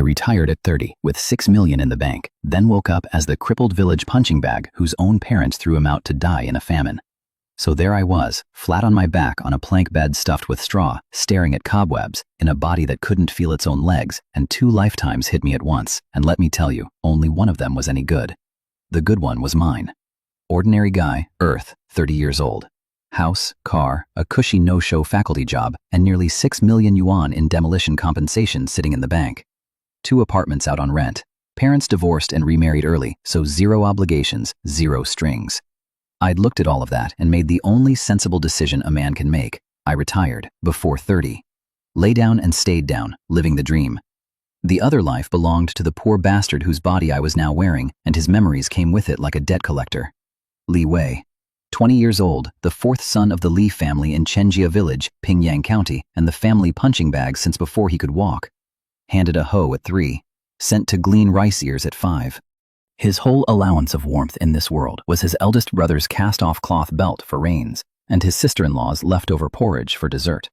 retired at 30 with $6 million in the bank, then woke up as the crippled village punching bag whose own parents threw him out to die in a famine. So there I was, flat on my back on a plank bed stuffed with straw, staring at cobwebs, in a body that couldn't feel its own legs, and 2 lifetimes hit me at once, and let me tell you, only one of them was any good. The good one was mine. Ordinary guy, Earth, 30 years old. House, car, a cushy no-show faculty job, and nearly 6 million yuan in demolition compensation sitting in the bank. 2 apartments out on rent. Parents divorced and remarried early, so 0 obligations, 0 strings. I'd looked at all of that and made the only sensible decision a man can make. I retired, before 30. Lay down and stayed down, living the dream. The other life belonged to the poor bastard whose body I was now wearing, and his memories came with it like a debt collector. Li Wei. 20 years old, the 4th son of the Li family in 𝐂𝐽𝐺 village, Pingyang County, and the family punching bag since before he could walk. Handed a hoe at 3. Sent to glean rice ears at 5. His whole allowance of warmth in this world was his eldest brother's cast-off cloth belt for reins, and his sister-in-law's leftover porridge for dessert.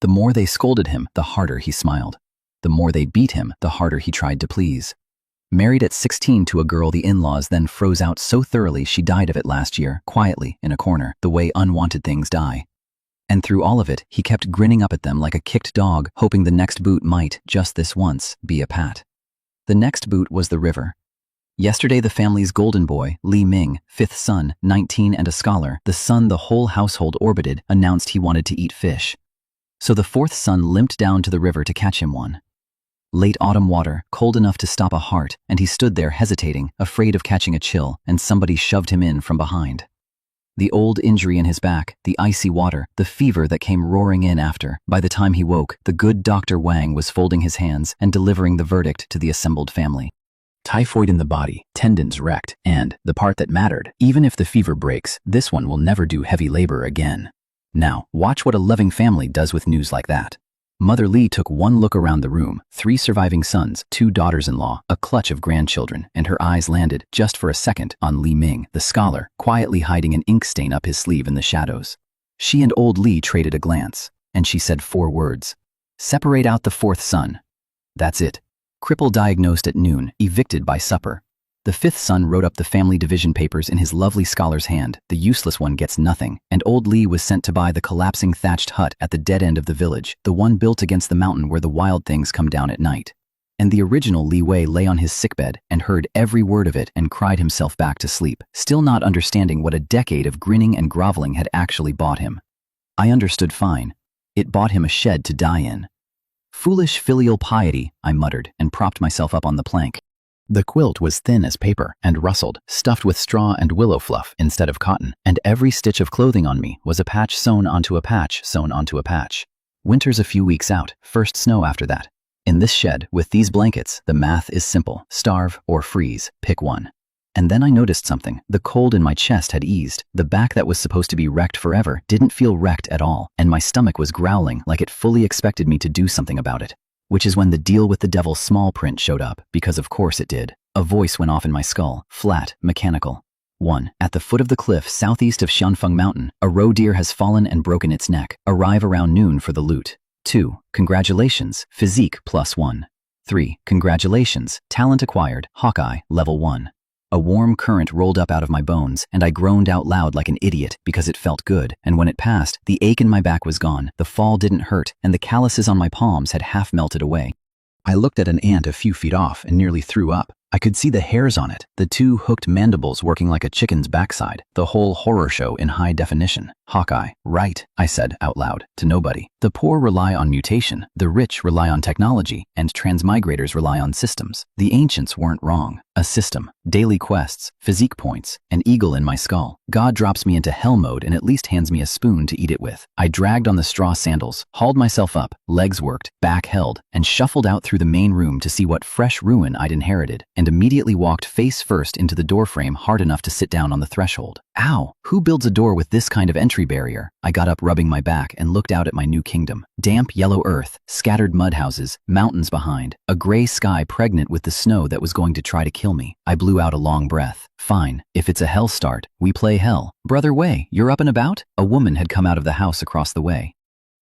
The more they scolded him, the harder he smiled. The more they beat him, the harder he tried to please. Married at 16 to a girl the in-laws then froze out so thoroughly she died of it last year, quietly, in a corner, the way unwanted things die. And through all of it, he kept grinning up at them like a kicked dog, hoping the next boot might, just this once, be a pat. The next boot was the river. Yesterday the family's golden boy, Li Ming, 5th son, 19 and a scholar, the son the whole household orbited, announced he wanted to eat fish. So the 4th son limped down to the river to catch him one. Late autumn water, cold enough to stop a heart, and he stood there hesitating, afraid of catching a chill, and somebody shoved him in from behind. The old injury in his back, the icy water, the fever that came roaring in after. By the time he woke, the good Dr. Wang was folding his hands and delivering the verdict to the assembled family. Typhoid in the body, tendons wrecked, and, the part that mattered, even if the fever breaks, this one will never do heavy labor again. Now, watch what a loving family does with news like that. Mother Li took one look around the room, 3 surviving sons, 2 daughters-in-law, a clutch of grandchildren, and her eyes landed, just for a second, on Li Ming, the scholar, quietly hiding an ink stain up his sleeve in the shadows. She and old Li traded a glance, and she said 4 words. Separate out the 4th son. That's it. Cripple diagnosed at noon, evicted by supper. The 5th son wrote up the family division papers in his lovely scholar's hand. The useless one gets nothing, and old Li was sent to buy the collapsing thatched hut at the dead end of the village, the one built against the mountain where the wild things come down at night. And the original Li Wei lay on his sickbed and heard every word of it and cried himself back to sleep, still not understanding what a decade of grinning and groveling had actually bought him. I understood fine. It bought him a shed to die in. Foolish filial piety, I muttered, and propped myself up on the plank. The quilt was thin as paper and rustled, stuffed with straw and willow fluff instead of cotton, and every stitch of clothing on me was a patch sewn onto a patch sewn onto a patch. Winter's a few weeks out, first snow after that. In this shed, with these blankets, the math is simple. Starve or freeze, pick one. And then I noticed something. The cold in my chest had eased. The back that was supposed to be wrecked forever didn't feel wrecked at all, and my stomach was growling like it fully expected me to do something about it. Which is when the deal with the devil small print showed up, because of course it did. A voice went off in my skull, flat, mechanical. 1. At the foot of the cliff southeast of Xianfeng Mountain, a roe deer has fallen and broken its neck. Arrive around noon for the loot. 2. Congratulations, physique +1. 3. Congratulations, talent acquired, Hawkeye, level 1. A warm current rolled up out of my bones, and I groaned out loud like an idiot because it felt good, and when it passed, the ache in my back was gone, the fall didn't hurt, and the calluses on my palms had half melted away. I looked at an ant a few feet off and nearly threw up. I could see the hairs on it, the 2 hooked mandibles working like a chicken's backside, the whole horror show in high definition. Hawkeye, right, I said out loud, to nobody. The poor rely on mutation, the rich rely on technology, and transmigrators rely on systems. The ancients weren't wrong. A system, daily quests, physique points, an eagle in my skull. God drops me into hell mode and at least hands me a spoon to eat it with. I dragged on the straw sandals, hauled myself up, legs worked, back held, and shuffled out through the main room to see what fresh ruin I'd inherited, and immediately walked face first into the doorframe hard enough to sit down on the threshold. Ow! Who builds a door with this kind of entry barrier? I got up rubbing my back and looked out at my new kingdom. Damp yellow earth, scattered mud houses, mountains behind, a gray sky pregnant with the snow that was going to try to kill me. I blew out a long breath. Fine, if it's a hell start, we play hell. Brother Wei, you're up and about? A woman had come out of the house across the way.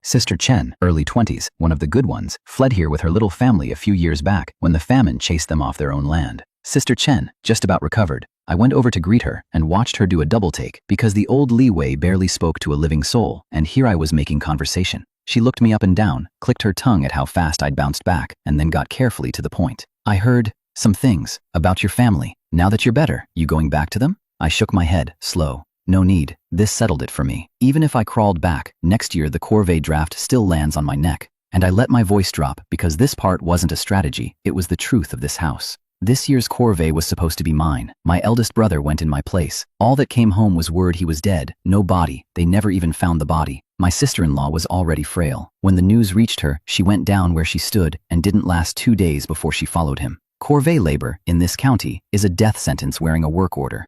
Sister Chen, early 20s, one of the good ones, fled here with her little family a few years back when the famine chased them off their own land. Sister Chen, just about recovered. I went over to greet her and watched her do a double take because the old Li Wei barely spoke to a living soul, and here I was making conversation. She looked me up and down, clicked her tongue at how fast I'd bounced back, and then got carefully to the point. I heard some things about your family. Now that you're better, you going back to them? I shook my head, slow. No need. This settled it for me. Even if I crawled back, next year the 𝐂𝐫𝐲 draft still lands on my neck. And I let my voice drop because this part wasn't a strategy, it was the truth of this house. This year's 𝐂𝐫𝐲 was supposed to be mine. My eldest brother went in my place. All that came home was word he was dead, no body. They never even found the body. My sister-in-law was already frail. When the news reached her, she went down where she stood and didn't last 2 days before she followed him. 𝐂𝐫𝐲 labor, in this county, is a death sentence wearing a work order.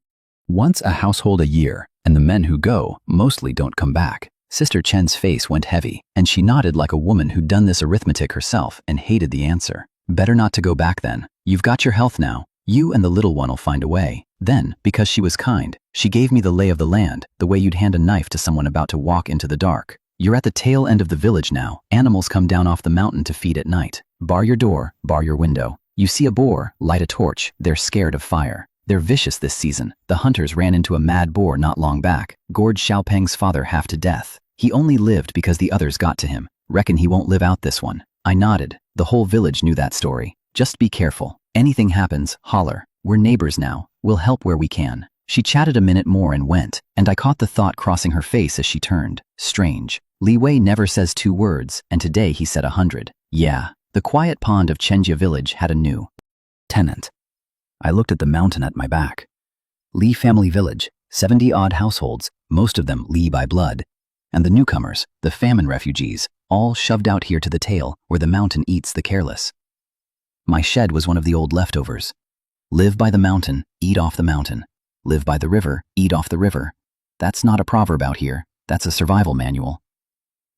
Once a household a year, and the men who go mostly don't come back. Sister Chen's face went heavy, and she nodded like a woman who'd done this arithmetic herself and hated the answer. Better not to go back then. You've got your health now. You and the little one'll find a way. Then, because she was kind, she gave me the lay of the land, the way you'd hand a knife to someone about to walk into the dark. You're at the tail end of the village now. Animals come down off the mountain to feed at night. Bar your door, bar your window. You see a boar, light a torch. They're scared of fire. They're vicious this season. The hunters ran into a mad boar not long back, gored xiaopeng's father half to death. He only lived because the others got to him. Reckon he won't live out this one. I nodded. The whole village knew that story. Just be careful. Anything happens, holler. We're neighbors now. We'll help where we can. She chatted a minute more and went, and I caught the thought crossing her face as she turned. Strange. Li Wei never says 2 words, and today he said 100. Yeah, the quiet pond of 𝐀𝐿𝐴 village had a new tenant. I looked at the mountain at my back. Li family village, 70-odd households, most of them Li by blood. And the newcomers, the famine refugees, all shoved out here to the tail where the mountain eats the careless. My shed was one of the old leftovers. Live by the mountain, eat off the mountain. Live by the river, eat off the river. That's not a proverb out here, that's a survival manual.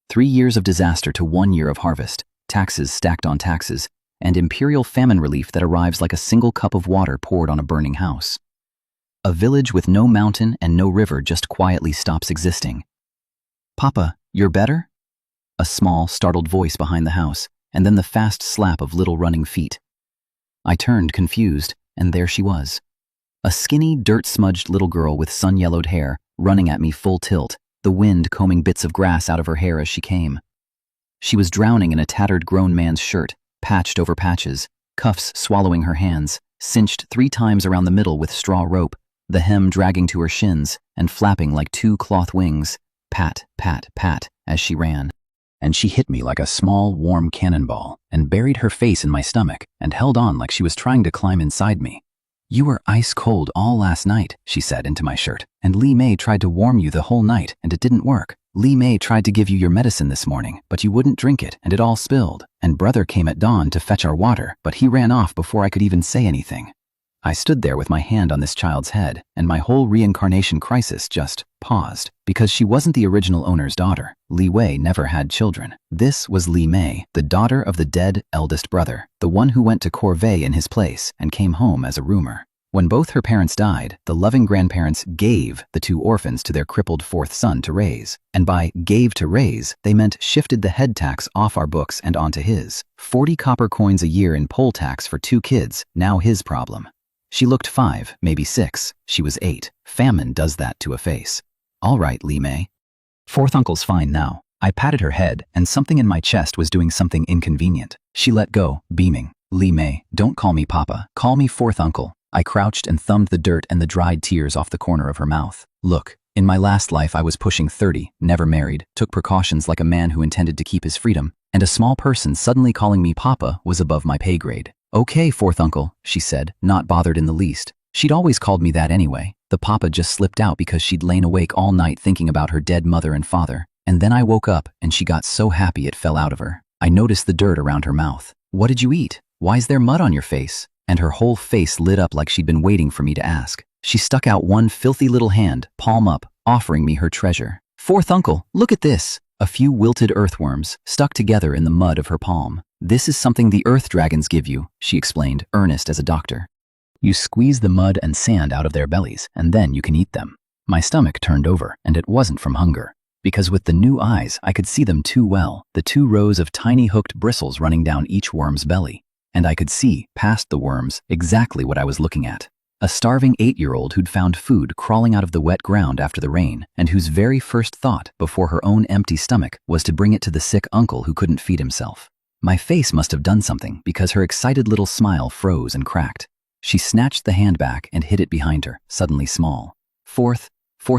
3 years of disaster to 1 year of harvest, taxes stacked on taxes, and imperial famine relief that arrives like a single cup of water poured on a burning house. A village with no mountain and no river just quietly stops existing. Papa, you're better? A small, startled voice behind the house, and then the fast slap of little running feet. I turned, confused, and there she was. A skinny, dirt-smudged little girl with sun-yellowed hair, running at me full tilt, the wind combing bits of grass out of her hair as she came. She was drowning in a tattered grown man's shirt, patched over patches, cuffs swallowing her hands, cinched 3 times around the middle with straw rope, the hem dragging to her shins and flapping like 2 cloth wings. Pat, pat, pat, as she ran. And she hit me like a small, warm cannonball and buried her face in my stomach and held on like she was trying to climb inside me. You were ice cold all last night, she said into my shirt, and Li Mei tried to warm you the whole night and it didn't work. Li Mei tried to give you your medicine this morning, but you wouldn't drink it and it all spilled. And brother came at dawn to fetch our water, but he ran off before I could even say anything. I stood there with my hand on this child's head, and my whole reincarnation crisis just paused, because she wasn't the original owner's daughter. Li Wei never had children. This was Li Mei, the daughter of the dead eldest brother, the one who went to 𝐂𝐫𝐲 in his place and came home as a rumor. When both her parents died, the loving grandparents gave the 2 orphans to their crippled 4th son to raise. And by gave to raise, they meant shifted the head tax off our books and onto his. 40 copper coins a year in poll tax for 2 kids, now his problem. She looked 5, maybe 6. She was 8. Famine does that to a face. All right, Li Mei. 4th uncle's fine now. I patted her head, and something in my chest was doing something inconvenient. She let go, beaming. Li Mei, don't call me Papa. Call me 4th uncle. I crouched and thumbed the dirt and the dried tears off the corner of her mouth. Look, in my last life I was pushing 30, never married, took precautions like a man who intended to keep his freedom, and a small person suddenly calling me Papa was above my pay grade. Okay, 4th uncle, she said, not bothered in the least. She'd always called me that anyway. The Papa just slipped out because she'd lain awake all night thinking about her dead mother and father. And then I woke up and she got so happy it fell out of her. I noticed the dirt around her mouth. What did you eat? Why's there mud on your face? And her whole face lit up like she'd been waiting for me to ask. She stuck out one filthy little hand, palm up, offering me her treasure. 4th uncle, look at this. A few wilted earthworms stuck together in the mud of her palm. This is something the earth dragons give you, she explained, earnest as a doctor. You squeeze the mud and sand out of their bellies, and then you can eat them. My stomach turned over, and it wasn't from hunger. because with the new eyes I could see them too well, the 2 rows of tiny hooked bristles running down each worm's belly. And I could see, past the worms, exactly what I was looking at. A starving 8-year-old who'd found food crawling out of the wet ground after the rain, and whose very first thought, before her own empty stomach, was to bring it to the sick uncle who couldn't feed himself. My face must have done something, because her excited little smile froze and cracked. She snatched the hand back and hid it behind her, suddenly small. Fourth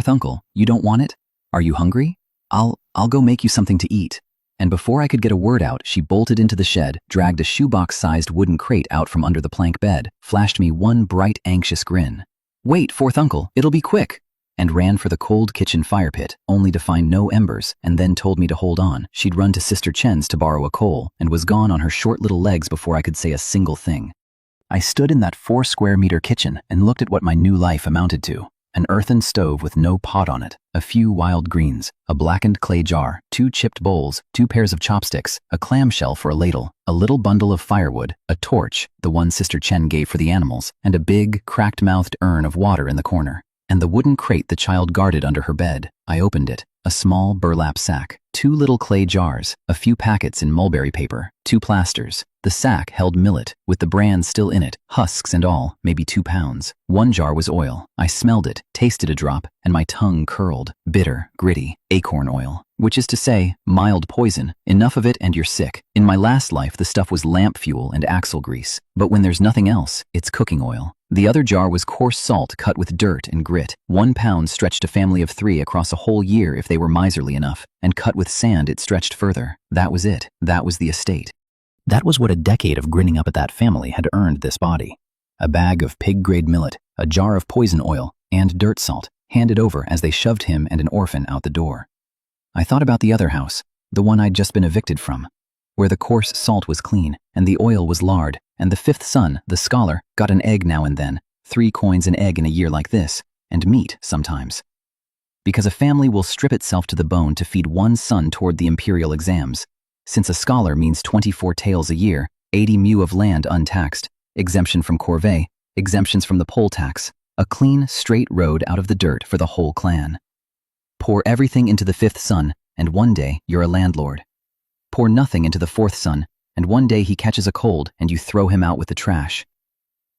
uncle, you don't want it? Are you hungry? I'll go make you something to eat." And before I could get a word out, she bolted into the shed, dragged a shoebox-sized wooden crate out from under the plank bed, flashed me one bright, anxious grin. "Wait, fourth uncle, it'll be quick," and ran for the cold kitchen fire pit, only to find no embers, and then told me to hold on. She'd run to Sister Chen's to borrow a coal, and was gone on her short little legs before I could say a single thing. I stood in that 4-square-meter kitchen and looked at what my new life amounted to. An earthen stove with no pot on it, a few wild greens, a blackened clay jar, 2 chipped bowls, 2 pairs of chopsticks, a clamshell for a ladle, a little bundle of firewood, a torch, the one Sister Chen gave for the animals, and a big, cracked-mouthed urn of water in the corner. And the wooden crate the child guarded under her bed. I opened it. A small burlap sack, 2 little clay jars, a few packets in mulberry paper, 2 plasters. The sack held millet, with the bran still in it, husks and all, maybe 2 pounds. 1 jar was oil. I smelled it, tasted a drop, and my tongue curled. Bitter, gritty, acorn oil. Which is to say, mild poison. Enough of it and you're sick. In my last life, the stuff was lamp fuel and axle grease. But when there's nothing else, it's cooking oil. The other jar was coarse salt cut with dirt and grit. 1 pound stretched a family of 3 across a whole year if they were miserly enough, and cut with sand it stretched further. That was it. That was the estate. That was what a decade of grinning up at that family had earned this body. A bag of pig-grade millet, a jar of poison oil, and dirt salt, handed over as they shoved him and an orphan out the door. I thought about the other house, the one I'd just been evicted from, where the coarse salt was clean, and the oil was lard, and the 5th son, the scholar, got an egg now and then, 3 coins an egg in a year like this, and meat sometimes. Because a family will strip itself to the bone to feed one son toward the imperial exams, since a scholar means 24 taels a year, 80 mu of land untaxed, exemption from corvée, exemptions from the poll tax, a clean, straight road out of the dirt for the whole clan. Pour everything into the 5th son, and one day you're a landlord. Pour nothing into the 4th son, and one day he catches a cold and you throw him out with the trash.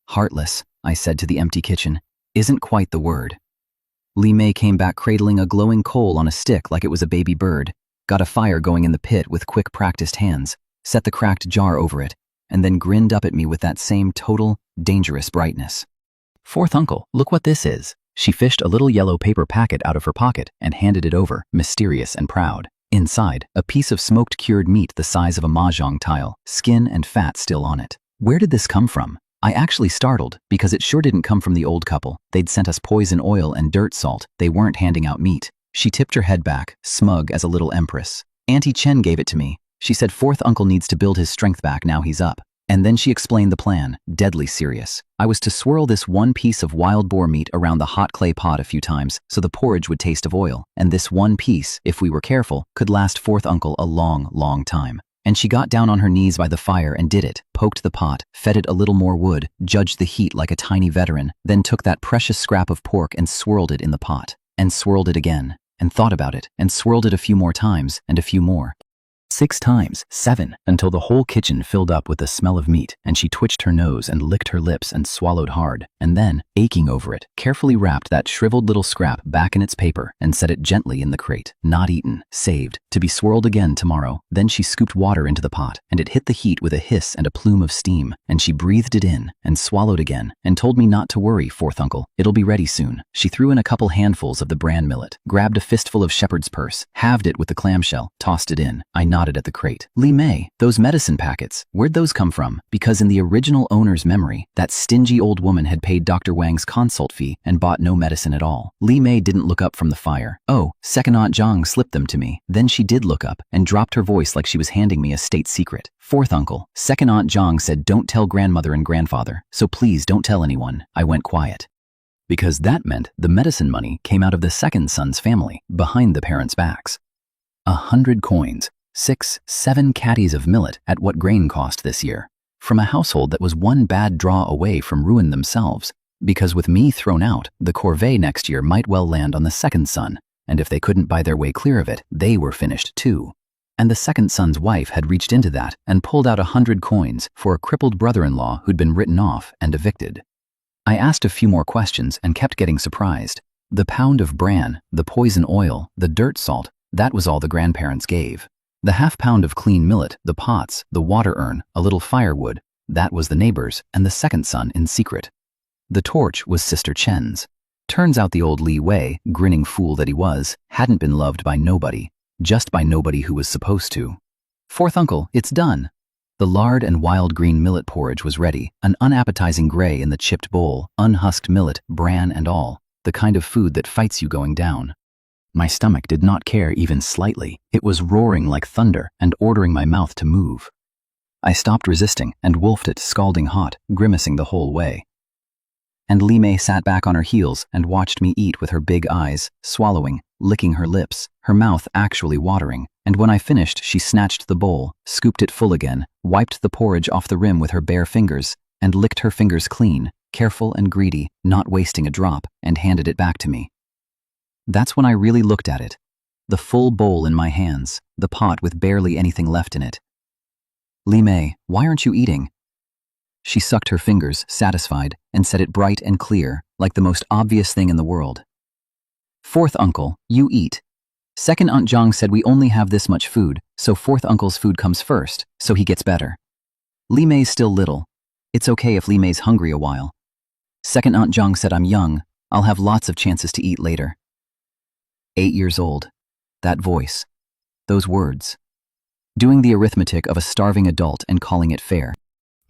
Heartless, I said to the empty kitchen, isn't quite the word. Li Mei came back cradling a glowing coal on a stick like it was a baby bird, got a fire going in the pit with quick practiced hands, set the cracked jar over it, and then grinned up at me with that same total, dangerous brightness. "Fourth uncle, look what this is." She fished a little yellow paper packet out of her pocket and handed it over, mysterious and proud. Inside, a piece of smoked cured meat the size of a mahjong tile, skin and fat still on it. Where did this come from? I actually startled, because it sure didn't come from the old couple. They'd sent us poison oil and dirt salt. They weren't handing out meat. She tipped her head back, smug as a little empress. "Auntie Chen gave it to me. She said 4th uncle needs to build his strength back now he's up." And then she explained the plan, deadly serious. I was to swirl this one piece of wild boar meat around the hot clay pot a few times so the porridge would taste of oil, and this one piece, if we were careful, could last 4th uncle a long, long time. And she got down on her knees by the fire and did it, poked the pot, fed it a little more wood, judged the heat like a tiny veteran, then took that precious scrap of pork and swirled it in the pot, and swirled it again, and thought about it, and swirled it a few more times, and a few more. 6 times, 7, until the whole kitchen filled up with the smell of meat, and she twitched her nose and licked her lips and swallowed hard, and then, aching over it, carefully wrapped that shriveled little scrap back in its paper and set it gently in the crate. Not eaten, saved, to be swirled again tomorrow. Then she scooped water into the pot, and it hit the heat with a hiss and a plume of steam, and she breathed it in, and swallowed again, and told me not to worry, 4th uncle, it'll be ready soon. She threw in a couple handfuls of the bran millet, grabbed a fistful of shepherd's purse, halved it with the clamshell, tossed it in. I nodded at the crate. "Li Mei, those medicine packets, where'd those come from?" Because in the original owner's memory, that stingy old woman had paid Dr. Wang's consult fee and bought no medicine at all. Li Mei didn't look up from the fire. "Oh, second Aunt Zhang slipped them to me." Then she did look up and dropped her voice like she was handing me a state secret. "4th uncle, second Aunt Zhang said don't tell grandmother and grandfather, so please don't tell anyone." I went quiet. Because that meant the medicine money came out of the 2nd son's family, behind the parents' backs. 100 coins. 6, 7 caddies of millet at what grain cost this year, from a household that was one bad draw away from ruin themselves, because with me thrown out, the corvée next year might well land on the 2nd son, and if they couldn't buy their way clear of it, they were finished too. And the second son's wife had reached into that and pulled out 100 coins for a crippled brother-in-law who'd been written off and evicted. I asked a few more questions and kept getting surprised. The pound of bran, the poison oil, the dirt salt, that was all the grandparents gave. The half-pound of clean millet, the pots, the water urn, a little firewood, that was the neighbor's and the second son in secret. The torch was Sister Chen's. Turns out the old Li Wei, grinning fool that he was, hadn't been loved by nobody, just by nobody who was supposed to. Fourth uncle, it's done. The lard and wild green millet porridge was ready, an unappetizing gray in the chipped bowl, unhusked millet, bran and all, the kind of food that fights you going down. My stomach did not care even slightly. It was roaring like thunder and ordering my mouth to move. I stopped resisting and wolfed it scalding hot, grimacing the whole way. And Li Mei sat back on her heels and watched me eat with her big eyes, swallowing, licking her lips, her mouth actually watering, and when I finished she snatched the bowl, scooped it full again, wiped the porridge off the rim with her bare fingers, and licked her fingers clean, careful and greedy, not wasting a drop, and handed it back to me. That's when I really looked at it. The full bowl in my hands, the pot with barely anything left in it. Li Mei, why aren't you eating? She sucked her fingers, satisfied, and said it bright and clear, like the most obvious thing in the world. Fourth uncle, you eat. Second Aunt Zhang said we only have this much food, so fourth uncle's food comes first, so he gets better. Li Mei's still little. It's okay if Li Mei's hungry a while. Second Aunt Zhang said I'm young, I'll have lots of chances to eat later. 8 years old. That voice. Those words. Doing the arithmetic of a starving adult and calling it fair.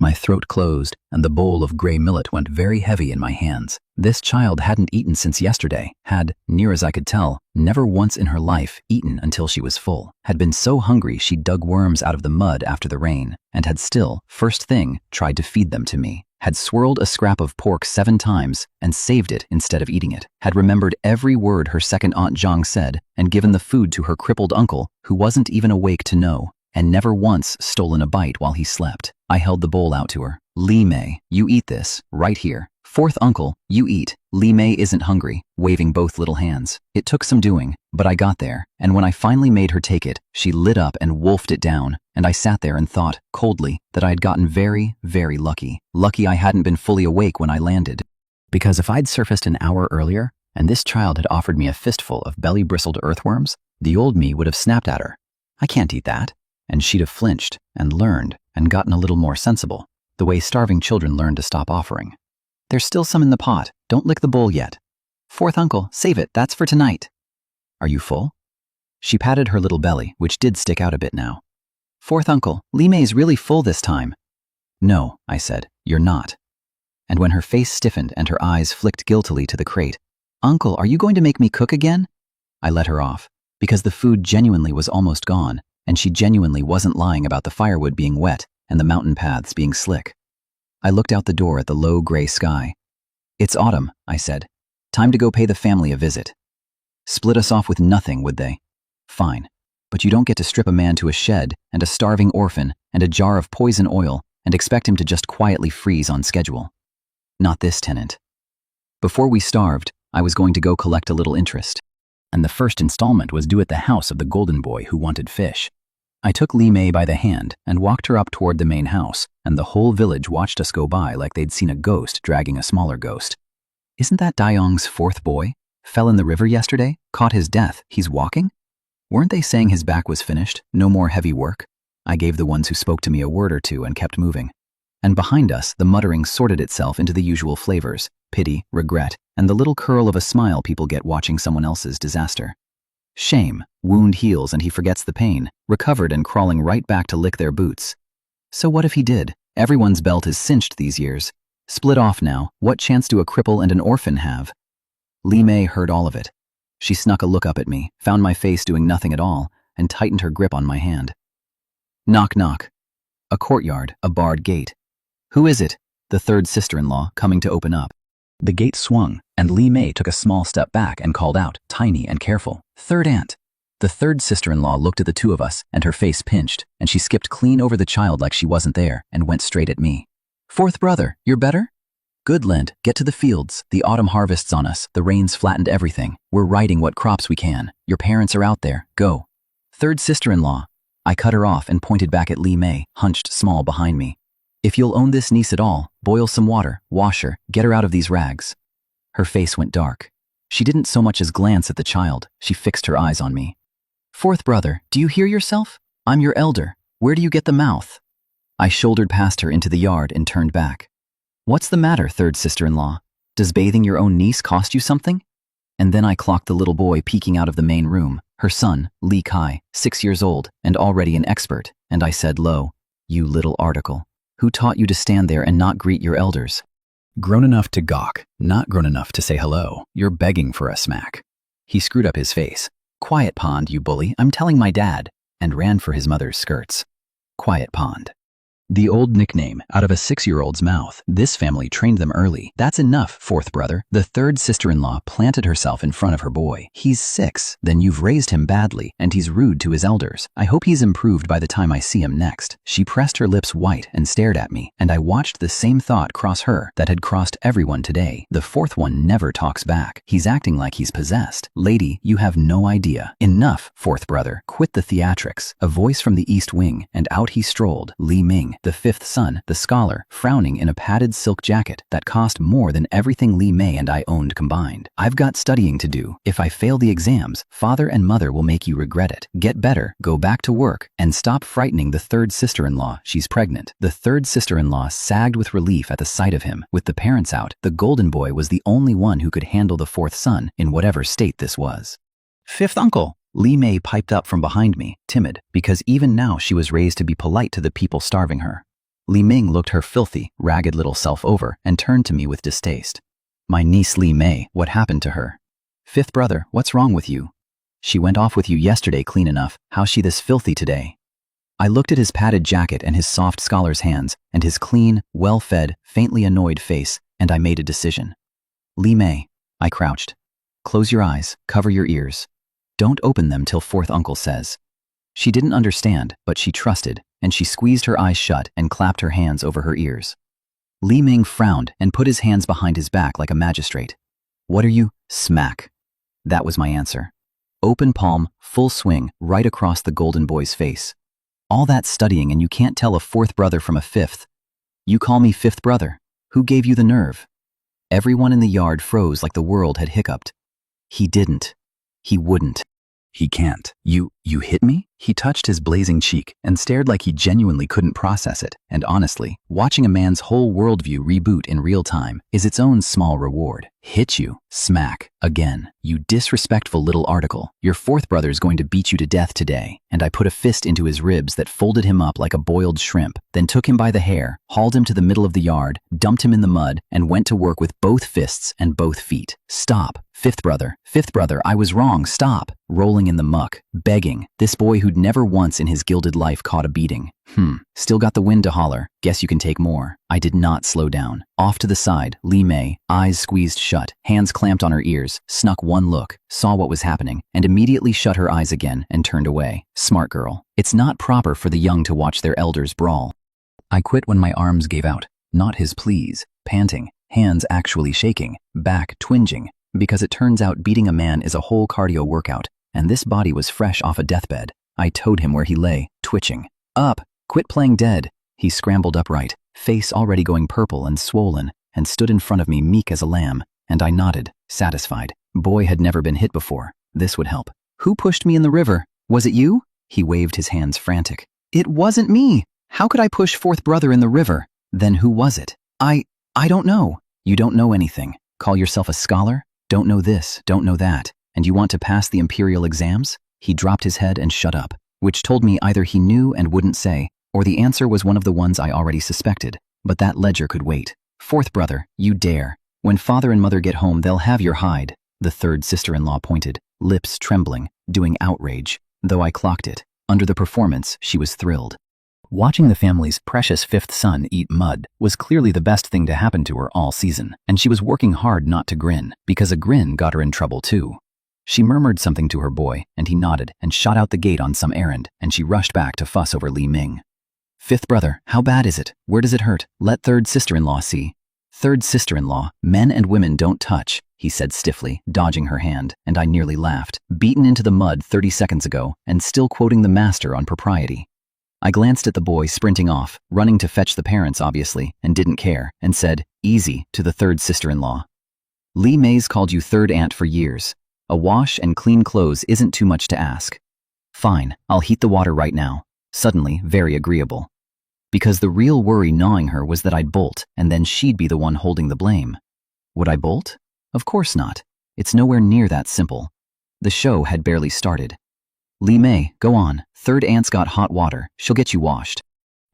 My throat closed, and the bowl of gray millet went very heavy in my hands. This child hadn't eaten since yesterday, had, near as I could tell, never once in her life eaten until she was full, had been so hungry she dug worms out of the mud after the rain, and had still, first thing, tried to feed them to me, had swirled a scrap of pork 7 times and saved it instead of eating it, had remembered every word her second Aunt Zhang said and given the food to her crippled uncle, who wasn't even awake to know, and never once stolen a bite while he slept. I held the bowl out to her. Li Mei, you eat this, right here. Fourth uncle, you eat. Li Mei isn't hungry, waving both little hands. It took some doing, but I got there, and when I finally made her take it, she lit up and wolfed it down, and I sat there and thought, coldly, that I had gotten very, very lucky. Lucky I hadn't been fully awake when I landed. Because if I'd surfaced an hour earlier, and this child had offered me a fistful of belly-bristled earthworms, the old me would have snapped at her. I can't eat that. And she'd have flinched, and learned, and gotten a little more sensible, the way starving children learn to stop offering. There's still some in the pot, don't lick the bowl yet. Fourth uncle, save it, that's for tonight. Are you full? She patted her little belly, which did stick out a bit now. Fourth uncle, Li Mei's really full this time. No, I said, you're not. And when her face stiffened and her eyes flicked guiltily to the crate, Uncle, are you going to make me cook again? I let her off, because the food genuinely was almost gone, and she genuinely wasn't lying about the firewood being wet and the mountain paths being slick. I looked out the door at the low gray sky. It's autumn, I said. Time to go pay the family a visit. Split us off with nothing, would they? Fine, but you don't get to strip a man to a shed and a starving orphan and a jar of poison oil and expect him to just quietly freeze on schedule. Not this tenant. Before we starved, I was going to go collect a little interest. And the first installment was due at the house of the golden boy who wanted fish. I took Li Mei by the hand and walked her up toward the main house, and the whole village watched us go by like they'd seen a ghost dragging a smaller ghost. Isn't that 𝐑𝐞𝐢𝐧𝐼's 4th boy? Fell in the river yesterday, caught his death, he's walking? Weren't they saying his back was finished, no more heavy work? I gave the ones who spoke to me a word or two and kept moving. And behind us, the muttering sorted itself into the usual flavors, pity, regret, and the little curl of a smile people get watching someone else's disaster. Shame, wound heals and he forgets the pain, recovered and crawling right back to lick their boots. So what if he did? Everyone's belt is cinched these years. Split off now, what chance do a cripple and an orphan have? Li Mei heard all of it. She snuck a look up at me, found my face doing nothing at all, and tightened her grip on my hand. Knock, knock. A courtyard, a barred gate. Who is it? The third sister-in-law, coming to open up. The gate swung, and Li Mei took a small step back and called out, tiny and careful, "Third aunt." The third sister-in-law looked at the two of us, and her face pinched, and she skipped clean over the child like she wasn't there and went straight at me. "Fourth brother, you're better?" Good, Lind, get to the fields. The autumn harvest's on us. The rain's flattened everything. We're riding what crops we can. Your parents are out there. Go. Third sister-in-law. I cut her off and pointed back at 𝐂𝐵, hunched small behind me. If you'll own this niece at all, boil some water, wash her, get her out of these rags. Her face went dark. She didn't so much as glance at the child. She fixed her eyes on me. Fourth brother, do you hear yourself? I'm your elder. Where do you get the mouth? I shouldered past her into the yard and turned back. What's the matter, third sister-in-law? Does bathing your own niece cost you something? And then I clocked the little boy peeking out of the main room, her son, 𝐂𝐞𝐢𝐧𝐜𝐚, 6 years old and already an expert, and I said low, "You little article. Who taught you to stand there and not greet your elders? Grown enough to gawk, not grown enough to say hello. You're begging for a smack." He screwed up his face. "Quiet, Pond, you bully. I'm telling my dad," and ran for his mother's skirts. Quiet Pond. The old nickname out of a 6-year-old's mouth. This family trained them early. That's enough, fourth brother. The third sister-in-law planted herself in front of her boy. He's 6. Then you've raised him badly, and he's rude to his elders. I hope he's improved by the time I see him next. She pressed her lips white and stared at me, and I watched the same thought cross her that had crossed everyone today. The fourth one never talks back. He's acting like he's possessed. Lady, you have no idea. Enough, fourth brother. Quit the theatrics. A voice from the east wing, and out he strolled. 𝐂𝐵, the fifth son, the scholar, frowning in a padded silk jacket that cost more than everything 𝐂𝐵 and I owned combined. I've got studying to do. If I fail the exams, father and mother will make you regret it. Get better, go back to work, and stop frightening the third sister-in-law. She's pregnant. The third sister-in-law sagged with relief at the sight of him. With the parents out, the golden boy was the only one who could handle the fourth son, in whatever state this was. Fifth uncle. 𝐂𝐵 piped up from behind me, timid, because even now she was raised to be polite to the people starving her. 𝐂𝐵 looked her filthy, ragged little self over and turned to me with distaste. My niece 𝐂𝐵, what happened to her? Fifth brother, what's wrong with you? She went off with you yesterday clean enough. How's she this filthy today? I looked at his padded jacket and his soft scholar's hands and his clean, well-fed, faintly annoyed face, and I made a decision. 𝐂𝐵, I crouched. Close your eyes, cover your ears. Don't open them till fourth uncle says. She didn't understand, but she trusted, and she squeezed her eyes shut and clapped her hands over her ears. 𝐂𝐵 frowned and put his hands behind his back like a magistrate. What are you? Smack. That was my answer. Open palm, full swing, right across the golden boy's face. All that studying and you can't tell a fourth brother from a fifth. You call me fifth brother. Who gave you the nerve? Everyone in the yard froze like the world had hiccuped. He didn't. He wouldn't. He can't. You hit me? He touched his blazing cheek and stared like he genuinely couldn't process it. And honestly, watching a man's whole worldview reboot in real time is its own small reward. Hit you. Smack. Again. You disrespectful little article. Your fourth brother's going to beat you to death today. And I put a fist into his ribs that folded him up like a boiled shrimp, then took him by the hair, hauled him to the middle of the yard, dumped him in the mud, and went to work with both fists and both feet. Stop. Fifth brother, I was wrong, stop. Rolling in the muck, begging. This boy who'd never once in his gilded life caught a beating. Still got the wind to holler. Guess you can take more. I did not slow down. Off to the side, 𝐂𝐵, eyes squeezed shut, hands clamped on her ears, snuck one look, saw what was happening, and immediately shut her eyes again and turned away. Smart girl. It's not proper for the young to watch their elders brawl. I quit when my arms gave out. Not his pleas, panting, hands actually shaking, back twinging, because it turns out beating a man is a whole cardio workout, and this body was fresh off a deathbed. I towed him where he lay, twitching. Up! Quit playing dead! He scrambled upright, face already going purple and swollen, and stood in front of me meek as a lamb, and I nodded, satisfied. Boy had never been hit before. This would help. Who pushed me in the river? Was it you? He waved his hands frantic. It wasn't me! How could I push fourth brother in the river? Then who was it? I don't know. You don't know anything. Call yourself a scholar? Don't know this, don't know that, and you want to pass the imperial exams? He dropped his head and shut up, which told me either he knew and wouldn't say, or the answer was one of the ones I already suspected, but that ledger could wait. Fourth brother, you dare. When father and mother get home, they'll have your hide. The third sister-in-law pointed, lips trembling, doing outrage, though I clocked it. Under the performance, she was thrilled. Watching the family's precious fifth son eat mud was clearly the best thing to happen to her all season, and she was working hard not to grin, because a grin got her in trouble too. She murmured something to her boy, and he nodded and shot out the gate on some errand, and she rushed back to fuss over 𝐂𝐵. Fifth brother, how bad is it? Where does it hurt? Let third sister-in-law see. Third sister-in-law, men and women don't touch, he said stiffly, dodging her hand, and I nearly laughed. Beaten into the mud 30 seconds ago, and still quoting the master on propriety. I glanced at the boy sprinting off, running to fetch the parents obviously, and didn't care, and said, easy, to the third sister-in-law. 𝐂𝐫𝐢𝐬𝐥𝐿 called you third aunt for years. A wash and clean clothes isn't too much to ask. Fine, I'll heat the water right now. Suddenly, very agreeable. Because the real worry gnawing her was that I'd bolt, and then she'd be the one holding the blame. Would I bolt? Of course not. It's nowhere near that simple. The show had barely started. 𝐂𝐫𝐢𝐬𝐥, go on. Third aunt's got hot water. She'll get you washed.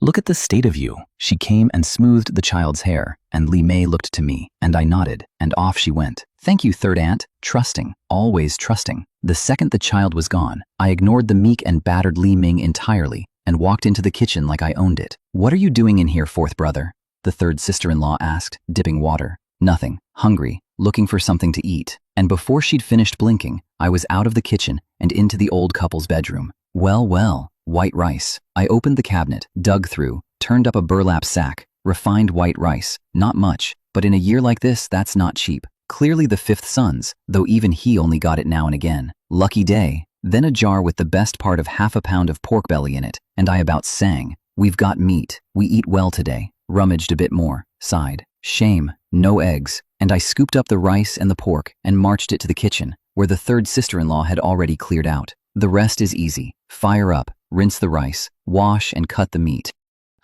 Look at the state of you. She came and smoothed the child's hair, and 𝐂𝐫𝐢𝐬𝐥 looked to me, and I nodded, and off she went. Thank you, third aunt. Trusting, always trusting. The second the child was gone, I ignored the meek and battered 𝐂𝐫𝐢𝐬𝐥 entirely, and walked into the kitchen like I owned it. What are you doing in here, fourth brother? The third sister-in-law asked, dipping water. Nothing. Hungry, looking for something to eat. And before she'd finished blinking, I was out of the kitchen and into the old couple's bedroom. Well, well, white rice. I opened the cabinet, dug through, turned up a burlap sack. Refined white rice. Not much, but in a year like this, that's not cheap. Clearly the fifth son's, though even he only got it now and again. Lucky day. Then a jar with the best part of half a pound of pork belly in it, and I about sang, we've got meat, we eat well today. Rummaged a bit more, sighed. Shame, no eggs, and I scooped up the rice and the pork and marched it to the kitchen, where the third sister-in-law had already cleared out. The rest is easy. Fire up, rinse the rice, wash and cut the meat.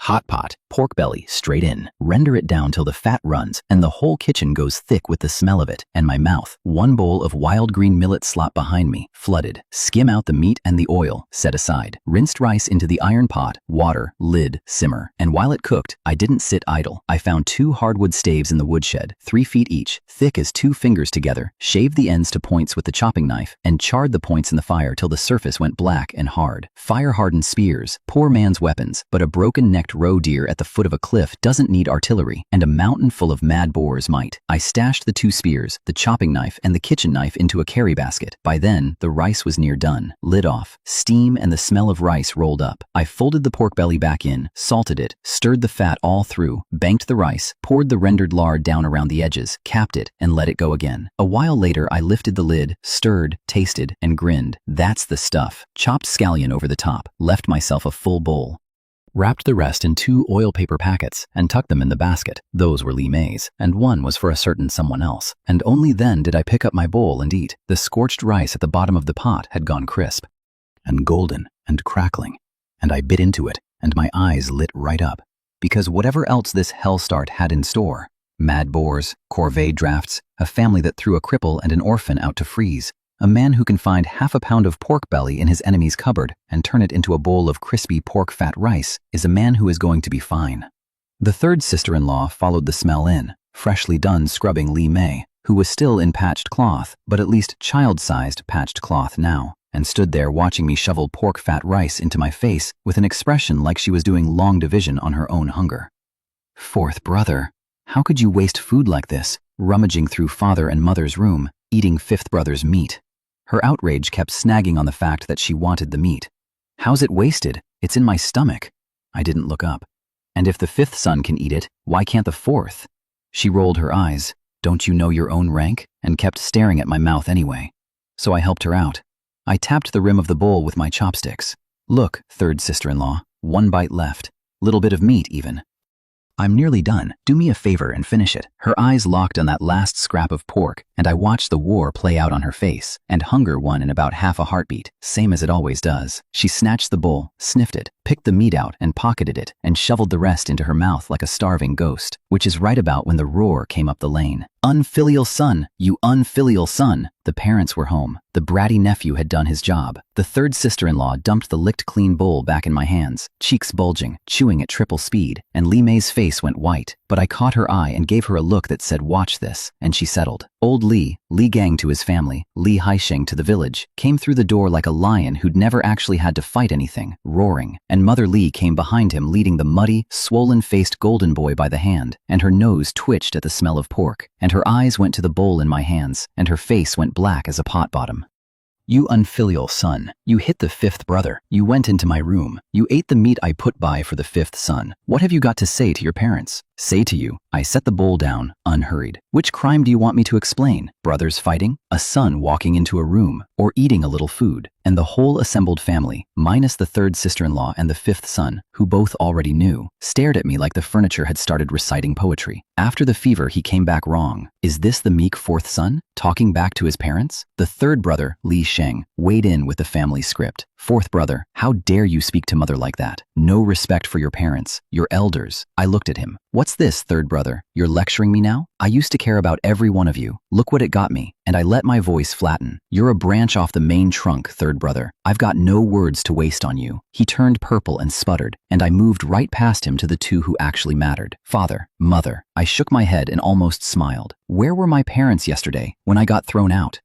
Hot pot, pork belly, straight in. Render it down till the fat runs and the whole kitchen goes thick with the smell of it, and my mouth. One bowl of wild green millet slop behind me, flooded. Skim out the meat and the oil, set aside. Rinsed rice into the iron pot, water, lid, simmer. And while it cooked, I didn't sit idle. I found 2 hardwood staves in the woodshed, 3 feet each, thick as 2 fingers together, shaved the ends to points with the chopping knife, and charred the points in the fire till the surface went black and hard. Fire-hardened spears, poor man's weapons, but a broken-necked roe deer at the foot of a cliff doesn't need artillery, and a mountain full of mad boars might. I stashed the 2 spears, the chopping knife, and the kitchen knife into a carry basket. By then, the rice was near done. Lid off. Steam and the smell of rice rolled up. I folded the pork belly back in, salted it, stirred the fat all through, banked the rice, poured the rendered lard down around the edges, capped it, and let it go again. A while later, I lifted the lid, stirred, tasted, and grinned. That's the stuff. Chopped scallion over the top. Left myself a full bowl. Wrapped the rest in 2 oil paper packets and tucked them in the basket. Those were 𝐂𝐫𝐢𝐬𝐥's, and one was for a certain someone else. And only then did I pick up my bowl and eat. The scorched rice at the bottom of the pot had gone crisp and golden and crackling, and I bit into it, and my eyes lit right up. Because whatever else this hellstart had in store, mad boars, corvée drafts, a family that threw a cripple and an orphan out to freeze, a man who can find half a pound of pork belly in his enemy's cupboard and turn it into a bowl of crispy pork fat rice is a man who is going to be fine. The third sister-in-law followed the smell in, freshly done scrubbing 𝐂𝐫𝐢𝐬𝐥, who was still in patched cloth, but at least child-sized patched cloth now, and stood there watching me shovel pork fat rice into my face with an expression like she was doing long division on her own hunger. Fourth brother, how could you waste food like this, rummaging through father and mother's room, eating fifth brother's meat? Her outrage kept snagging on the fact that she wanted the meat. How's it wasted? It's in my stomach. I didn't look up. And if the fifth son can eat it, why can't the fourth? She rolled her eyes. Don't you know your own rank? And kept staring at my mouth anyway. So I helped her out. I tapped the rim of the bowl with my chopsticks. Look, third sister-in-law, 1 bite left. Little bit of meat even. I'm nearly done. Do me a favor and finish it. Her eyes locked on that last scrap of pork, and I watched the war play out on her face, and hunger won in about half a heartbeat, same as it always does. She snatched the bowl, sniffed it, picked the meat out and pocketed it, and shoveled the rest into her mouth like a starving ghost, which is right about when the roar came up the lane. Unfilial son, you unfilial son. The parents were home. The bratty nephew had done his job. The third sister-in-law dumped the licked clean bowl back in my hands, cheeks bulging, chewing at triple speed, and 𝐂𝐫𝐢𝐬's face went white, but I caught her eye and gave her a look that said watch this, and she settled. Old Lee Gang to his family, 𝐂𝐫𝐲𝐻𝐈 to the village, came through the door like a lion who'd never actually had to fight anything, roaring, and Mother Lee came behind him leading the muddy, swollen-faced golden boy by the hand, and her nose twitched at the smell of pork, and her eyes went to the bowl in my hands, and her face went black as a pot bottom. You unfilial son, you hit the fifth brother, you went into my room, you ate the meat I put by for the fifth son. What have you got to say to your parents? Say to you, I set the bowl down, unhurried. Which crime do you want me to explain? Brothers fighting? A son walking into a room? Or eating a little food? And the whole assembled family, minus the third sister-in-law and the fifth son, who both already knew, stared at me like the furniture had started reciting poetry. After the fever, he came back wrong. Is this the meek fourth son, talking back to his parents? The third brother, Li Sheng, weighed in with the family script. Fourth brother, how dare you speak to mother like that? No respect for your parents, your elders. I looked at him. What's this, third brother? You're lecturing me now? I used to care about every one of you. Look what it got me. And I let my voice flatten. You're a branch off the main trunk, third brother. I've got no words to waste on you. He turned purple and sputtered, and I moved right past him to the two who actually mattered. Father, mother. I shook my head and almost smiled. Where were my parents yesterday when I got thrown out?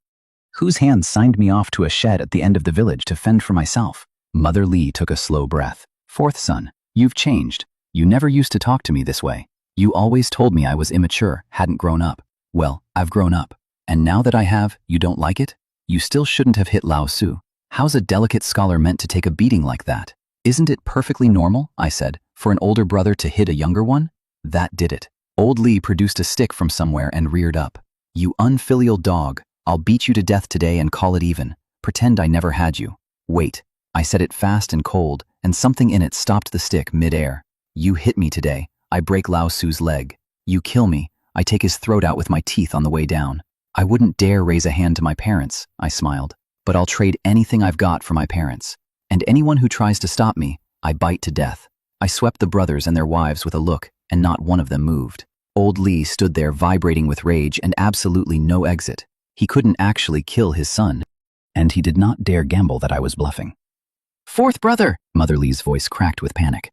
Whose hands signed me off to a shed at the end of the village to fend for myself? Mother Li took a slow breath. Fourth son, you've changed. You never used to talk to me this way. You always told me I was immature, hadn't grown up. Well, I've grown up. And now that I have, you don't like it? You still shouldn't have hit Lao Su. How's a delicate scholar meant to take a beating like that? Isn't it perfectly normal, I said, for an older brother to hit a younger one? That did it. Old Li produced a stick from somewhere and reared up. You unfilial dog. I'll beat you to death today and call it even. Pretend I never had you. Wait. I said it fast and cold, and something in it stopped the stick mid-air. You hit me today. I break Lao Su's leg. You kill me. I take his throat out with my teeth on the way down. I wouldn't dare raise a hand to my parents, I smiled. But I'll trade anything I've got for my parents. And anyone who tries to stop me, I bite to death. I swept the brothers and their wives with a look, and not one of them moved. Old Li stood there vibrating with rage and absolutely no exit. He couldn't actually kill his son, and he did not dare gamble that I was bluffing. Fourth brother! Mother Li's voice cracked with panic.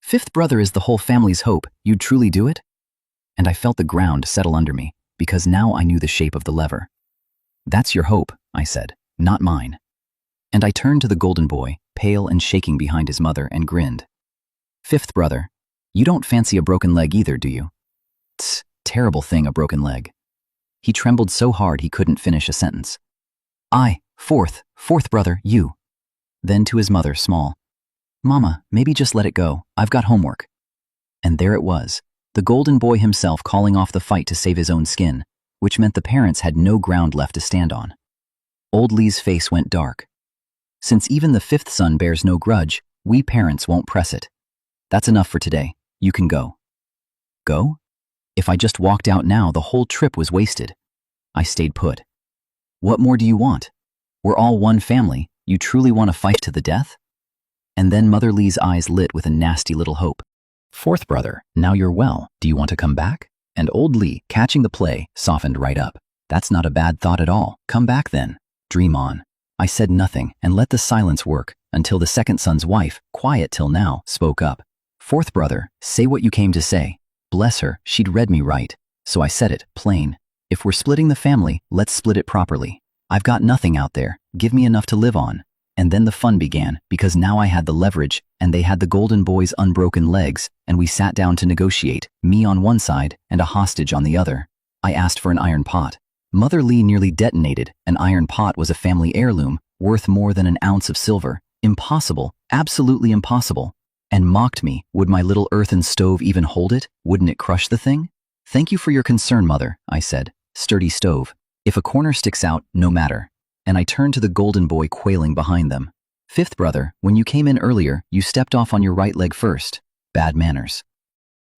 Fifth brother is the whole family's hope. You'd truly do it? And I felt the ground settle under me, because now I knew the shape of the lever. That's your hope, I said, not mine. And I turned to the golden boy, pale and shaking behind his mother, and grinned. Fifth brother, you don't fancy a broken leg either, do you? Tss, terrible thing, a broken leg. He trembled so hard he couldn't finish a sentence. Fourth brother, you. Then to his mother, small. Mama, maybe just let it go. I've got homework. And there it was, the golden boy himself calling off the fight to save his own skin, which meant the parents had no ground left to stand on. Old Li's face went dark. Since even the fifth son bears no grudge, we parents won't press it. That's enough for today. You can go. Go? If I just walked out now, the whole trip was wasted. I stayed put. What more do you want? We're all one family. You truly want to fight to the death? And then Mother Li's eyes lit with a nasty little hope. Fourth brother, now you're well. Do you want to come back? And old Li, catching the play, softened right up. That's not a bad thought at all. Come back then. Dream on. I said nothing and let the silence work until the second son's wife, quiet till now, spoke up. Fourth brother, say what you came to say. Bless her, she'd read me right. So I said it, plain. If we're splitting the family, let's split it properly. I've got nothing out there. Give me enough to live on. And then the fun began, because now I had the leverage, and they had the golden boy's unbroken legs, and we sat down to negotiate, me on one side and a hostage on the other. I asked for an iron pot. Mother Li nearly detonated. An iron pot was a family heirloom, worth more than an ounce of silver. Impossible, absolutely impossible. And mocked me. Would my little earthen stove even hold it? Wouldn't it crush the thing? Thank you for your concern, mother, I said. Sturdy stove. If a corner sticks out, no matter. And I turned to the golden boy quailing behind them. Fifth brother, when you came in earlier, you stepped off on your right leg first. Bad manners.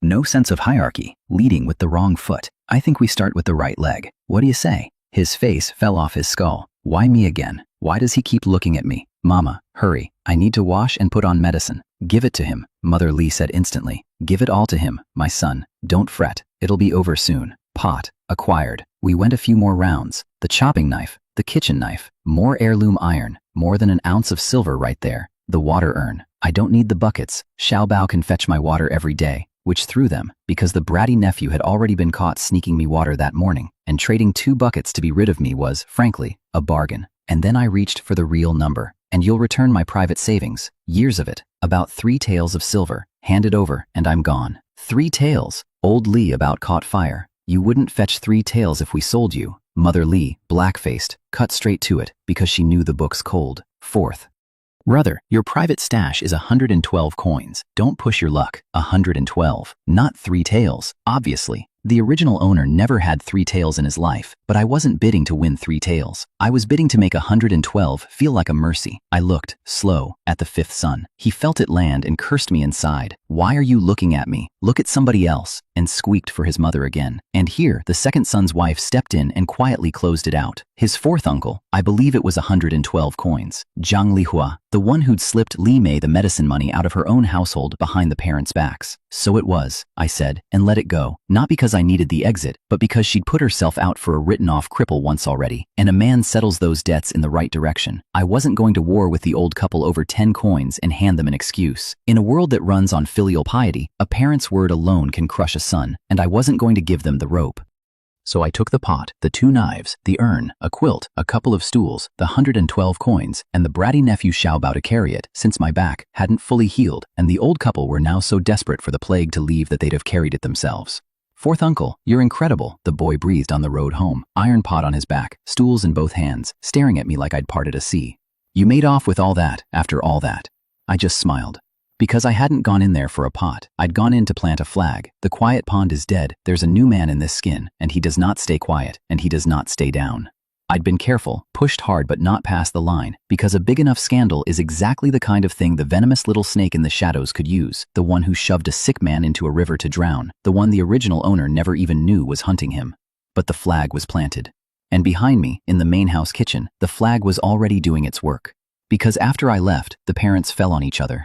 No sense of hierarchy, leading with the wrong foot. I think we start with the right leg. What do you say? His face fell off his skull. Why me again? Why does he keep looking at me? Mama, hurry. I need to wash and put on medicine. Give it to him, Mother Li said instantly. Give it all to him, my son. Don't fret. It'll be over soon. Pot. Acquired. We went a few more rounds. The chopping knife. The kitchen knife. More heirloom iron. More than an ounce of silver right there. The water urn. I don't need the buckets. Xiaobao can fetch my water every day. Which threw them, because the bratty nephew had already been caught sneaking me water that morning, and trading 2 buckets to be rid of me was, frankly, a bargain. And then I reached for the real number. And you'll return my private savings. Years of it. About 3 taels of silver. Hand it over, and I'm gone. 3 taels. Old Li about caught fire. You wouldn't fetch 3 taels if we sold you. Mother Li, black-faced, cut straight to it, because she knew the book's cold. Fourth. Brother, your private stash is 112 coins. Don't push your luck. 112. Not 3 tails, obviously. The original owner never had 3 tails in his life, but I wasn't bidding to win 3 tails. I was bidding to make 112 feel like a mercy. I looked, slow, at the 5th son. He felt it land and cursed me inside. Why are you looking at me? Look at somebody else, and squeaked for his mother again. And here, the 2nd son's wife stepped in and quietly closed it out. His 4th uncle, I believe it was 112 coins. Zhang Lihua, the one who'd slipped Li Mei the medicine money out of her own household behind the parents' backs. So it was, I said, and let it go. Not because I needed the exit, but because she'd put herself out for a written-off cripple once already, and a man settles those debts in the right direction. I wasn't going to war with the old couple over 10 coins and hand them an excuse. In a world that runs on filial piety, a parent's word alone can crush a son, and I wasn't going to give them the rope. So I took the pot, the 2 knives, the urn, a quilt, a couple of stools, the 112 coins, and the bratty nephew Xiaobao to carry it, since my back hadn't fully healed, and the old couple were now so desperate for the plague to leave that they'd have carried it themselves. 4th uncle, you're incredible, the boy breathed on the road home, iron pot on his back, stools in both hands, staring at me like I'd parted a sea. You made off with all that, after all that. I just smiled. Because I hadn't gone in there for a pot, I'd gone in to plant a flag. The quiet pond is dead, there's a new man in this skin, and he does not stay quiet, and he does not stay down. I'd been careful, pushed hard but not past the line, because a big enough scandal is exactly the kind of thing the venomous little snake in the shadows could use, the one who shoved a sick man into a river to drown, the one the original owner never even knew was hunting him. But the flag was planted. And behind me, in the main house kitchen, the flag was already doing its work. Because after I left, the parents fell on each other.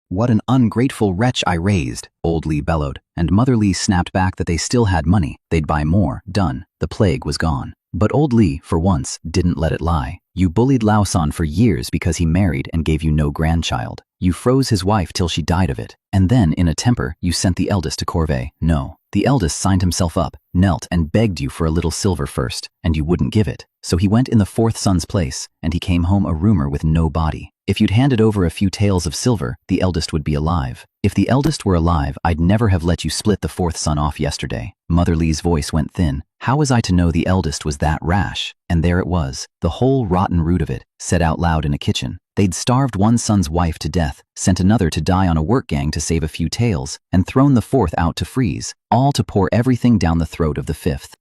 What an ungrateful wretch, I raised, old Li bellowed, and Mother Li snapped back that they still had money, they'd buy more, done, the plague was gone. But old Li, for once, didn't let it lie. You bullied Laosan for years because he married and gave you no grandchild. You froze his wife till she died of it. And then, in a temper, you sent the eldest to corvée. No, the eldest signed himself up, knelt and begged you for a little silver first, and you wouldn't give it. So he went in the 4th son's place, and he came home a rumor with no body. If you'd handed over a few taels of silver, the eldest would be alive. If the eldest were alive, I'd never have let you split the 4th son off yesterday. Mother Li's voice went thin. How was I to know the eldest was that rash? And there it was, the whole rotten root of it, said out loud in a kitchen. They'd starved one son's wife to death, sent another to die on a work gang to save a few taels, and thrown the 4th out to freeze, all to pour everything down the throat of the 5th.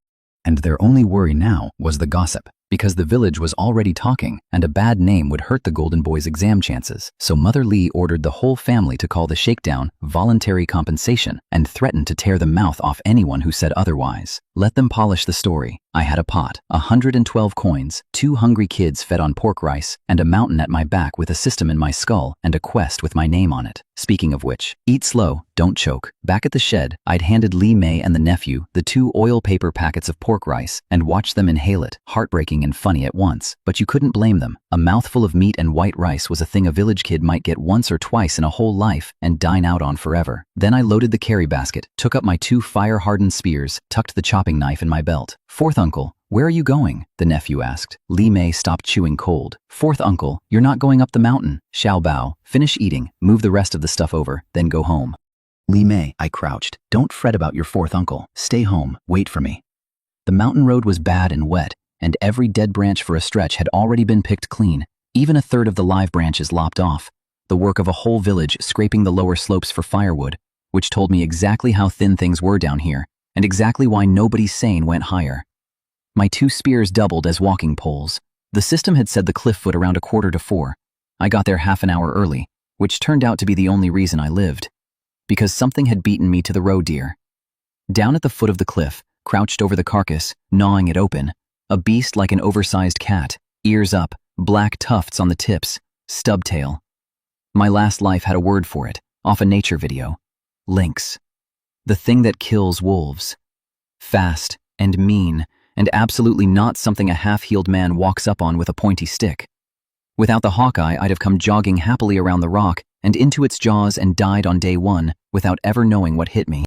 And their only worry now was the gossip, because the village was already talking, and a bad name would hurt the Golden Boy's exam chances. So Mother Li ordered the whole family to call the shakedown voluntary compensation and threatened to tear the mouth off anyone who said otherwise. Let them polish the story. I had a pot, 112 coins, 2 hungry kids fed on pork rice, and a mountain at my back with a system in my skull and a quest with my name on it. Speaking of which, eat slow, don't choke. Back at the shed, I'd handed Li Mei and the nephew the 2 oil paper packets of pork rice and watched them inhale it, heartbreaking and funny at once. But you couldn't blame them. A mouthful of meat and white rice was a thing a village kid might get once or twice in a whole life and dine out on forever. Then I loaded the carry basket, took up my 2 fire-hardened spears, tucked the chopping knife in my belt. 4th uncle, where are you going? The nephew asked. Li Mei stopped chewing cold. 4th uncle, you're not going up the mountain. Xiaobao, finish eating, move the rest of the stuff over, then go home. Li Mei, I crouched. Don't fret about your 4th uncle. Stay home, wait for me. The mountain road was bad and wet, and every dead branch for a stretch had already been picked clean, even a third of the live branches lopped off. The work of a whole village scraping the lower slopes for firewood, which told me exactly how thin things were down here, and exactly why nobody sane went higher. My 2 spears doubled as walking poles. The system had said the cliff foot around 3:45. I got there half an hour early, which turned out to be the only reason I lived. Because something had beaten me to the roe deer. Down at the foot of the cliff, crouched over the carcass, gnawing it open, a beast like an oversized cat, ears up, black tufts on the tips, stub tail. My last life had a word for it, off a nature video. Lynx. The thing that kills wolves. Fast and mean, and absolutely not something a half-healed man walks up on with a pointy stick. Without the hawkeye, I'd have come jogging happily around the rock and into its jaws and died on day 1 without ever knowing what hit me.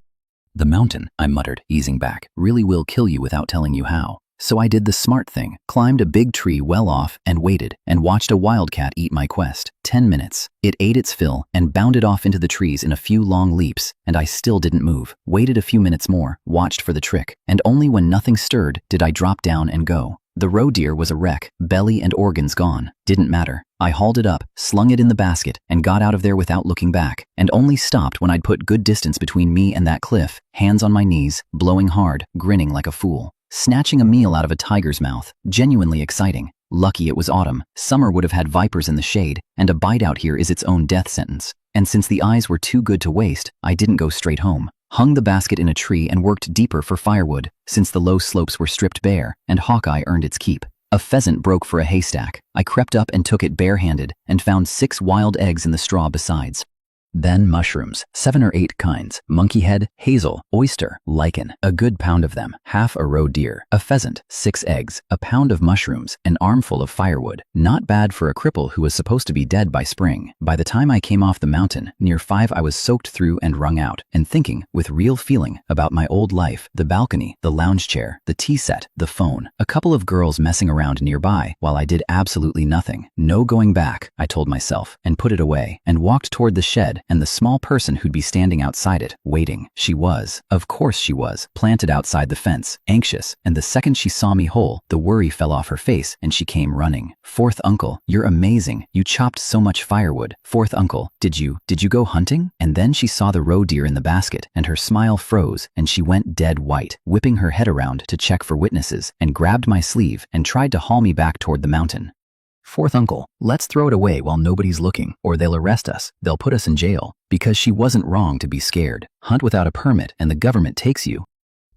The mountain, I muttered, easing back, really will kill you without telling you how. So I did the smart thing, climbed a big tree well off and waited and watched a wildcat eat my quest. 10 minutes. It ate its fill and bounded off into the trees in a few long leaps, and I still didn't move. Waited a few minutes more, watched for the trick, and only when nothing stirred did I drop down and go. The roe deer was a wreck, belly and organs gone. Didn't matter. I hauled it up, slung it in the basket, and got out of there without looking back, and only stopped when I'd put good distance between me and that cliff, hands on my knees, blowing hard, grinning like a fool. Snatching a meal out of a tiger's mouth, genuinely exciting. Lucky it was autumn. Summer would have had vipers in the shade, and a bite out here is its own death sentence. And since the eyes were too good to waste, I didn't go straight home. Hung the basket in a tree and worked deeper for firewood, since the low slopes were stripped bare, and Hawkeye earned its keep. A pheasant broke for a haystack. I crept up and took it barehanded, and found 6 wild eggs in the straw besides. Then mushrooms, 7 or 8 kinds, monkey head, hazel, oyster, lichen, a good pound of them, half a roe deer, a pheasant, 6 eggs, a pound of mushrooms, an armful of firewood. Not bad for a cripple who was supposed to be dead by spring. By the time I came off the mountain, near 5, I was soaked through and wrung out, and thinking, with real feeling, about my old life, the balcony, the lounge chair, the tea set, the phone, a couple of girls messing around nearby, while I did absolutely nothing. No going back, I told myself, and put it away, and walked toward the shed, and the small person who'd be standing outside it, waiting. She was, of course she was, planted outside the fence, anxious, and the second she saw me whole, the worry fell off her face and she came running. "Fourth uncle, you're amazing. You chopped so much firewood. Fourth uncle, did you go hunting?" And then she saw the roe deer in the basket, and her smile froze, and she went dead white, whipping her head around to check for witnesses, and grabbed my sleeve and tried to haul me back toward the mountain. "Fourth uncle, let's throw it away while nobody's looking, or they'll arrest us. They'll put us in jail." Because she wasn't wrong to be scared. Hunt without a permit and the government takes you.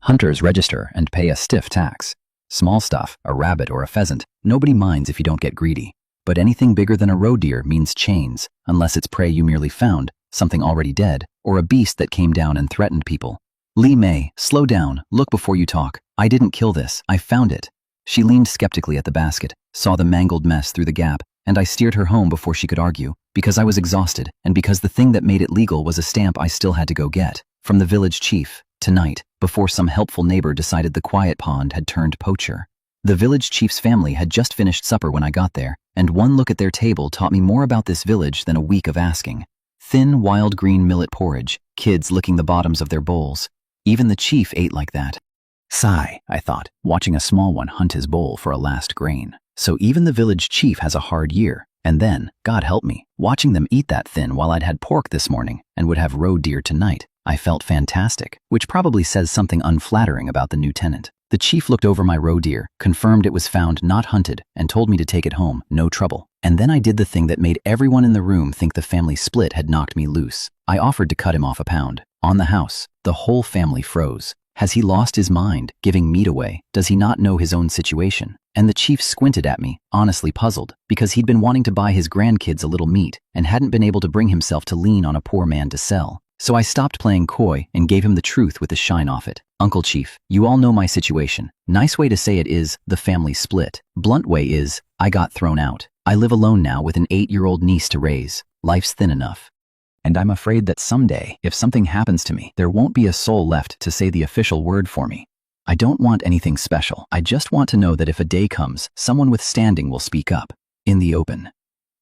Hunters register and pay a stiff tax. Small stuff, a rabbit or a pheasant, nobody minds if you don't get greedy. But anything bigger than a roe deer means chains, unless it's prey you merely found, something already dead, or a beast that came down and threatened people. "Lee May, slow down, look before you talk. I didn't kill this, I found it." She leaned skeptically at the basket, saw the mangled mess through the gap, and I steered her home before she could argue, because I was exhausted, and because the thing that made it legal was a stamp I still had to go get, from the village chief, tonight, before some helpful neighbor decided the quiet pond had turned poacher. The village chief's family had just finished supper when I got there, and one look at their table taught me more about this village than a week of asking. Thin, wild green millet porridge, kids licking the bottoms of their bowls. Even the chief ate like that. Sigh, I thought, watching a small one hunt his bowl for a last grain. So even the village chief has a hard year. And then, God help me, watching them eat that thin while I'd had pork this morning and would have roe deer tonight, I felt fantastic, which probably says something unflattering about the new tenant. The chief looked over my roe deer, confirmed it was found not hunted, and told me to take it home, no trouble. And then I did the thing that made everyone in the room think the family split had knocked me loose. I offered to cut him off a pound. On the house, the whole family froze. Has he lost his mind, giving meat away? Does he not know his own situation? And the chief squinted at me, honestly puzzled, because he'd been wanting to buy his grandkids a little meat and hadn't been able to bring himself to lean on a poor man to sell. So I stopped playing coy and gave him the truth with the shine off it. "Uncle Chief, you all know my situation. Nice way to say it is, the family split. Blunt way is, I got thrown out. I live alone now with an 8-year-old niece to raise. Life's thin enough. And I'm afraid that someday, if something happens to me, there won't be a soul left to say the official word for me. I don't want anything special. I just want to know that if a day comes, someone with standing will speak up. In the open.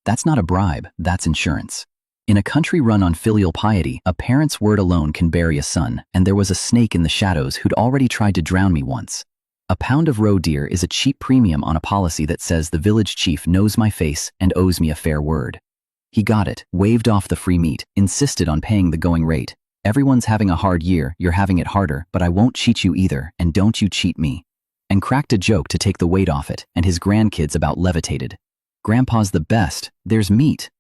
That's not a bribe, that's insurance. In a country run on filial piety, a parent's word alone can bury a son, and there was a snake in the shadows who'd already tried to drown me once. A pound of roe deer is a cheap premium on a policy that says the village chief knows my face and owes me a fair word. He got it, waved off the free meat, insisted on paying the going rate. "Everyone's having a hard year, you're having it harder, but I won't cheat you either, and don't you cheat me." And cracked a joke to take the weight off it, and his grandkids about levitated. "Grandpa's the best, there's meat."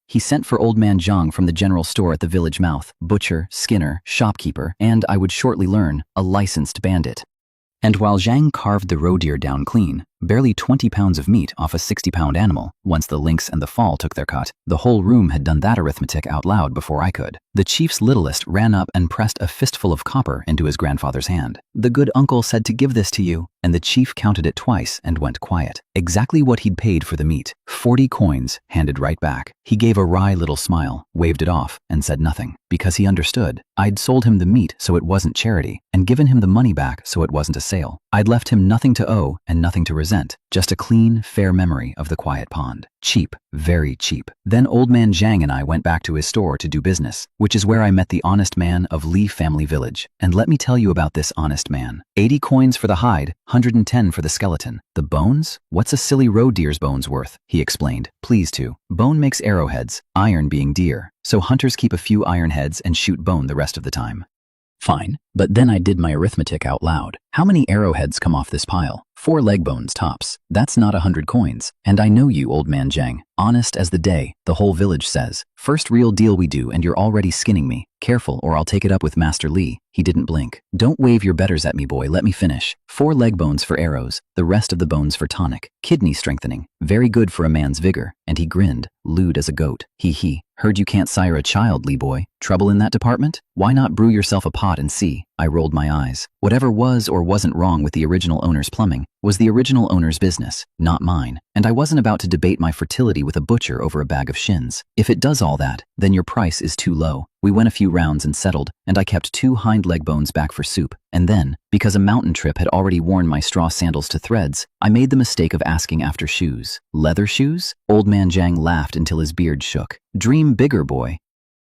He sent for old man Zhang from the general store at the village mouth, butcher, skinner, shopkeeper, and, I would shortly learn, a licensed bandit. And while Zhang carved the roe deer down clean, barely 20 pounds of meat off a 60-pound animal, once the lynx and the fall took their cut, the whole room had done that arithmetic out loud before I could. The chief's littlest ran up and pressed a fistful of copper into his grandfather's hand. "The good uncle said to give this to you," and the chief counted it twice and went quiet. Exactly what he'd paid for the meat, 40 coins, handed right back. He gave a wry little smile, waved it off, and said nothing, because he understood. I'd sold him the meat so it wasn't charity, and given him the money back so it wasn't a sale. I'd left him nothing to owe and nothing to resent. represent, just a clean, fair memory of the quiet pond. Cheap, very cheap. Then old man Zhang and I went back to his store to do business, which is where I met the honest man of Li Family Village. And let me tell you about this honest man. 80 coins for the hide, 110 for the skeleton. The bones? What's a silly roe deer's bones worth? He explained, pleased to. Bone makes arrowheads, iron being deer, so hunters keep a few iron heads and shoot bone the rest of the time. Fine, but then I did my arithmetic out loud. How many arrowheads come off this pile? 4 leg bones tops. That's not 100 coins. And I know you, old man Zhang. Honest as the day, the whole village says. First real deal we do and you're already skinning me. Careful or I'll take it up with Master Li. He didn't blink. Don't wave your betters at me, boy, let me finish. 4 leg bones for arrows, the rest of the bones for tonic. Kidney strengthening. Very good for a man's vigor. And he grinned, lewd as a goat. He. Heard you can't sire a child, Li boy. Trouble in that department? Why not brew yourself a pot and see? I rolled my eyes. Whatever was or wasn't wrong with the original owner's plumbing was the original owner's business, not mine. And I wasn't about to debate my fertility with a butcher over a bag of shins. If it does all that, then your price is too low. We went a few rounds and settled, and I kept 2 hind leg bones back for soup. And then, because a mountain trip had already worn my straw sandals to threads, I made the mistake of asking after shoes. Leather shoes? Old man Zhang laughed until his beard shook. Dream bigger, boy.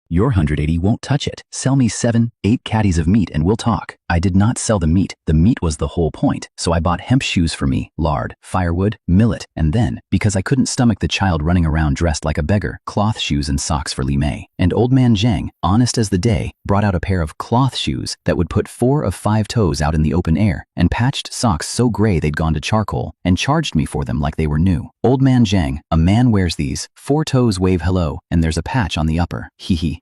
Your 180 won't touch it. Sell me 7, 8 caddies of meat and we'll talk. I did not sell the meat was the whole point. So I bought hemp shoes for me, lard, firewood, millet, and then, because I couldn't stomach the child running around dressed like a beggar, cloth shoes and socks for Li Mei. And old man Zhang, honest as the day, brought out a pair of cloth shoes that would put 4 of 5 toes out in the open air, and patched socks so gray they'd gone to charcoal, and charged me for them like they were new. Old man Zhang, a man wears these, 4 toes wave hello, and there's a patch on the upper.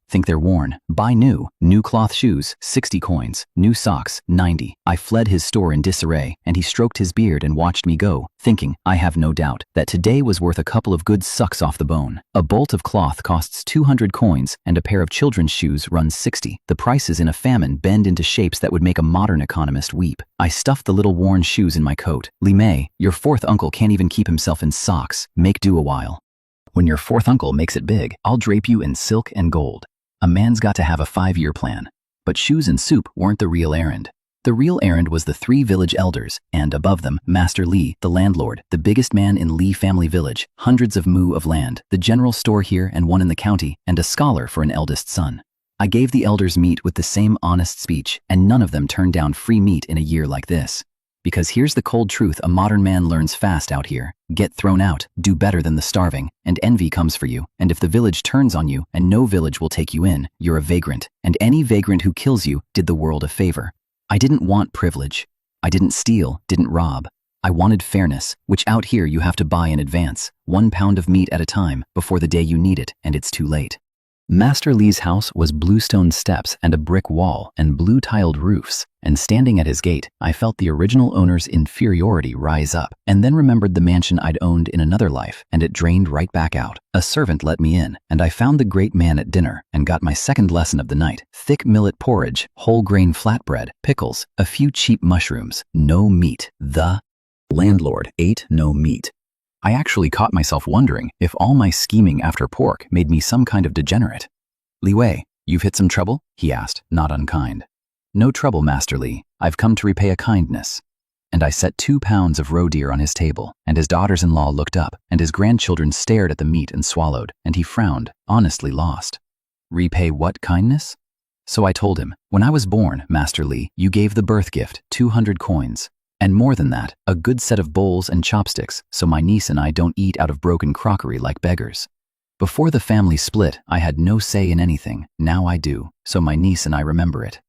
Think they're worn. Buy new. New cloth shoes, 60 coins. New socks, 90. I fled his store in disarray, and he stroked his beard and watched me go, thinking, I have no doubt, that today was worth a couple of good sucks off the bone. A bolt of cloth costs 200 coins, and a pair of children's shoes runs 60. The prices in a famine bend into shapes that would make a modern economist weep. I stuffed the little worn shoes in my coat. Li Mei, your 4th uncle can't even keep himself in socks. Make do a while. When your 4th uncle makes it big, I'll drape you in silk and gold. A man's got to have a 5-year plan. But shoes and soup weren't the real errand. The real errand was the 3 village elders, and above them, Master Li, the landlord, the biggest man in Li Family Village, hundreds of mu of land, the general store here and one in the county, and a scholar for an eldest son. I gave the elders meat with the same honest speech, and none of them turned down free meat in a year like this. Because here's the cold truth a modern man learns fast out here. Get thrown out, do better than the starving, and envy comes for you, and if the village turns on you and no village will take you in, you're a vagrant, and any vagrant who kills you did the world a favor. I didn't want privilege. I didn't steal, didn't rob. I wanted fairness, which out here you have to buy in advance, 1 pound of meat at a time, before the day you need it, and it's too late. Master Li's house was bluestone steps and a brick wall and blue-tiled roofs, and standing at his gate, I felt the original owner's inferiority rise up, and then remembered the mansion I'd owned in another life, and it drained right back out. A servant let me in, and I found the great man at dinner, and got my second lesson of the night. Thick millet porridge, whole grain flatbread, pickles, a few cheap mushrooms, no meat. The landlord ate no meat. I actually caught myself wondering if all my scheming after pork made me some kind of degenerate. Li Wei, you've hit some trouble? He asked, not unkind. No trouble, Master Li. I've come to repay a kindness. And I set 2 pounds of roe deer on his table, and his daughters-in-law looked up, and his grandchildren stared at the meat and swallowed, and he frowned, honestly lost. Repay what kindness? So I told him, when I was born, Master Li, you gave the birth gift, 200 coins. And more than that, a good set of bowls and chopsticks, so my niece and I don't eat out of broken crockery like beggars. Before the family split, I had no say in anything. Now I do, so my niece and I remember it.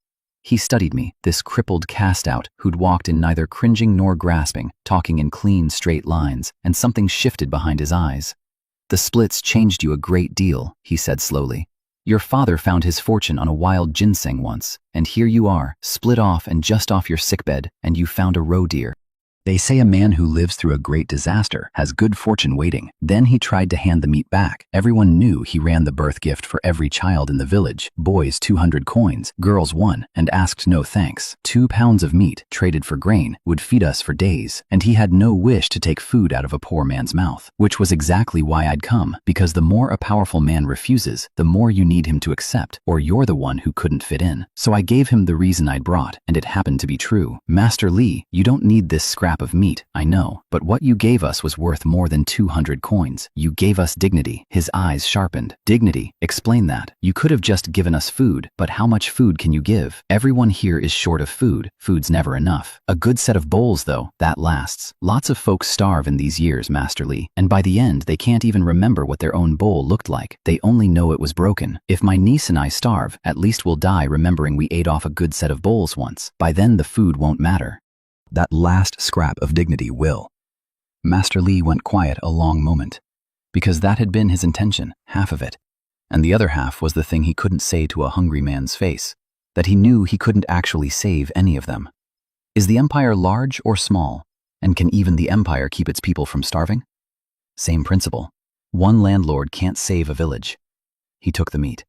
He studied me, this crippled cast-out who'd walked in neither cringing nor grasping, talking in clean, straight lines, and something shifted behind his eyes. The splits changed you a great deal, he said slowly. Your father found his fortune on a wild ginseng once, and here you are, split off and just off your sickbed, and you found a roe deer. They say a man who lives through a great disaster has good fortune waiting. Then he tried to hand the meat back. Everyone knew he ran the birth gift for every child in the village. Boys 200 coins, girls 1, and asked no thanks. 2 pounds of meat, traded for grain, would feed us for days, and he had no wish to take food out of a poor man's mouth. Which was exactly why I'd come, because the more a powerful man refuses, the more you need him to accept, or you're the one who couldn't fit in. So I gave him the reason I'd brought, and it happened to be true. Master Li, you don't need this scrap scrap of meat, I know, but what you gave us was worth more than 200 coins. You gave us dignity." His eyes sharpened. "Dignity? Explain that. You could have just given us food, but how much food can you give? Everyone here is short of food. Food's never enough. A good set of bowls, though, that lasts. Lots of folks starve in these years, Master Lee, and by the end they can't even remember what their own bowl looked like. They only know it was broken. If my niece and I starve, at least we'll die remembering we ate off a good set of bowls once. By then the food won't matter. That last scrap of dignity will." Master Lee went quiet a long moment, because that had been his intention, half of it, and the other half was the thing he couldn't say to a hungry man's face, that he knew he couldn't actually save any of them. Is the empire large or small, and can even the empire keep its people from starving? Same principle. One landlord can't save a village. He took the meat.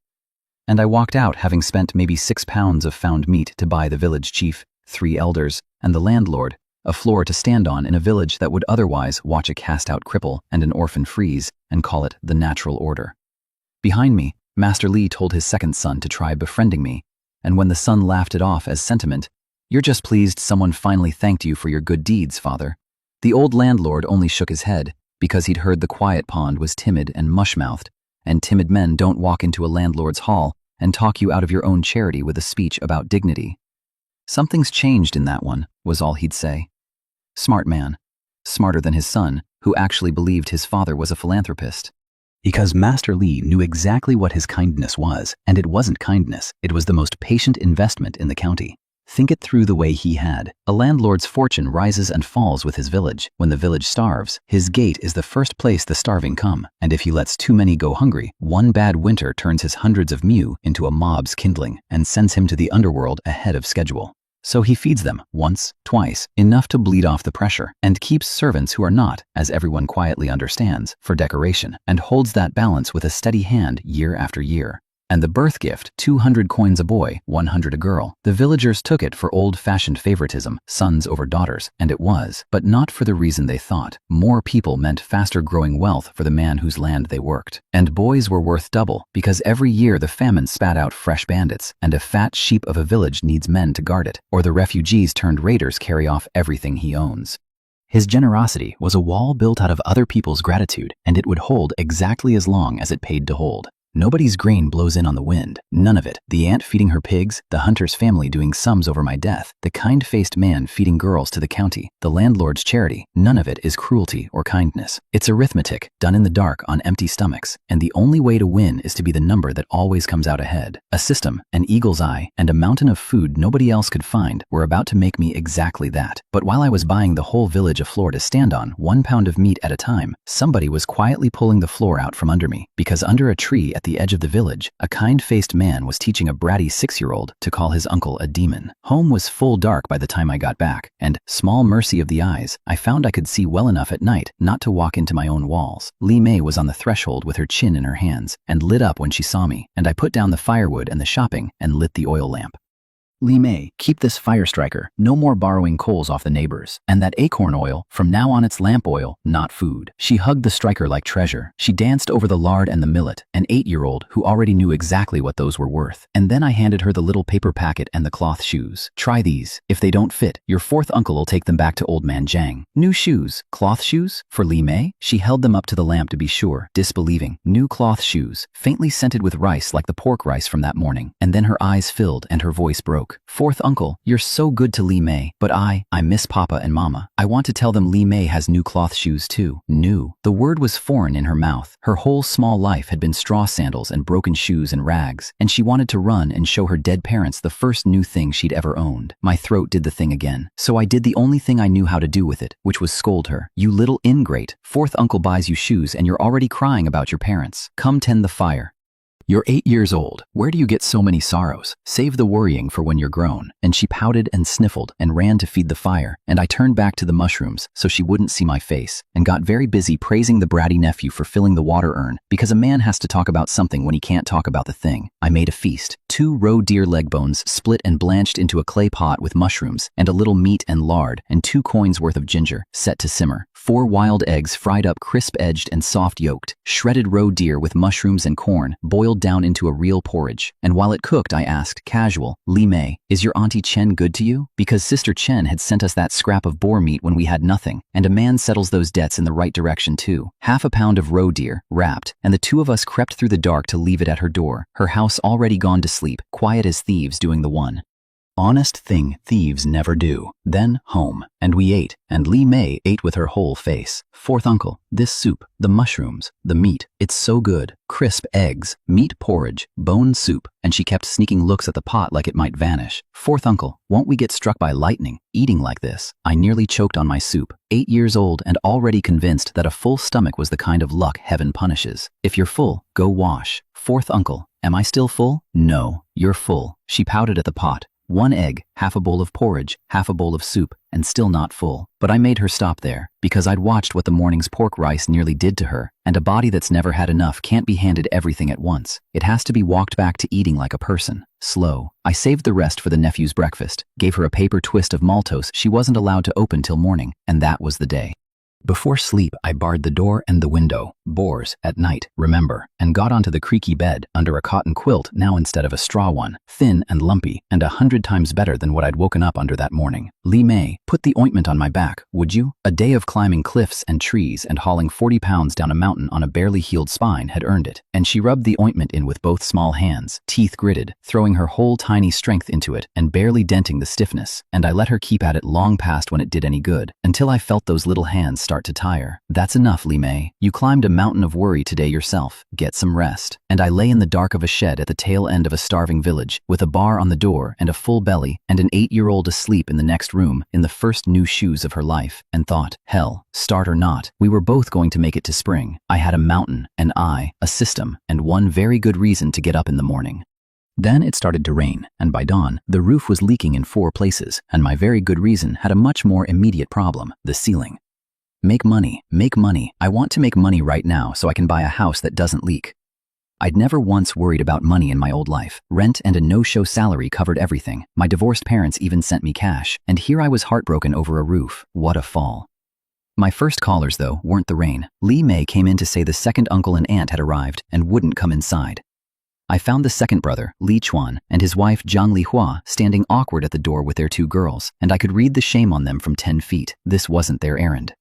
And I walked out having spent maybe 6 pounds of found meat to buy the village chief, 3 elders, and the landlord a floor to stand on in a village that would otherwise watch a cast-out cripple and an orphan freeze and call it the natural order. Behind me, Master Lee told his second son to try befriending me, and when the son laughed it off as sentiment, "You're just pleased someone finally thanked you for your good deeds, father." The old landlord only shook his head because he'd heard the quiet pond was timid and mush-mouthed, and timid men don't walk into a landlord's hall and talk you out of your own charity with a speech about dignity. "Something's changed in that one," was all he'd say. Smart man. Smarter than his son, who actually believed his father was a philanthropist. Because Master Lee knew exactly what his kindness was, and it wasn't kindness, it was the most patient investment in the county. Think it through the way he had. A landlord's fortune rises and falls with his village. When the village starves, his gate is the first place the starving come, and if he lets too many go hungry, one bad winter turns his hundreds of mu into a mob's kindling and sends him to the underworld ahead of schedule. So he feeds them, once, twice, enough to bleed off the pressure, and keeps servants who are not, as everyone quietly understands, for decoration, and holds that balance with a steady hand year after year. And the birth gift, 200 coins a boy, 100 a girl. The villagers took it for old-fashioned favoritism, sons over daughters, and it was, but not for the reason they thought. More people meant faster growing wealth for the man whose land they worked. And boys were worth double, because every year the famine spat out fresh bandits, and a fat sheep of a village needs men to guard it, or the refugees turned raiders carry off everything he owns. His generosity was a wall built out of other people's gratitude, and it would hold exactly as long as it paid to hold. Nobody's grain blows in on the wind. None of it. The ant feeding her pigs, the hunter's family doing sums over my death, the kind-faced man feeding girls to the county, the landlord's charity. None of it is cruelty or kindness. It's arithmetic, done in the dark on empty stomachs, and the only way to win is to be the number that always comes out ahead. A system, an eagle's eye, and a mountain of food nobody else could find were about to make me exactly that. But while I was buying the whole village a floor to stand on, 1 pound of meat at a time, somebody was quietly pulling the floor out from under me, because under a tree at the edge of the village, a kind-faced man was teaching a bratty 6-year-old to call his uncle a demon. Home was full dark by the time I got back, and, small mercy of the eyes, I found I could see well enough at night not to walk into my own walls. Lee May was on the threshold with her chin in her hands, and lit up when she saw me, and I put down the firewood and the shopping and lit the oil lamp. "Lee May, keep this fire striker. No more borrowing coals off the neighbors. And that acorn oil, from now on it's lamp oil, not food." She hugged the striker like treasure. She danced over the lard and the millet, an 8-year-old who already knew exactly what those were worth. And then I handed her the little paper packet and the cloth shoes. "Try these. If they don't fit, your 4th uncle will take them back to old man Jiang." New shoes? Cloth shoes? For Lee May? She held them up to the lamp to be sure, disbelieving. New cloth shoes, faintly scented with rice like the pork rice from that morning. And then her eyes filled and her voice broke. "4th uncle, you're so good to Lee May, but I miss Papa and Mama. I want to tell them Lee May has new cloth shoes too." New. The word was foreign in her mouth. Her whole small life had been straw sandals and broken shoes and rags, and she wanted to run and show her dead parents the first new thing she'd ever owned. My throat did the thing again. So I did the only thing I knew how to do with it, which was scold her. "You little ingrate. 4th uncle buys you shoes and you're already crying about your parents. Come tend the fire. You're 8 years old. Where do you get so many sorrows? Save the worrying for when you're grown." And she pouted and sniffled and ran to feed the fire, and I turned back to the mushrooms so she wouldn't see my face, and got very busy praising the bratty nephew for filling the water urn, because a man has to talk about something when he can't talk about the thing. I made a feast. 2 roe deer leg bones split and blanched into a clay pot with mushrooms, and a little meat and lard, and 2 coins worth of ginger, set to simmer. 4 wild eggs fried up crisp-edged and soft-yolked, shredded roe deer with mushrooms and corn, boiled down into a real porridge. And while it cooked, I asked, casual, 𝐂𝐫𝐲𝐻, is your Auntie Chen good to you? Because Sister Chen had sent us that scrap of boar meat when we had nothing, and a man settles those debts in the right direction too. Half a pound of roe deer, wrapped, and the two of us crept through the dark to leave it at her door, her house already gone to sleep, quiet as thieves doing the one honest thing thieves never do. Then home, and we ate, and 𝐂𝐫𝐲𝐻 ate with her whole face. Fourth uncle, this soup, the mushrooms, the meat, it's so good. Crisp eggs, meat porridge, bone soup, and she kept sneaking looks at the pot like it might vanish. Fourth uncle, won't we get struck by lightning, eating like this? I nearly choked on my soup, 8 years old and already convinced that a full stomach was the kind of luck heaven punishes. If you're full, go wash. Fourth uncle, am I still full? No, you're full. She pouted at the pot. 1 egg, half a bowl of porridge, half a bowl of soup, and still not full. But I made her stop there, because I'd watched what the morning's pork rice nearly did to her, and a body that's never had enough can't be handed everything at once. It has to be walked back to eating like a person. Slow. I saved the rest for the nephew's breakfast, gave her a paper twist of maltose she wasn't allowed to open till morning, and that was the day. Before sleep, I barred the door and the window, boars, at night, remember, and got onto the creaky bed, under a cotton quilt now instead of a straw one, thin and lumpy, and 100 times better than what I'd woken up under that morning. 𝐂𝐫𝐲𝐻, put the ointment on my back, would you? A day of climbing cliffs and trees and hauling 40 pounds down a mountain on a barely healed spine had earned it, and she rubbed the ointment in with both small hands, teeth gritted, throwing her whole tiny strength into it and barely denting the stiffness, and I let her keep at it long past when it did any good, until I felt those little hands start to tire. That's enough, 𝐂𝐫𝐲𝐻. You climbed a mountain of worry today yourself. Get some rest. And I lay in the dark of a shed at the tail end of a starving village, with a bar on the door and a full belly, and an 8-year-old asleep in the next room in the first new shoes of her life, and thought, hell, start or not, we were both going to make it to spring. I had a mountain, and I, a system, and one very good reason to get up in the morning. Then it started to rain, and by dawn, the roof was leaking in 4 places, and my very good reason had a much more immediate problem, the ceiling. Make money, make money. I want to make money right now so I can buy a house that doesn't leak. I'd never once worried about money in my old life. Rent and a no-show salary covered everything. My divorced parents even sent me cash, and here I was heartbroken over a roof. What a fall. My first callers, though, weren't the rain. 𝐂𝐫𝐲𝐻 came in to say the second uncle and aunt had arrived and wouldn't come inside. I found the second brother, Li Chuan, and his wife Zhang Lihua standing awkward at the door with their 2 girls, and I could read the shame on them from 10 feet. This wasn't their errand.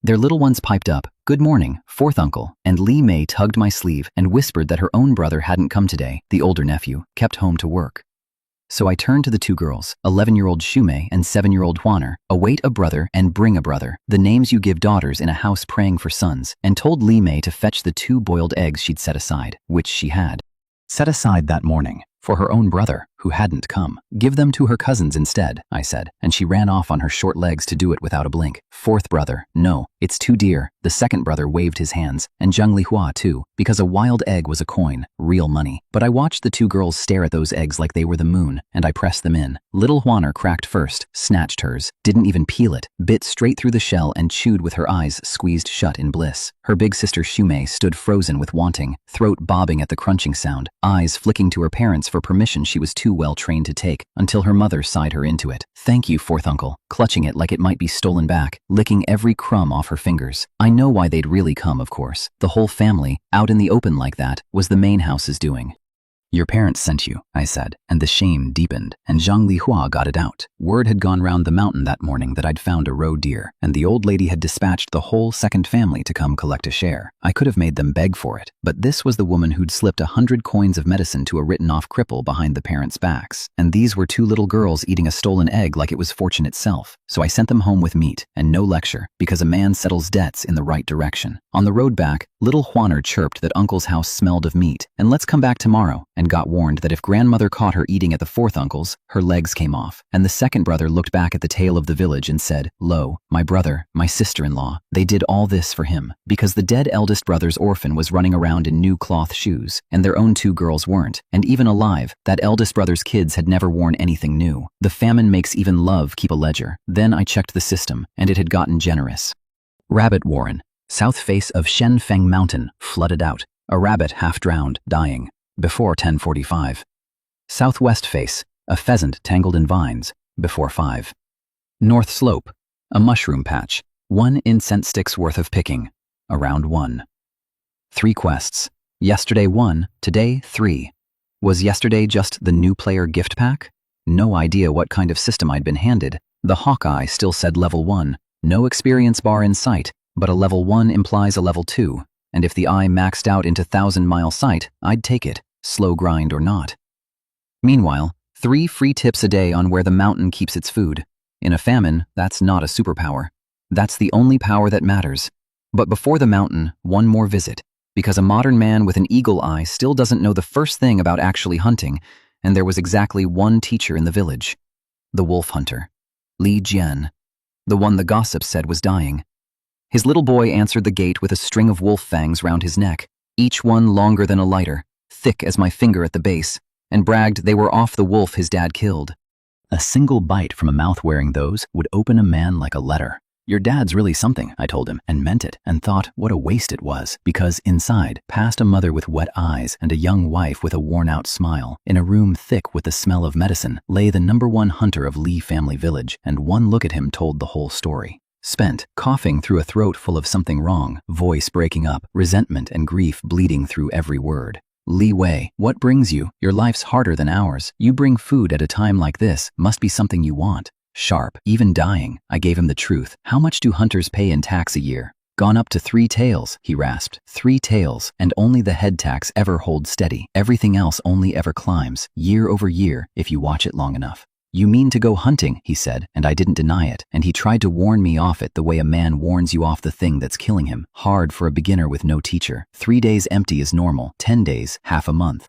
Their little ones piped up, "Good morning, fourth uncle," and 𝐂𝐫𝐲𝐻 tugged my sleeve and whispered that her own brother hadn't come today, the older nephew, kept home to work. So I turned to the 2 girls, 11-year-old 𝐂𝐫𝐲𝐻 and 7-year-old Huaner, await a brother and bring a brother, the names you give daughters in a house praying for sons, and told 𝐂𝐫𝐲𝐻 to fetch the 2 boiled eggs she'd set aside, which she had set aside that morning, for her own brother, who hadn't come. Give them to her cousins instead, I said, and she ran off on her short legs to do it without a blink. Fourth brother, no, it's too dear. The second brother waved his hands, and Zhang Lihua too, because a wild egg was a coin, real money. But I watched the 2 girls stare at those eggs like they were the moon, and I pressed them in. Little Huaner cracked first, snatched hers, didn't even peel it, bit straight through the shell and chewed with her eyes squeezed shut in bliss. Her big sister 𝐂𝐫𝐲𝐻 stood frozen with wanting, throat bobbing at the crunching sound, eyes flicking to her parents for permission she was too well trained to take, until her mother sighed her into it. Thank you, fourth uncle, clutching it like it might be stolen back, licking every crumb off her fingers. I know why they'd really come, of course. The whole family, out in the open like that, was the main house's doing. Your parents sent you, I said, and the shame deepened, and Zhang Lihua got it out. Word had gone round the mountain that morning that I'd found a roe deer, and the old lady had dispatched the whole second family to come collect a share. I could have made them beg for it, but this was the woman who'd slipped 100 coins of medicine to a written-off cripple behind the parents' backs, and these were 2 little girls eating a stolen egg like it was fortune itself. So I sent them home with meat, and no lecture, because a man settles debts in the right direction. On the road back, little Huaner chirped that uncle's house smelled of meat, and let's come back tomorrow, and got warned that if grandmother caught her eating at the fourth uncle's, her legs came off. And the second brother looked back at the tail of the village and said, "Lo, my brother, my sister-in-law, they did all this for him," because the dead eldest brother's orphan was running around in new cloth shoes, and their own 2 girls weren't, and even alive, that eldest brother's kids had never worn anything new. The famine makes even love keep a ledger. Then I checked the system, and it had gotten generous. Rabbit warren, south face of Shenfeng Mountain, flooded out. A rabbit half drowned, dying. Before 10:45. Southwest face, a pheasant tangled in vines, before 5. North slope, a mushroom patch, 1 incense stick's worth of picking. Around 1. 3 quests. Yesterday 1, today 3. Was yesterday just the new player gift pack? No idea what kind of system I'd been handed. The Hawkeye still said level 1. No experience bar in sight, but a level 1 implies a level 2. And if the eye maxed out into 1,000-mile sight, I'd take it, slow grind or not. Meanwhile, 3 free tips a day on where the mountain keeps its food. In a famine, that's not a superpower. That's the only power that matters. But before the mountain, 1 more visit. Because a modern man with an eagle eye still doesn't know the first thing about actually hunting, and there was exactly 1 teacher in the village. The wolf hunter. Li Jian. The one the gossips said was dying. His little boy answered the gate with a string of wolf fangs round his neck, each one longer than a lighter, thick as my finger at the base, and bragged they were off the wolf his dad killed. A single bite from a mouth wearing those would open a man like a letter. Your dad's really something, I told him, and meant it, and thought what a waste it was, because inside, past a mother with wet eyes and a young wife with a worn-out smile, in a room thick with the smell of medicine, lay the #1 hunter of Li family village, and 1 look at him told the whole story. Spent, coughing through a throat full of something wrong, voice breaking up, resentment and grief bleeding through every word. Li Wei, what brings you? Your life's harder than ours. You bring food at a time like this, must be something you want. Sharp, even dying, I gave him the truth. How much do hunters pay in tax a year? Gone up to 3 taels, he rasped. 3 taels, and only the head tax ever holds steady. Everything else only ever climbs, year over year, if you watch it long enough. You mean to go hunting, he said, and I didn't deny it, and he tried to warn me off it the way a man warns you off the thing that's killing him. Hard for a beginner with no teacher. 3 days empty is normal, 10 days, half a month.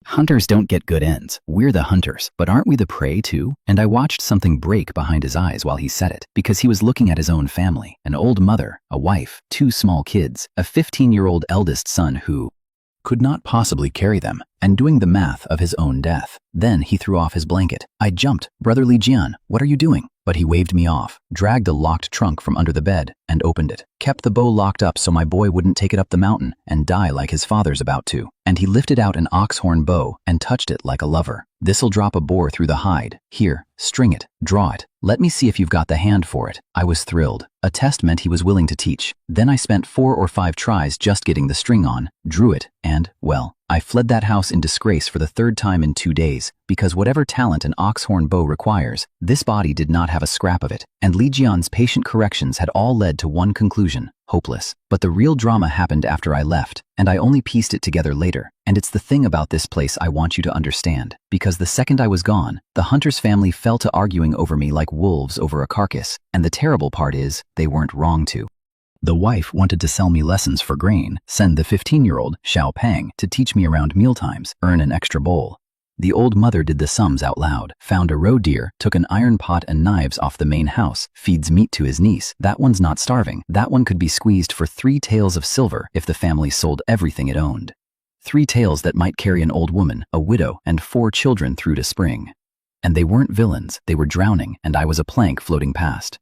Hunters don't get good ends. We're the hunters, but aren't we the prey too? And I watched something break behind his eyes while he said it, because he was looking at his own family, an old mother, a wife, 2 small kids, a 15-year-old eldest son who could not possibly carry them, and doing the math of his own death. Then he threw off his blanket. I jumped. Brother Li Jian, what are you doing? But he waved me off, dragged a locked trunk from under the bed, and opened it. Kept the bow locked up so my boy wouldn't take it up the mountain and die like his father's about to. And he lifted out an ox-horn bow and touched it like a lover. This'll drop a boar through the hide. Here, string it, draw it. Let me see if you've got the hand for it. I was thrilled. A test meant he was willing to teach. Then I spent 4 or 5 tries just getting the string on, drew it, and, well, I fled that house in disgrace for the 3rd time in 2 days, because whatever talent an ox-horn bow requires, this body did not have a scrap of it, and Li Jian's patient corrections had all led to one conclusion: hopeless. But the real drama happened after I left, and I only pieced it together later, and it's the thing about this place I want you to understand, because the second I was gone, the hunter's family fell to arguing over me like wolves over a carcass, and the terrible part is, they weren't wrong to. The wife wanted to sell me lessons for grain, send the 15-year-old, 𝐂𝐽 to teach me around mealtimes, earn an extra bowl. The old mother did the sums out loud, found a roe deer, took an iron pot and knives off the main house, feeds meat to his niece. That one's not starving. That one could be squeezed for 3 taels of silver if the family sold everything it owned. 3 taels that might carry an old woman, a widow, and 4 children through to spring. And they weren't villains, they were drowning, and I was a plank floating past.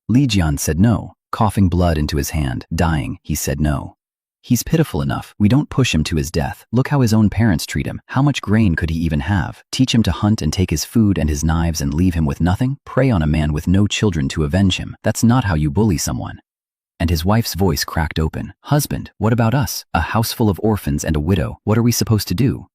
Li Jian said no. Coughing blood into his hand, dying, he said no. He's pitiful enough. We don't push him to his death. Look how his own parents treat him. How much grain could he even have? Teach him to hunt and take his food and his knives and leave him with nothing? Prey on a man with no children to avenge him. That's not how you bully someone. And his wife's voice cracked open. Husband, what about us? A house full of orphans and a widow. What are we supposed to do?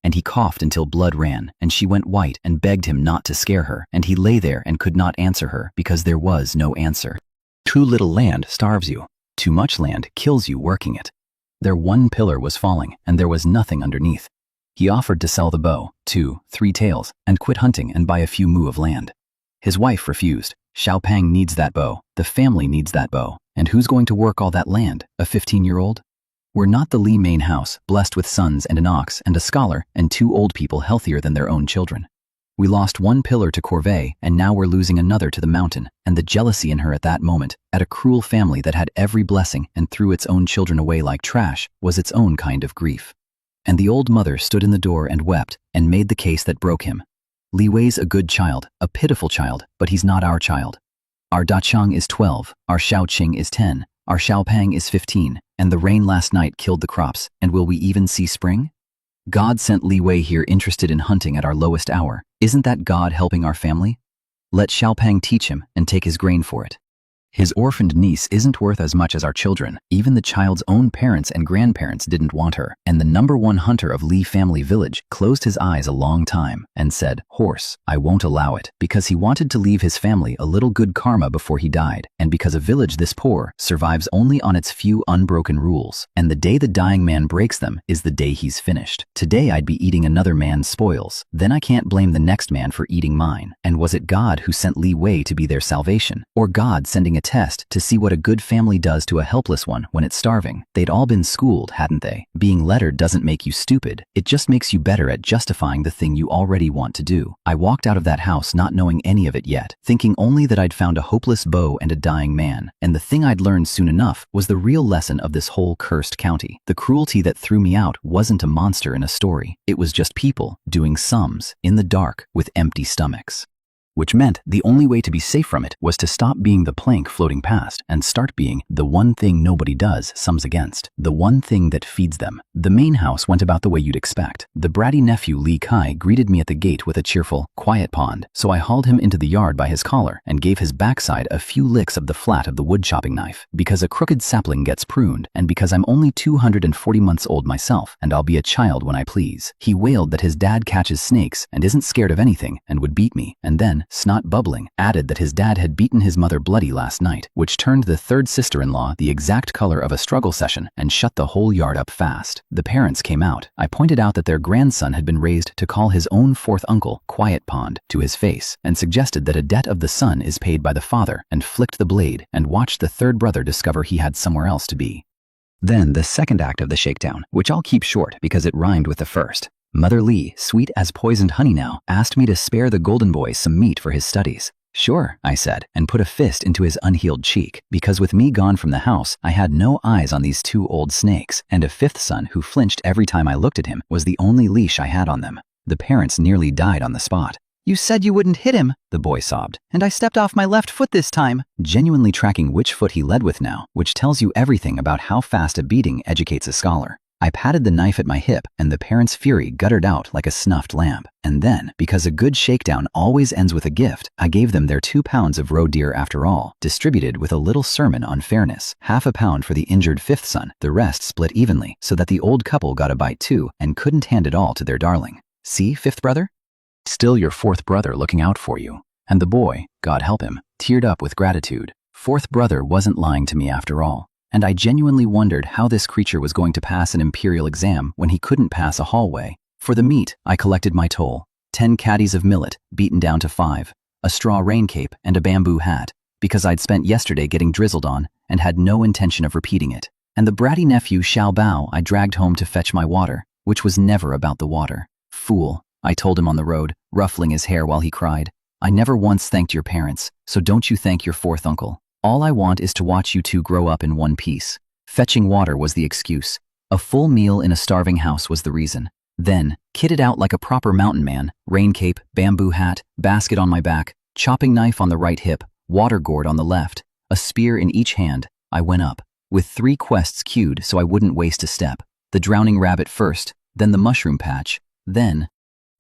And he coughed until blood ran, and she went white and begged him not to scare her, and he lay there and could not answer her because there was no answer. Too little land starves you. Too much land kills you working it. Their 1 pillar was falling, and there was nothing underneath. He offered to sell the bow, 2, 3 taels, and quit hunting and buy a few mu of land. His wife refused. 𝐂𝐽 needs that bow. The family needs that bow. And who's going to work all that land? A 15-year-old? We're not the Li main house, blessed with sons and an ox and a scholar and 2 old people healthier than their own children. We lost 1 pillar to corvée, and now we're losing another to the mountain, and the jealousy in her at that moment, at a cruel family that had every blessing and threw its own children away like trash, was its own kind of grief. And the old mother stood in the door and wept, and made the case that broke him. Li Wei's a good child, a pitiful child, but he's not our child. Our 𝐑𝐞𝐢 is 12, our 𝐂𝐽 is 10, our 𝐂𝐽 is 15, and the rain last night killed the crops, and will we even see spring? God sent Li Wei here interested in hunting at our lowest hour. Isn't that God helping our family? Let 𝐂𝐽 teach him and take his grain for it. His orphaned niece isn't worth as much as our children. Even the child's own parents and grandparents didn't want her. And the #1 hunter of Lee family village closed his eyes a long time and said, "Horse, I won't allow it," because he wanted to leave his family a little good karma before he died, and because a village this poor survives only on its few unbroken rules, and the day the dying man breaks them is the day he's finished. Today I'd be eating another man's spoils. Then I can't blame the next man for eating mine. And was it God who sent Lee Wei to be their salvation? Or God sending a test to see what a good family does to a helpless one when it's starving? They'd all been schooled, hadn't they? Being lettered doesn't make you stupid. It just makes you better at justifying the thing you already want to do. I walked out of that house not knowing any of it yet, thinking only that I'd found a hopeless beau and a dying man. And the thing I'd learned soon enough was the real lesson of this whole cursed county. The cruelty that threw me out wasn't a monster in a story. It was just people doing sums in the dark with empty stomachs. Which meant the only way to be safe from it was to stop being the plank floating past and start being the one thing nobody does sums against, the one thing that feeds them. The main house went about the way you'd expect. The bratty nephew Lee Kai greeted me at the gate with a cheerful, "Quiet pond," so I hauled him into the yard by his collar and gave his backside a few licks of the flat of the wood chopping knife, because a crooked sapling gets pruned, and because I'm only 240 months old myself and I'll be a child when I please. He wailed that his dad catches snakes and isn't scared of anything and would beat me, and then, snot bubbling, added that his dad had beaten his mother bloody last night, which turned the third sister-in-law the exact color of a struggle session and shut the whole yard up fast. The parents came out. I pointed out that their grandson had been raised to call his own fourth uncle Quiet Pond to his face, and suggested that a debt of the son is paid by the father, and flicked the blade and watched the third brother discover he had somewhere else to be. Then the second act of the shakedown, which I'll keep short because it rhymed with the first. Mother Lee, sweet as poisoned honey now, asked me to spare the golden boy some meat for his studies. "Sure," I said, and put a fist into his unhealed cheek, because with me gone from the house, I had no eyes on these two old snakes, and a fifth son who flinched every time I looked at him was the only leash I had on them. The parents nearly died on the spot. "You said you wouldn't hit him," the boy sobbed, "and I stepped off my left foot this time," genuinely tracking which foot he led with now, which tells you everything about how fast a beating educates a scholar. I patted the knife at my hip, and the parents' fury guttered out like a snuffed lamp. And then, because a good shakedown always ends with a gift, I gave them their 2 pounds of roe deer after all, distributed with a little sermon on fairness. Half a pound for the injured fifth son, the rest split evenly, so that the old couple got a bite too and couldn't hand it all to their darling. "See, fifth brother? Still your fourth brother looking out for you." And the boy, God help him, teared up with gratitude. Fourth brother wasn't lying to me after all. And I genuinely wondered how this creature was going to pass an imperial exam when he couldn't pass a hallway. For the meat, I collected my toll: 10 caddies of millet, beaten down to 5, a straw rain cape, and a bamboo hat, because I'd spent yesterday getting drizzled on and had no intention of repeating it. And the bratty nephew Xiao Bao I dragged home to fetch my water, which was never about the water. "Fool," I told him on the road, ruffling his hair while he cried. "I never once thanked your parents, so don't you thank your fourth uncle. All I want is to watch you two grow up in one piece." Fetching water was the excuse. A full meal in a starving house was the reason. Then, kitted out like a proper mountain man, rain cape, bamboo hat, basket on my back, chopping knife on the right hip, water gourd on the left, a spear in each hand, I went up, with 3 quests queued so I wouldn't waste a step. The drowning rabbit first, then the mushroom patch, then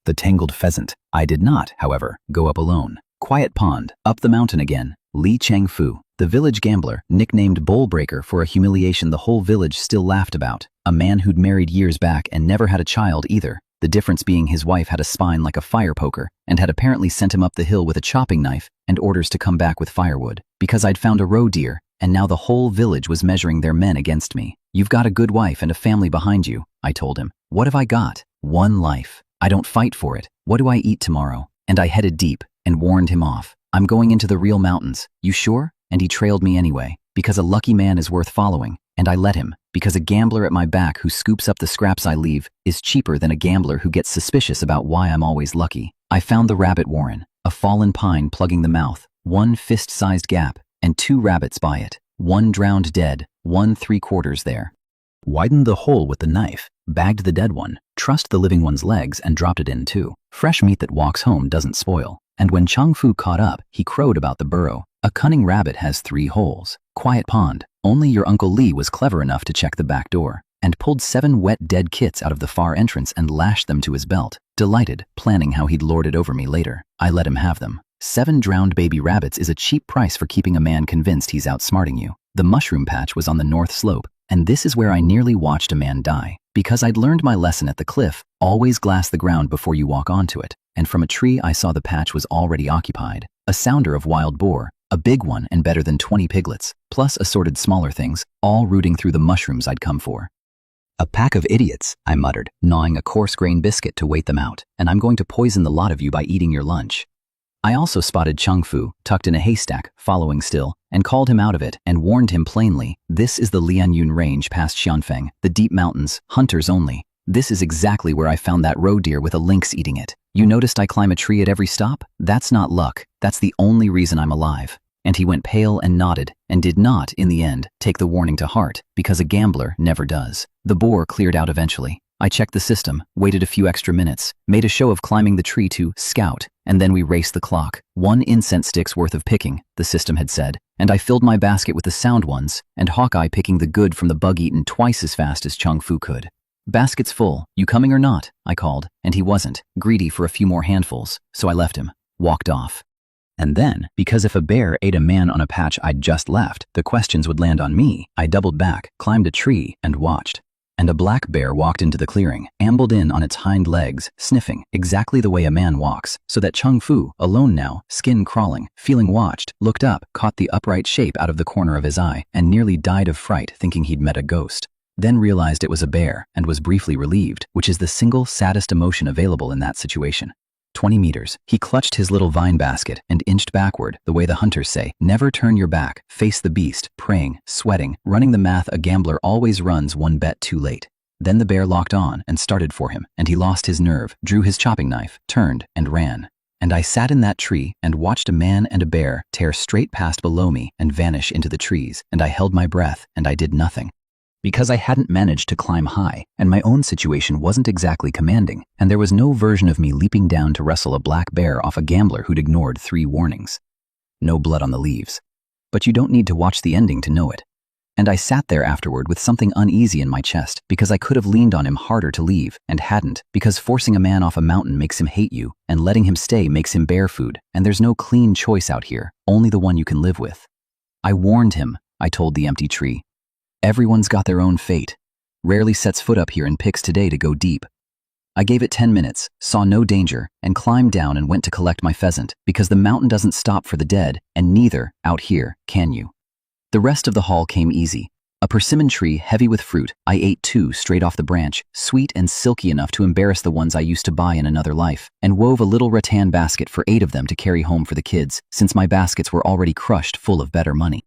the tangled pheasant. I did not, however, go up alone. Quiet Pond, up the mountain again. Li Changfu, the village gambler, nicknamed Bowl Breaker for a humiliation the whole village still laughed about, a man who'd married years back and never had a child either, the difference being his wife had a spine like a fire poker and had apparently sent him up the hill with a chopping knife and orders to come back with firewood, because I'd found a roe deer, and now the whole village was measuring their men against me. "You've got a good wife and a family behind you," I told him. "What have I got? One life. I don't fight for it. What do I eat tomorrow?" And I headed deep and warned him off. "I'm going into the real mountains. You sure?" And he trailed me anyway, because a lucky man is worth following, and I let him, because a gambler at my back who scoops up the scraps I leave is cheaper than a gambler who gets suspicious about why I'm always lucky. I found the rabbit warren, a fallen pine plugging the mouth, 1 fist-sized gap, and 2 rabbits by it, 1 drowned dead, 1 3/4 there. Widened the hole with the knife, bagged the dead one, trussed the living one's legs and dropped it in too. Fresh meat that walks home doesn't spoil. And when Changfu caught up, he crowed about the burrow. A cunning rabbit has 3 holes. Quiet Pond. Only your Uncle Lee was clever enough to check the back door, and pulled 7 wet dead kits out of the far entrance and lashed them to his belt. Delighted, planning how he'd lord it over me later. I let him have them. 7 drowned baby rabbits is a cheap price for keeping a man convinced he's outsmarting you. The mushroom patch was on the north slope, and this is where I nearly watched a man die. Because I'd learned my lesson at the cliff, always glass the ground before you walk onto it, and from a tree I saw the patch was already occupied. A sounder of wild boar, a big one and better than 20 piglets, plus assorted smaller things, all rooting through the mushrooms I'd come for. "A pack of idiots," I muttered, gnawing a coarse grain biscuit to wait them out, "and I'm going to poison the lot of you by eating your lunch." I also spotted Chung Fu, tucked in a haystack, following still, and called him out of it and warned him plainly, "This is the Lianyun Range past Xianfeng, the deep mountains, hunters only. This is exactly where I found that roe deer with a lynx eating it. You noticed I climb a tree at every stop? That's not luck. That's the only reason I'm alive." And he went pale and nodded, and did not, in the end, take the warning to heart, because a gambler never does. The boar cleared out eventually. I checked the system, waited a few extra minutes, made a show of climbing the tree to scout, and then we raced the clock. 1 incense stick's worth of picking, the system had said, and I filled my basket with the sound ones, and Hawkeye picking the good from the bug-eaten twice as fast as Chung Fu could. "Basket's full, you coming or not?" I called, and he wasn't, greedy for a few more handfuls, so I left him, walked off. And then, because if a bear ate a man on a patch I'd just left, the questions would land on me, I doubled back, climbed a tree, and watched. And a black bear walked into the clearing, ambled in on its hind legs, sniffing, exactly the way a man walks, so that Chung Fu, alone now, skin crawling, feeling watched, looked up, caught the upright shape out of the corner of his eye, and nearly died of fright thinking he'd met a ghost. Then realized it was a bear, and was briefly relieved, which is the single saddest emotion available in that situation. 20 meters, he clutched his little vine basket and inched backward, the way the hunters say, never turn your back, face the beast, praying, sweating, running the math a gambler always runs one bet too late. Then the bear locked on and started for him, and he lost his nerve, drew his chopping knife, turned, and ran. And I sat in that tree and watched a man and a bear tear straight past below me and vanish into the trees, and I held my breath, and I did nothing. Because I hadn't managed to climb high, and my own situation wasn't exactly commanding, and there was no version of me leaping down to wrestle a black bear off a gambler who'd ignored 3 warnings. No blood on the leaves. But you don't need to watch the ending to know it. And I sat there afterward with something uneasy in my chest, because I could have leaned on him harder to leave, and hadn't, because forcing a man off a mountain makes him hate you, and letting him stay makes him bear food, and there's no clean choice out here, only the one you can live with. I warned him, I told the empty tree. Everyone's got their own fate. Rarely sets foot up here and picks today to go deep. I gave it 10 minutes, saw no danger, and climbed down and went to collect my pheasant, because the mountain doesn't stop for the dead, and neither, out here, can you. The rest of the haul came easy. A persimmon tree heavy with fruit, I ate 2 straight off the branch, sweet and silky enough to embarrass the ones I used to buy in another life, and wove a little rattan basket for 8 of them to carry home for the kids, since my baskets were already crushed full of better money.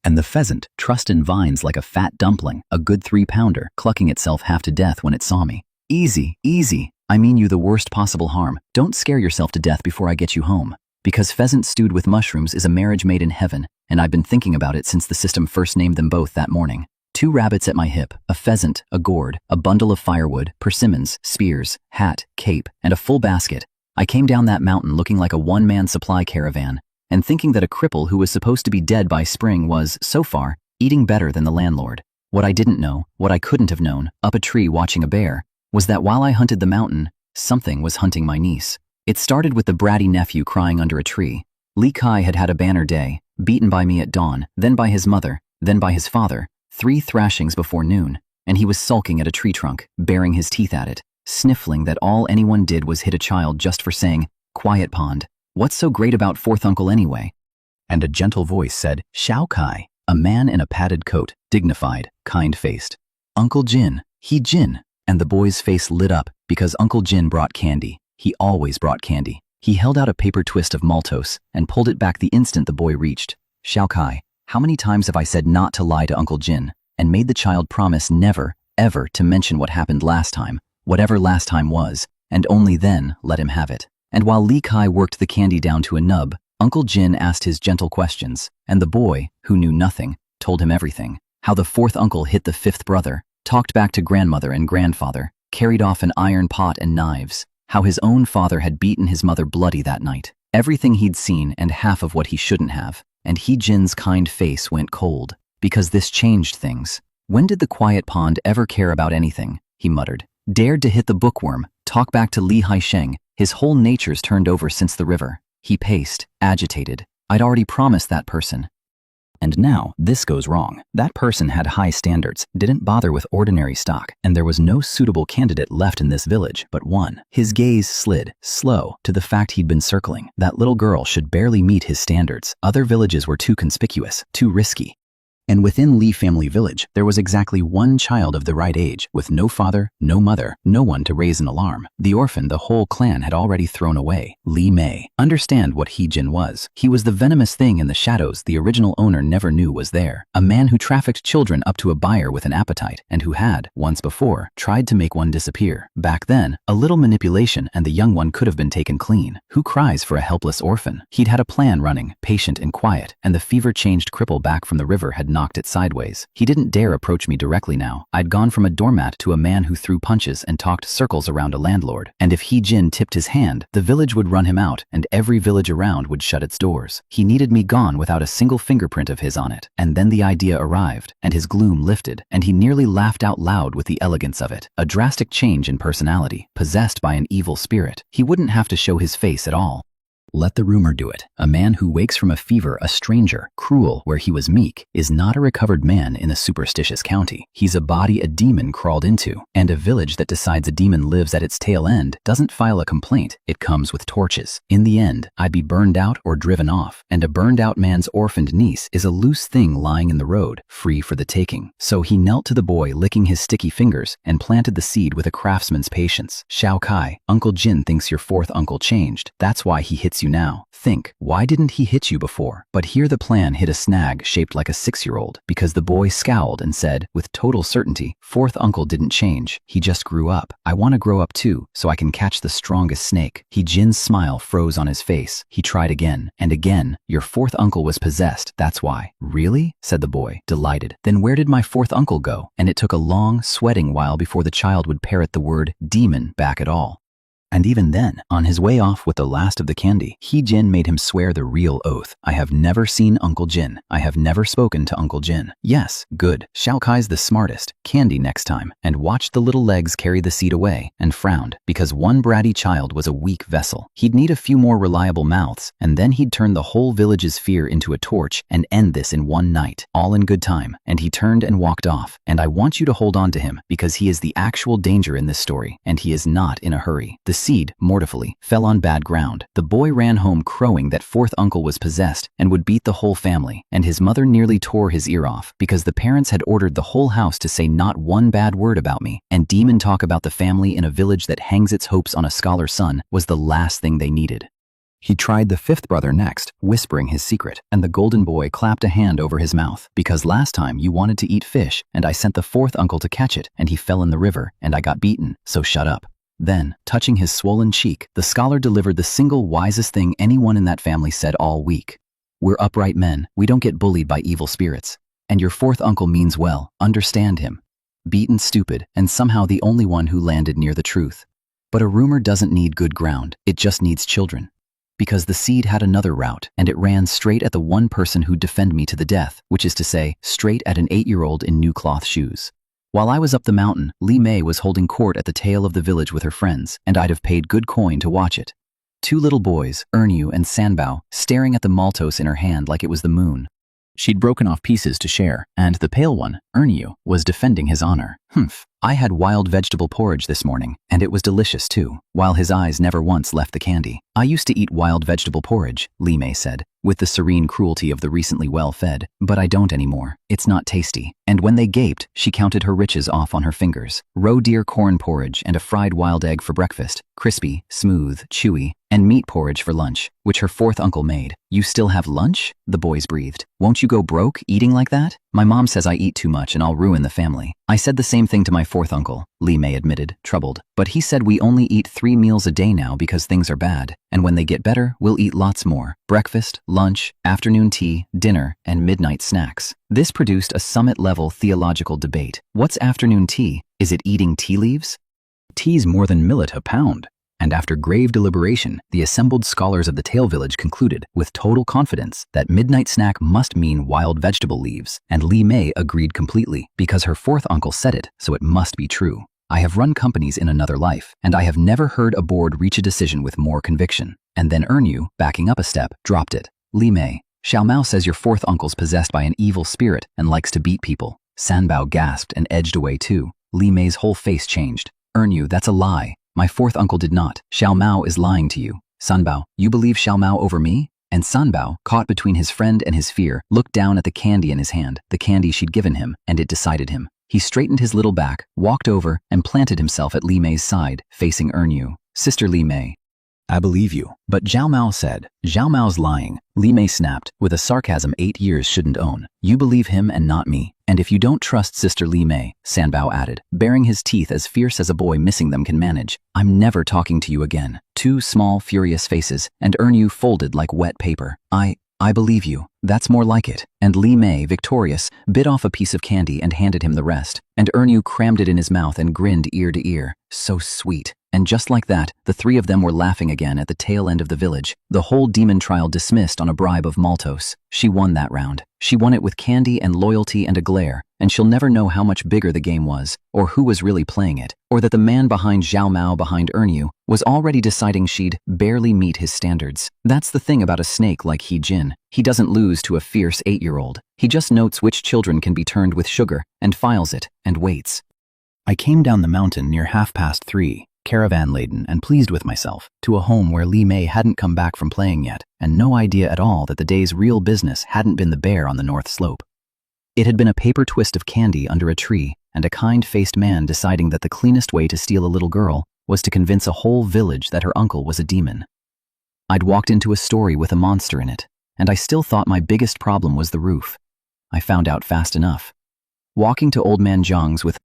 And the pheasant trussed in vines like a fat dumpling, a good 3-pounder, clucking itself half to death when it saw me. Easy, easy. I mean you the worst possible harm. Don't scare yourself to death before I get you home. Because pheasant stewed with mushrooms is a marriage made in heaven, and I've been thinking about it since the system first named them both that morning. 2 rabbits at my hip, a pheasant, a gourd, a bundle of firewood, persimmons, spears, hat, cape, and a full basket. I came down that mountain looking like a one-man supply caravan, and thinking that a cripple who was supposed to be dead by spring was, so far, eating better than the landlord. What I didn't know, what I couldn't have known, up a tree watching a bear, was that while I hunted the mountain, something was hunting my niece. It started with the bratty nephew crying under a tree. 𝐂𝐞𝐢𝐧𝐜𝐚𝐫𝐧𝐼 had had a banner day, beaten by me at dawn, then by his mother, then by his father, 3 thrashings before noon, and he was sulking at a tree trunk, baring his teeth at it, sniffling that all anyone did was hit a child just for saying, "Quiet pond. What's so great about 4th uncle anyway?" And a gentle voice said, "Xiaokai," a man in a padded coat, dignified, kind-faced. "Uncle Jin, he Jin." And the boy's face lit up, because Uncle Jin brought candy. He always brought candy. He held out a paper twist of maltose, and pulled it back the instant the boy reached. "Xiaokai, how many times have I said not to lie to Uncle Jin, and made the child promise never, ever to mention what happened last time, whatever last time was, and only then let him have it." And while 𝐂𝐞𝐢𝐧𝐼 worked the candy down to a nub, Uncle Jin asked his gentle questions, and the boy, who knew nothing, told him everything. How the 4th uncle hit the 5th brother, talked back to grandmother and grandfather, carried off an iron pot and knives, how his own father had beaten his mother bloody that night. Everything he'd seen and half of what he shouldn't have, and he Jin's kind face went cold, because this changed things. When did the quiet pond ever care about anything? He muttered. Dared to hit the bookworm, talk back to Li Haisheng, his whole nature's turned over since the river. He paced, agitated. I'd already promised that person. And now, this goes wrong. That person had high standards, didn't bother with ordinary stock, and there was no suitable candidate left in this village but one. His gaze slid, slow, to the fact he'd been circling. That little girl should barely meet his standards. Other villages were too conspicuous, too risky. And within Lee family village, there was exactly one child of the right age, with no father, no mother, no one to raise an alarm. The orphan the whole clan had already thrown away, Lee May. Understand what 𝐂𝐽in was. He was the venomous thing in the shadows the original owner never knew was there. A man who trafficked children up to a buyer with an appetite, and who had, once before, tried to make one disappear. Back then, a little manipulation and the young one could have been taken clean. Who cries for a helpless orphan? He'd had a plan running, patient and quiet, and the fever-changed cripple back from the river had knocked it sideways. He didn't dare approach me directly now. I'd gone from a doormat to a man who threw punches and talked circles around a landlord. And if 𝐂𝐽in tipped his hand, the village would run him out, and every village around would shut its doors. He needed me gone without a single fingerprint of his on it. And then the idea arrived, and his gloom lifted, and he nearly laughed out loud with the elegance of it. A drastic change in personality, possessed by an evil spirit. He wouldn't have to show his face at all. Let the rumor do it. A man who wakes from a fever a stranger, cruel where he was meek, is not a recovered man in a superstitious county. He's a body a demon crawled into. And a village that decides a demon lives at its tail end doesn't file a complaint, it comes with torches. In the end, I'd be burned out or driven off, and a burned out man's orphaned niece is a loose thing lying in the road, free for the taking. So he knelt to the boy licking his sticky fingers and planted the seed with a craftsman's patience. 𝐂𝐽, Uncle Jin thinks your fourth uncle changed. That's why he hits you now. Think, why didn't he hit you before? But here the plan hit a snag shaped like a 6-year-old, because the boy scowled and said, with total certainty, fourth uncle didn't change, he just grew up. I want to grow up too, so I can catch the strongest snake. 𝐂𝐽in's smile froze on his face. He tried again, and again. Your fourth uncle was possessed, that's why. Really? Said the boy, delighted. Then where did my fourth uncle go? And it took a long, sweating while before the child would parrot the word demon back at all. And even then, on his way off with the last of the candy, 𝐂𝐽in made him swear the real oath. I have never seen Uncle Jin. I have never spoken to Uncle Jin. Yes, good. 𝐂𝐽's the smartest. Candy next time. And watched the little legs carry the seed away, and frowned, because one bratty child was a weak vessel. He'd need a few more reliable mouths, and then he'd turn the whole village's fear into a torch and end this in one night. All in good time. And he turned and walked off. And I want you to hold on to him, because he is the actual danger in this story, and he is not in a hurry. The seed, mortifully, fell on bad ground. The boy ran home crowing that fourth uncle was possessed and would beat the whole family, and his mother nearly tore his ear off because the parents had ordered the whole house to say not one bad word about me, and demon talk about the family in a village that hangs its hopes on a scholar's son was the last thing they needed. He tried the fifth brother next, whispering his secret, and the golden boy clapped a hand over his mouth, because last time you wanted to eat fish, and I sent the fourth uncle to catch it, and he fell in the river, and I got beaten, so shut up. Then, touching his swollen cheek, the scholar delivered the single wisest thing anyone in that family said all week. We're upright men, we don't get bullied by evil spirits. And your fourth uncle means well, understand him. Beaten stupid, and somehow the only one who landed near the truth. But a rumor doesn't need good ground, it just needs children. Because the seed had another route, and it ran straight at the one person who'd defend me to the death, which is to say, straight at an 8-year-old in new cloth shoes. While I was up the mountain, Lee May was holding court at the tail of the village with her friends, and I'd have paid good coin to watch it. 2 little boys, 𝐂𝐽u and 𝐶𝑎nbao, staring at the maltose in her hand like it was the moon. She'd broken off pieces to share, and the pale one, 𝐂𝐽u, was defending his honor. Humph. I had wild vegetable porridge this morning, and it was delicious too, while his eyes never once left the candy. I used to eat wild vegetable porridge, Lee May said, with the serene cruelty of the recently well-fed, but I don't anymore. It's not tasty. And when they gaped, she counted her riches off on her fingers. Roe deer corn porridge and a fried wild egg for breakfast, crispy, smooth, chewy, and meat porridge for lunch, which her fourth uncle made. You still have lunch? The boys breathed. Won't you go broke eating like that? My mom says I eat too much and I'll ruin the family. I said the same thing to my fourth uncle, Lee May admitted, troubled. But he said we only eat 3 meals a day now because things are bad. And when they get better, we'll eat lots more. Breakfast, lunch, afternoon tea, dinner, and midnight snacks. This produced a summit-level theological debate. What's afternoon tea? Is it eating tea leaves? Tea's more than millet a pound. And after grave deliberation, the assembled scholars of the Tail Village concluded, with total confidence, that midnight snack must mean wild vegetable leaves, and Lee May agreed completely, because her fourth uncle said it, so it must be true. I have run companies in another life, and I have never heard a board reach a decision with more conviction. And then 𝐂𝐈, backing up a step, dropped it. 𝐿i Xiaomao says your fourth uncle's possessed by an evil spirit and likes to beat people. Sanbao gasped and edged away too. 𝐿i's whole face changed. 𝐂𝐈, that's a lie. My fourth uncle did not. Xiaomao is lying to you. Sanbao, you believe Xiaomao over me? And Sanbao, caught between his friend and his fear, looked down at the candy in his hand, the candy she'd given him, and it decided him. He straightened his little back, walked over, and planted himself at 𝐿i's side, facing 𝐂𝐈. Sister 𝐿i, I believe you. But Zhao Mao said, Zhao Mao's lying. 𝐿i snapped, with a sarcasm 8 years shouldn't own. You believe him and not me. And if you don't trust Sister 𝐿i, Sanbao added, baring his teeth as fierce as a boy missing them can manage, I'm never talking to you again. Two small, furious faces, and 𝐂𝐈 folded like wet paper. I believe you. That's more like it. And 𝐿i, victorious, bit off a piece of candy and handed him the rest. And 𝐂𝐈 crammed it in his mouth and grinned ear to ear. So sweet. And just like that, the three of them were laughing again at the tail end of the village. The whole demon trial dismissed on a bribe of maltose. She won that round. She won it with candy and loyalty and a glare, and she'll never know how much bigger the game was, or who was really playing it, or that the man behind Zhao Mao behind 𝐂𝐈 was already deciding she'd barely meet his standards. That's the thing about a snake like 𝐸-𝐺IN. He doesn't lose to a fierce 8-year-old. He just notes which children can be turned with sugar, and files it, and waits. I came down the mountain near 3:30, caravan-laden and pleased with myself, to a home where 𝐿i hadn't come back from playing yet, and no idea at all that the day's real business hadn't been the bear on the north slope. It had been a paper twist of candy under a tree, and a kind-faced man deciding that the cleanest way to steal a little girl was to convince a whole village that her uncle was a demon. I'd walked into a story with a monster in it, and I still thought my biggest problem was the roof. I found out fast enough. Walking to Old Man Zhang's with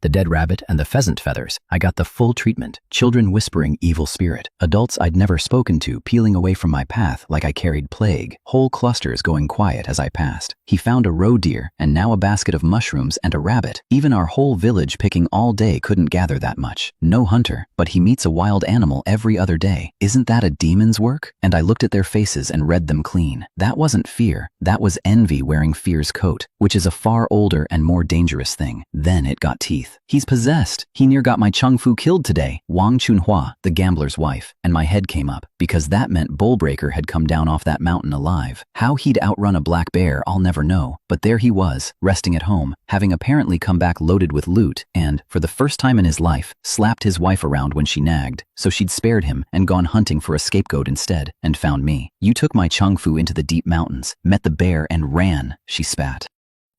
the dead rabbit and the pheasant feathers, I got the full treatment. Children whispering evil spirit. Adults I'd never spoken to peeling away from my path like I carried plague. Whole clusters going quiet as I passed. He found a roe deer and now a basket of mushrooms and a rabbit. Even our whole village picking all day couldn't gather that much. No hunter, but he meets a wild animal every other day. Isn't that a demon's work? And I looked at their faces and read them clean. That wasn't fear. That was envy wearing fear's coat, which is a far older and more dangerous thing. Then it got teeth. He's possessed. He near got my Chengfu killed today. Wang Chunhua, the gambler's wife, and my head came up, because that meant Bullbreaker had come down off that mountain alive. How he'd outrun a black bear, I'll never know, but there he was, resting at home, having apparently come back loaded with loot, and, for the first time in his life, slapped his wife around when she nagged, so she'd spared him and gone hunting for a scapegoat instead, and found me. You took my Chengfu into the deep mountains, met the bear and ran, she spat.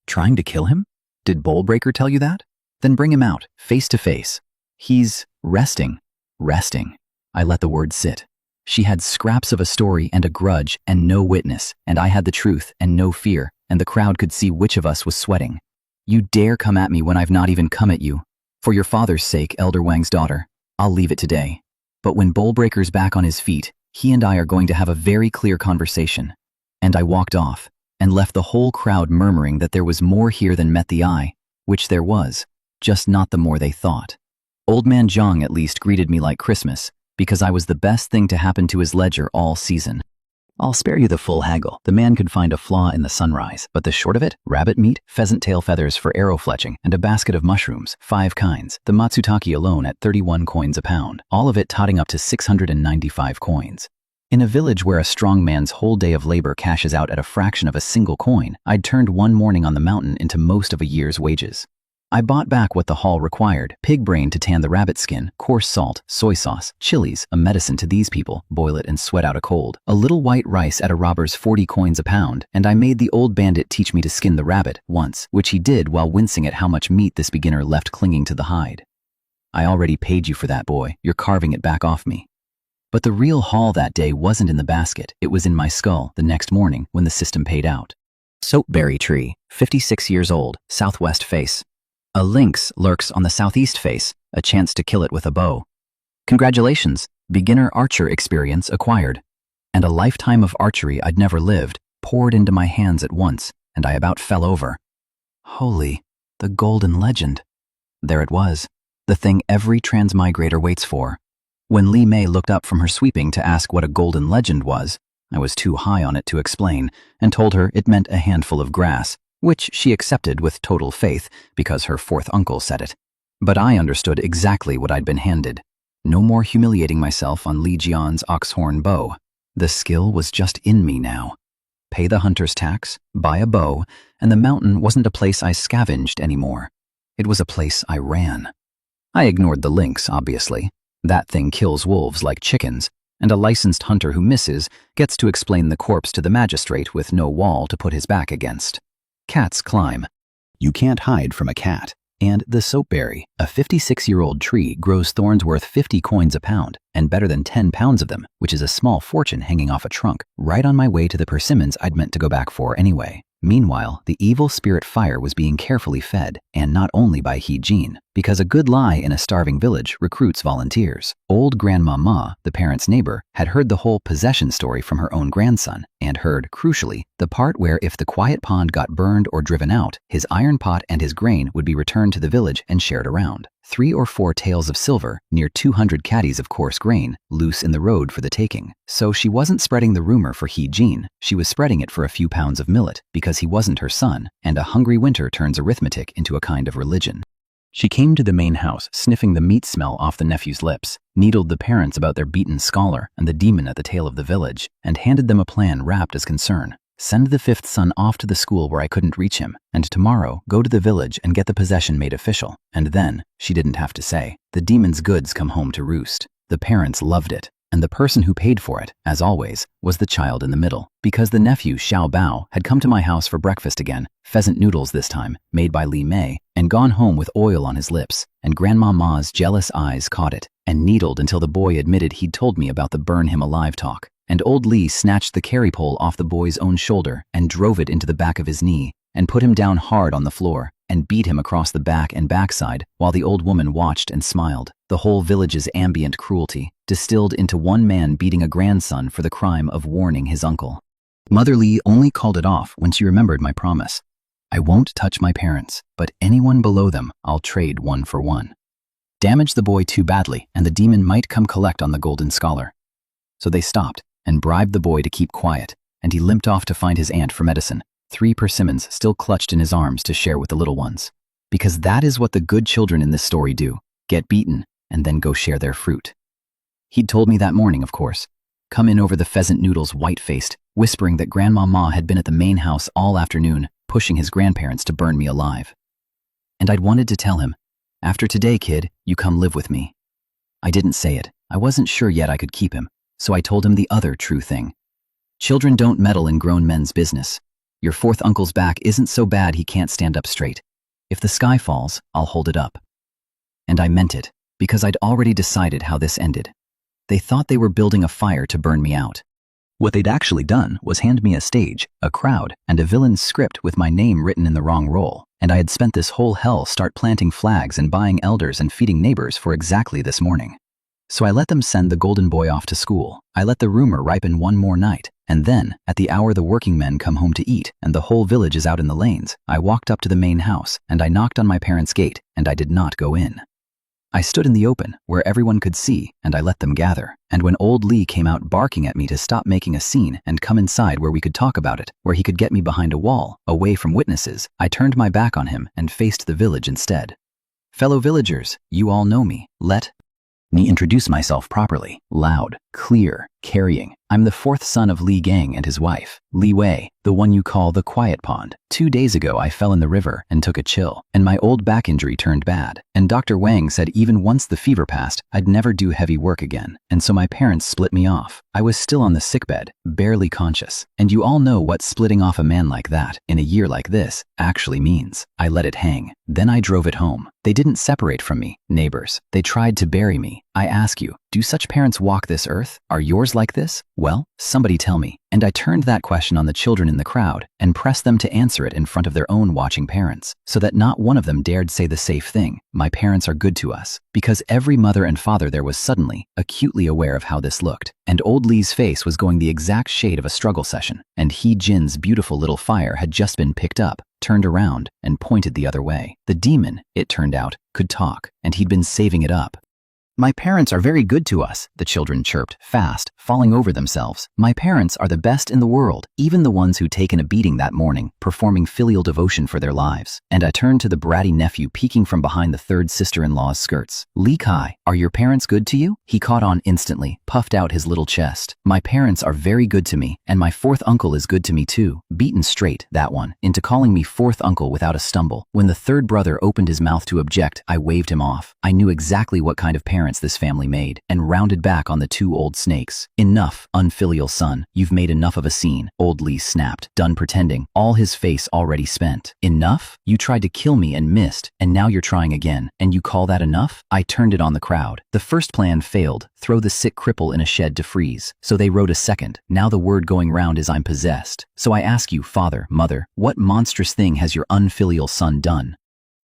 Trying to kill him? Did Bullbreaker tell you that? Then bring him out, face to face. He's resting. Resting. I let the word sit. She had scraps of a story and a grudge and no witness, and I had the truth and no fear, and the crowd could see which of us was sweating. You dare come at me when I've not even come at you. For your father's sake, Elder Wang's daughter, I'll leave it today. But when Bullbreaker's back on his feet, he and I are going to have a very clear conversation. And I walked off, and left the whole crowd murmuring that there was more here than met the eye, which there was. Just not the more they thought. Old Man Zhang at least greeted me like Christmas, because I was the best thing to happen to his ledger all season. I'll spare you the full haggle. The man could find a flaw in the sunrise, but the short of it, rabbit meat, pheasant tail feathers for arrow fletching, and a basket of mushrooms, 5 kinds, the matsutake alone at 31 coins a pound, all of it totting up to 695 coins. In a village where a strong man's whole day of labor cashes out at a fraction of a single coin, I'd turned one morning on the mountain into most of a year's wages. I bought back what the haul required: pig brain to tan the rabbit skin, coarse salt, soy sauce, chilies, a medicine to these people, boil it and sweat out a cold, a little white rice at a robber's 40 coins a pound, and I made the old bandit teach me to skin the rabbit once, which he did while wincing at how much meat this beginner left clinging to the hide. I already paid you for that, boy. You're carving it back off me. But the real haul that day wasn't in the basket. It was in my skull the next morning when the system paid out. Soapberry tree, 56 years old, southwest face. A lynx lurks on the southeast face, a chance to kill it with a bow. Congratulations, beginner archer experience acquired. And a lifetime of archery I'd never lived poured into my hands at once, and I about fell over. Holy, the golden legend. There it was, the thing every transmigrator waits for. When 𝐿i looked up from her sweeping to ask what a golden legend was, I was too high on it to explain, and told her it meant a handful of grass, which she accepted with total faith because her fourth uncle said it. But I understood exactly what I'd been handed. No more humiliating myself on Li Jian's oxhorn bow. The skill was just in me now. Pay the hunter's tax, buy a bow, and the mountain wasn't a place I scavenged anymore. It was a place I ran. I ignored the lynx, obviously. That thing kills wolves like chickens, and a licensed hunter who misses gets to explain the corpse to the magistrate with no wall to put his back against. Cats climb. You can't hide from a cat. And the soapberry, a 56-year-old tree, grows thorns worth 50 coins a pound, and better than 10 pounds of them, which is a small fortune hanging off a trunk, right on my way to the persimmons I'd meant to go back for anyway. Meanwhile, the evil spirit fire was being carefully fed, and not only by 𝐂𝐫𝐢𝐽, because a good lie in a starving village recruits volunteers. Old Grandma Ma, the parents' neighbor, had heard the whole possession story from her own grandson, and heard, crucially, the part where if the quiet pond got burned or driven out, his iron pot and his grain would be returned to the village and shared around. 3 or 4 taels of silver, near 200 caddies of coarse grain, loose in the road for the taking. So she wasn't spreading the rumor for 𝐂𝐫𝐽, she was spreading it for a few pounds of millet, because he wasn't her son, and a hungry winter turns arithmetic into a kind of religion. She came to the main house, sniffing the meat smell off the nephew's lips, needled the parents about their beaten scholar and the demon at the tail of the village, and handed them a plan wrapped as concern. Send the 5th son off to the school where I couldn't reach him, and tomorrow go to the village and get the possession made official. And then, she didn't have to say, the demon's goods come home to roost. The parents loved it, and the person who paid for it, as always, was the child in the middle. Because the nephew, Xiao Bao, had come to my house for breakfast again, pheasant noodles this time, made by Li Mei, and gone home with oil on his lips, and Grandma Ma's jealous eyes caught it, and needled until the boy admitted he'd told me about the burn him alive talk. And old Li snatched the carry pole off the boy's own shoulder and drove it into the back of his knee, and put him down hard on the floor, and beat him across the back and backside, while the old woman watched and smiled. The whole village's ambient cruelty, distilled into one man beating a grandson for the crime of warning his uncle. Mother Li only called it off when she remembered my promise. I won't touch my parents, but anyone below them I'll trade 1 for 1. Damage the boy too badly, and the demon might come collect on the golden scholar. So they stopped, and bribed the boy to keep quiet, and he limped off to find his aunt for medicine, 3 persimmons still clutched in his arms to share with the little ones. Because that is what the good children in this story do, get beaten, and then go share their fruit. He'd told me that morning, of course, come in over the pheasant noodles white-faced, whispering that Grandma Ma had been at the main house all afternoon, pushing his grandparents to burn me alive. And I'd wanted to tell him, after today, kid, you come live with me. I didn't say it, I wasn't sure yet I could keep him. So I told him the other true thing. Children don't meddle in grown men's business. Your 4th uncle's back isn't so bad he can't stand up straight. If the sky falls, I'll hold it up. And I meant it, because I'd already decided how this ended. They thought they were building a fire to burn me out. What they'd actually done was hand me a stage, a crowd, and a villain's script with my name written in the wrong role, and I had spent this whole hell start planting flags and buying elders and feeding neighbors for exactly this morning. So I let them send the golden boy off to school. I let the rumor ripen one more night, and then, at the hour the working men come home to eat and the whole village is out in the lanes, I walked up to the main house, and I knocked on my parents' gate, and I did not go in. I stood in the open, where everyone could see, and I let them gather. And when old Li came out barking at me to stop making a scene and come inside where we could talk about it, where he could get me behind a wall, away from witnesses, I turned my back on him and faced the village instead. Fellow villagers, you all know me. Let me introduce myself properly, loud, clear, carrying. I'm the 4th son of Li Gang and his wife, Li Wei, the one you call the quiet pond. 2 days ago I fell in the river and took a chill, and my old back injury turned bad. And Dr. Wang said even once the fever passed, I'd never do heavy work again. And so my parents split me off. I was still on the sickbed, barely conscious. And you all know what splitting off a man like that, in a year like this, actually means. I let it hang. Then I drove it home. They didn't separate from me, neighbors. They tried to bury me. I ask you, do such parents walk this earth? Are yours like this? Well, somebody tell me. And I turned that question on the children in the crowd and pressed them to answer it in front of their own watching parents, so that not one of them dared say the safe thing, my parents are good to us, because every mother and father there was suddenly, acutely aware of how this looked. And old Li's face was going the exact shade of a struggle session, and 𝐂𝐫𝐽's beautiful little fire had just been picked up, turned around, and pointed the other way. The demon, it turned out, could talk, and he'd been saving it up. My parents are very good to us, the children chirped, fast, falling over themselves. My parents are the best in the world, even the ones who'd taken a beating that morning, performing filial devotion for their lives. And I turned to the bratty nephew peeking from behind the third sister-in-law's skirts. Lee Kai, are your parents good to you? He caught on instantly, puffed out his little chest. My parents are very good to me, and my fourth uncle is good to me too. Beaten straight, that one, into calling me fourth uncle without a stumble. When the third brother opened his mouth to object, I waved him off. I knew exactly what kind of parents this family made, and rounded back on the two old snakes. Enough, unfilial son. You've made enough of a scene, old Lee snapped, done pretending, all his face already spent. Enough? You tried to kill me and missed, and now you're trying again, and you call that enough? I turned it on the crowd. The first plan failed, throw the sick cripple in a shed to freeze. So they wrote a second. Now the word going round is I'm possessed. So I ask you, father, mother, what monstrous thing has your unfilial son done?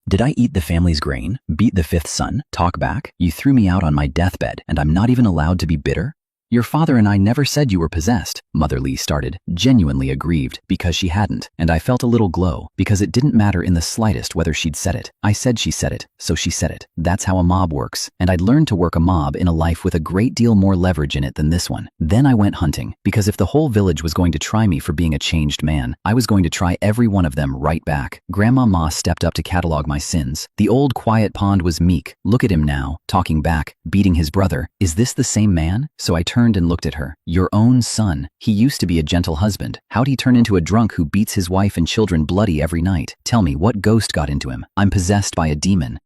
Did I eat the family's grain? Beat the fifth son? Talk back? You threw me out on my deathbed, and I'm not even allowed to be bitter? Your father and I never said you were possessed, Mother Lee started, genuinely aggrieved because she hadn't, and I felt a little glow because it didn't matter in the slightest whether she'd said it. I said she said it, so she said it. That's how a mob works, and I'd learned to work a mob in a life with a great deal more leverage in it than this one. Then I went hunting, because if the whole village was going to try me for being a changed man, I was going to try every one of them right back. Grandma Ma stepped up to catalog my sins. The old quiet pond was meek. Look at him now, talking back, beating his brother. Is this the same man? So I turned and looked at her. Your own son. He used to be a gentle husband. How'd he turn into a drunk who beats his wife and children bloody every night? Tell me, what ghost got into him? I'm possessed by a demon.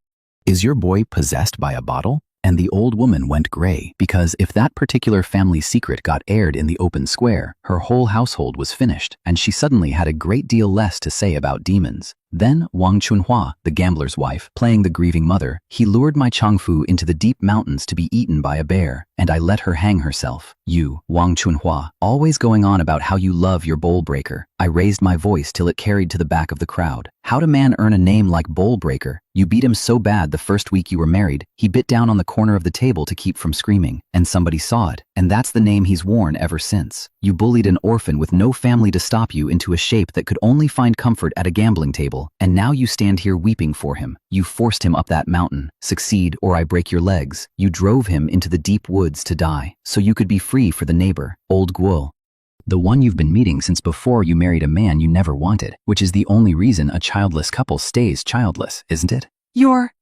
Is your boy possessed by a bottle? And the old woman went gray, because if that particular family secret got aired in the open square, her whole household was finished, and she suddenly had a great deal less to say about demons. Then Wang Chunhua, the gambler's wife, playing the grieving mother, he lured my Changfu into the deep mountains to be eaten by a bear, and I let her hang herself. You, Wang Chunhua, always going on about how you love your bowl breaker. I raised my voice till it carried to the back of the crowd. How'd a man earn a name like bowl breaker? You beat him so bad the first week you were married, he bit down on the corner of the table to keep from screaming, and somebody saw it, and that's the name he's worn ever since. You bullied an orphan with no family to stop you into a shape that could only find comfort at a gambling table, and now you stand here weeping for him. You forced him up that mountain. Succeed or I break your legs. You drove him into the deep woods to die, so you could be free for the neighbor, old Guo. The one you've been meeting since before you married a man you never wanted, which is the only reason a childless couple stays childless, isn't it?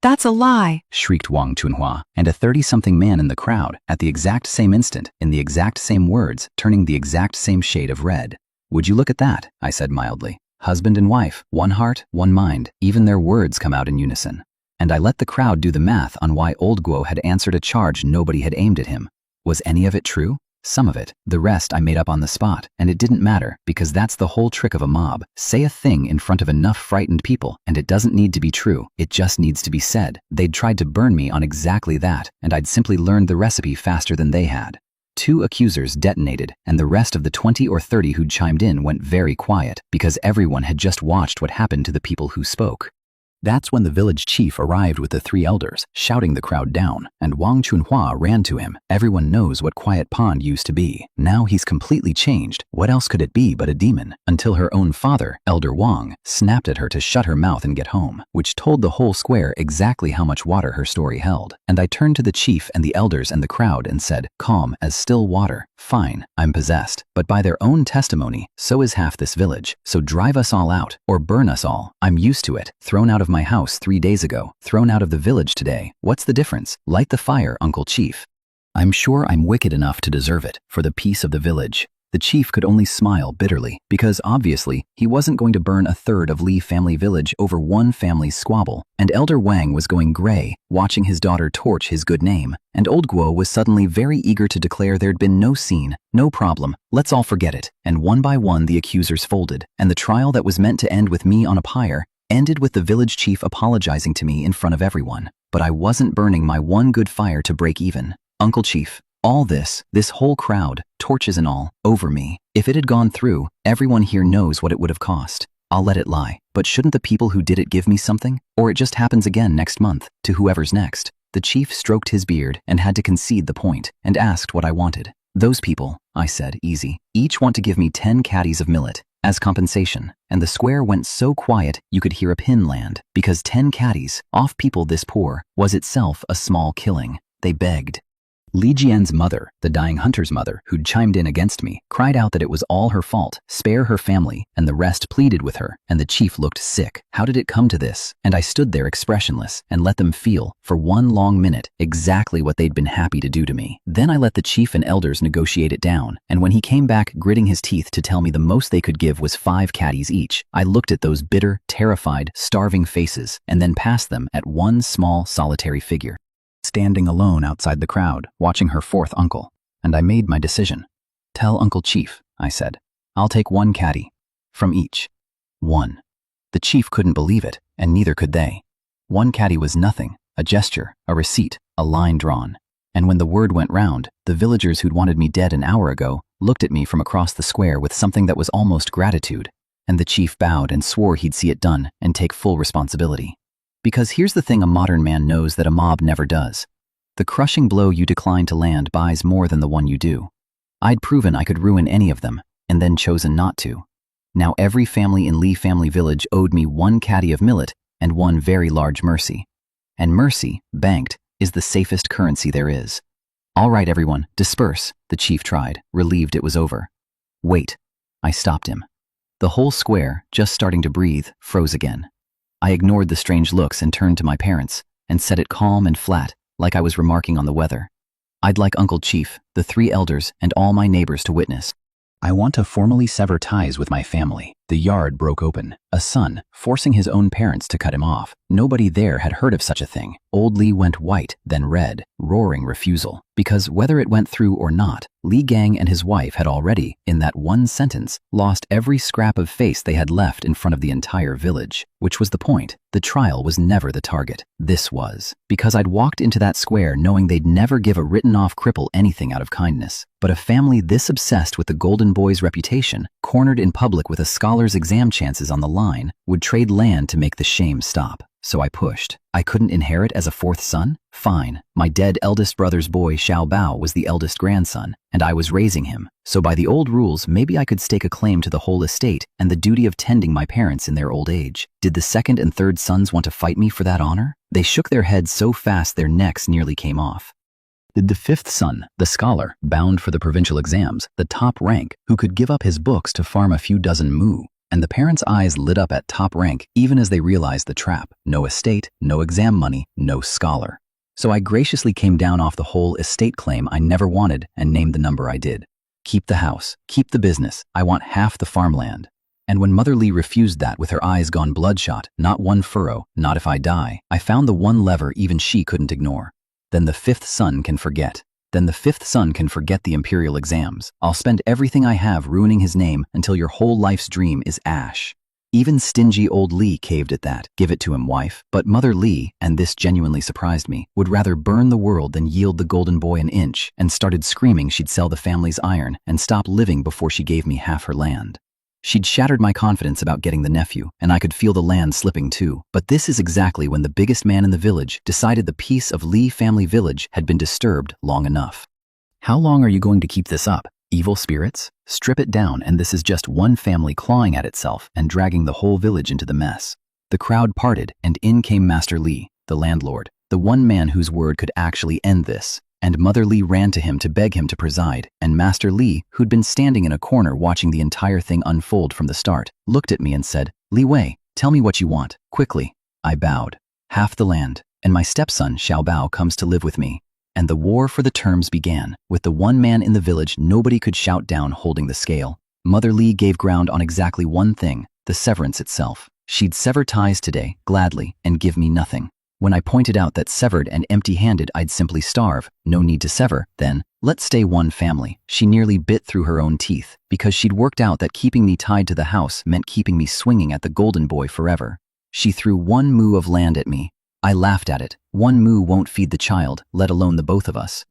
That's a lie, shrieked Wang Chunhua, and a 30-something man in the crowd, at the exact same instant, in the exact same words, turning the exact same shade of red. Would you look at that? I said mildly. Husband and wife, one heart, one mind, even their words come out in unison. And I let the crowd do the math on why old Guo had answered a charge nobody had aimed at him. Was any of it true? Some of it. The rest I made up on the spot, and it didn't matter, because that's the whole trick of a mob. Say a thing in front of enough frightened people, and it doesn't need to be true, it just needs to be said. They'd tried to burn me on exactly that, and I'd simply learned the recipe faster than they had. 2 accusers detonated, and the rest of the 20 or 30 who'd chimed in went very quiet, because everyone had just watched what happened to the people who spoke. That's when the village chief arrived with the 3 elders, shouting the crowd down, and Wang Chunhua ran to him. Everyone knows what Quiet Pond used to be. Now he's completely changed. What else could it be but a demon? Until her own father, Elder Wang, snapped at her to shut her mouth and get home, which told the whole square exactly how much water her story held. And I turned to the chief and the elders and the crowd and said, calm as still water. Fine, I'm possessed, but by their own testimony, so is half this village. So drive us all out, or burn us all. I'm used to it. Thrown out of my house 3 days ago, thrown out of the village today. What's the difference? Light the fire, Uncle Chief. I'm sure I'm wicked enough to deserve it, for the peace of the village. The chief could only smile bitterly, because obviously he wasn't going to burn a third of Lee family village over one family's squabble, and Elder Wang was going gray, watching his daughter torch his good name, and old Guo was suddenly very eager to declare there'd been no scene, no problem, let's all forget it, and one by one the accusers folded, and the trial that was meant to end with me on a pyre ended with the village chief apologizing to me in front of everyone. But I wasn't burning my one good fire to break even. Uncle Chief, all this whole crowd, torches and all, over me. If it had gone through, everyone here knows what it would have cost. I'll let it lie. But shouldn't the people who did it give me something? Or it just happens again next month, to whoever's next. The chief stroked his beard and had to concede the point, and asked what I wanted. Those people, I said, easy, each want to give me 10 caddies of millet as compensation, and the square went so quiet you could hear a pin land, because 10 caddies, off people this poor, was itself a small killing. They begged. 𝐂𝐫𝐢𝐳 mother, the dying hunter's mother, who'd chimed in against me, cried out that it was all her fault, spare her family, and the rest pleaded with her, and the chief looked sick. How did it come to this? And I stood there expressionless and let them feel, for one long minute, exactly what they'd been happy to do to me. Then I let the chief and elders negotiate it down, and when he came back gritting his teeth to tell me the most they could give was 5 caddies each, I looked at those bitter, terrified, starving faces, and then passed them at one small, solitary figure, standing alone outside the crowd, watching her 4th uncle. And I made my decision. "Tell Uncle Chief," I said. "I'll take 1 caddy. From each." 1. The chief couldn't believe it, and neither could they. 1 caddy was nothing, a gesture, a receipt, a line drawn. And when the word went round, the villagers who'd wanted me dead an hour ago looked at me from across the square with something that was almost gratitude. And the chief bowed and swore he'd see it done and take full responsibility. Because here's the thing a modern man knows that a mob never does. The crushing blow you decline to land buys more than the one you do. I'd proven I could ruin any of them, and then chosen not to. Now every family in Lee Family Village owed me 1 caddy of millet and 1 very large mercy. And mercy, banked, is the safest currency there is. "All right, everyone, disperse," the chief tried, relieved it was over. "Wait," I stopped him. The whole square, just starting to breathe, froze again. I ignored the strange looks and turned to my parents, and said it calm and flat, like I was remarking on the weather. "I'd like Uncle Chief, the 3 elders, and all my neighbors to witness. I want to formally sever ties with my family." The yard broke open. A son, forcing his own parents to cut him off. Nobody there had heard of such a thing. Old Lee went white, then red, roaring refusal. Because whether it went through or not, Lee Gang and his wife had already, in that one sentence, lost every scrap of face they had left in front of the entire village. Which was the point. The trial was never the target. This was. Because I'd walked into that square knowing they'd never give a written-off cripple anything out of kindness. But a family this obsessed with the Golden Boy's reputation, cornered in public with a scholar's exam chances on the line, would trade land to make the shame stop. So I pushed. I couldn't inherit as a 4th son? Fine. My dead eldest brother's boy, 𝐂𝐫𝐢𝐳, was the eldest grandson, and I was raising him. So by the old rules, maybe I could stake a claim to the whole estate and the duty of tending my parents in their old age. Did the 2nd and 3rd sons want to fight me for that honor? They shook their heads so fast their necks nearly came off. Did the 5th son, the scholar, bound for the provincial exams, the top rank, who could give up his books to farm a few dozen moo? And the parents' eyes lit up at top rank even as they realized the trap. No estate, no exam money, no scholar. So I graciously came down off the whole estate claim I never wanted and named the number I did. "Keep the house, keep the business, I want half the farmland." And when Mother Lee refused that with her eyes gone bloodshot, not one furrow, not if I die, I found the one lever even she couldn't ignore. Then the 5th son can forget. Then the 5th son can forget the imperial exams. I'll spend everything I have ruining his name until your whole life's dream is ash. Even stingy old Lee caved at that. Give it to him, wife. But Mother Lee, and this genuinely surprised me, would rather burn the world than yield the golden boy an inch, and started screaming she'd sell the family's iron and stop living before she gave me half her land. She'd shattered my confidence about getting the nephew, and I could feel the land slipping too. But this is exactly when the biggest man in the village decided the peace of Lee Family Village had been disturbed long enough. "How long are you going to keep this up? Evil spirits? Strip it down and this is just one family clawing at itself and dragging the whole village into the mess." The crowd parted and in came Master Lee, the landlord, the one man whose word could actually end this. And Mother Lee ran to him to beg him to preside, and Master Lee, who'd been standing in a corner watching the entire thing unfold from the start, looked at me and said, "Lee Wei, tell me what you want, quickly." I bowed. "Half the land, and my stepson 𝐂𝐫𝐢𝐳 comes to live with me." And the war for the terms began, with the one man in the village nobody could shout down holding the scale. Mother Lee gave ground on exactly one thing, the severance itself. She'd sever ties today, gladly, and give me nothing. When I pointed out that severed and empty-handed I'd simply starve, no need to sever, then, let's stay one family, she nearly bit through her own teeth, because she'd worked out that keeping me tied to the house meant keeping me swinging at the golden boy forever. She threw 1 moo of land at me. I laughed at it. 1 moo won't feed the child, let alone the both of us.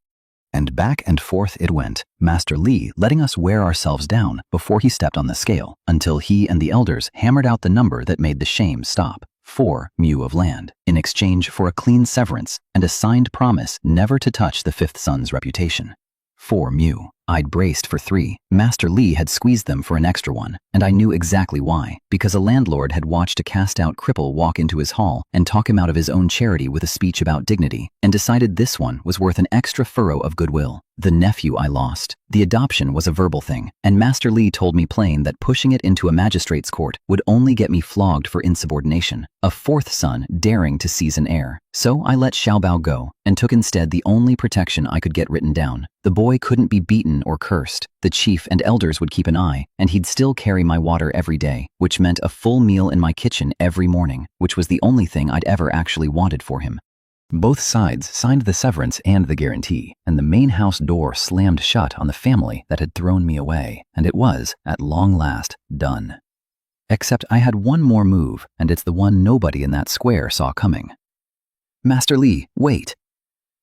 And back and forth it went, Master Lee letting us wear ourselves down before he stepped on the scale, until he and the elders hammered out the number that made the shame stop. 4 moo of land, in exchange for a clean severance and a signed promise never to touch the 5th son's reputation. 4 moo. I'd braced for 3. Master Li had squeezed them for an extra one, and I knew exactly why. Because a landlord had watched a cast-out cripple walk into his hall and talk him out of his own charity with a speech about dignity, and decided this one was worth an extra furrow of goodwill. The nephew I lost. The adoption was a verbal thing, and Master Li told me plain that pushing it into a magistrate's court would only get me flogged for insubordination. A 4th son daring to seize an heir. So I let Xiaobao go, and took instead the only protection I could get written down. The boy couldn't be beaten or cursed. The chief and elders would keep an eye, and he'd still carry my water every day, which meant a full meal in my kitchen every morning, which was the only thing I'd ever actually wanted for him. Both sides signed the severance and the guarantee, and the main house door slammed shut on the family that had thrown me away, and it was, at long last, done. Except I had one more move, and it's the one nobody in that square saw coming. "Master Li, wait!"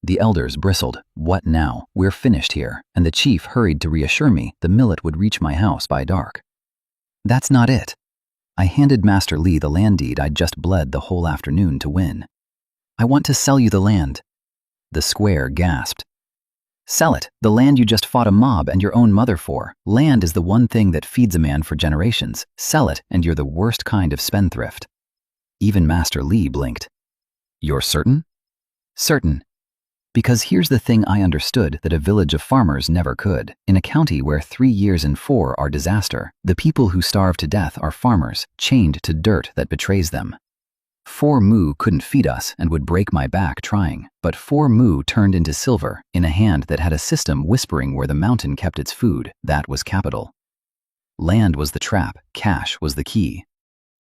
The elders bristled. "What now? We're finished here," and the chief hurried to reassure me the millet would reach my house by dark. "That's not it." I handed Master Li the land deed I'd just bled the whole afternoon to win. "I want to sell you the land." The square gasped. "Sell it, the land you just fought a mob and your own mother for. Land is the one thing that feeds a man for generations. Sell it, and you're the worst kind of spendthrift." Even Master Li blinked. "You're certain?" "Certain. Because here's the thing I understood that a village of farmers never could. In a county where 3 years in 4 are disaster, the people who starve to death are farmers, chained to dirt that betrays them. 4 mu couldn't feed us and would break my back trying, but 4 mu turned into silver in a hand that had a system whispering where the mountain kept its food. That was capital. Land was the trap, cash was the key.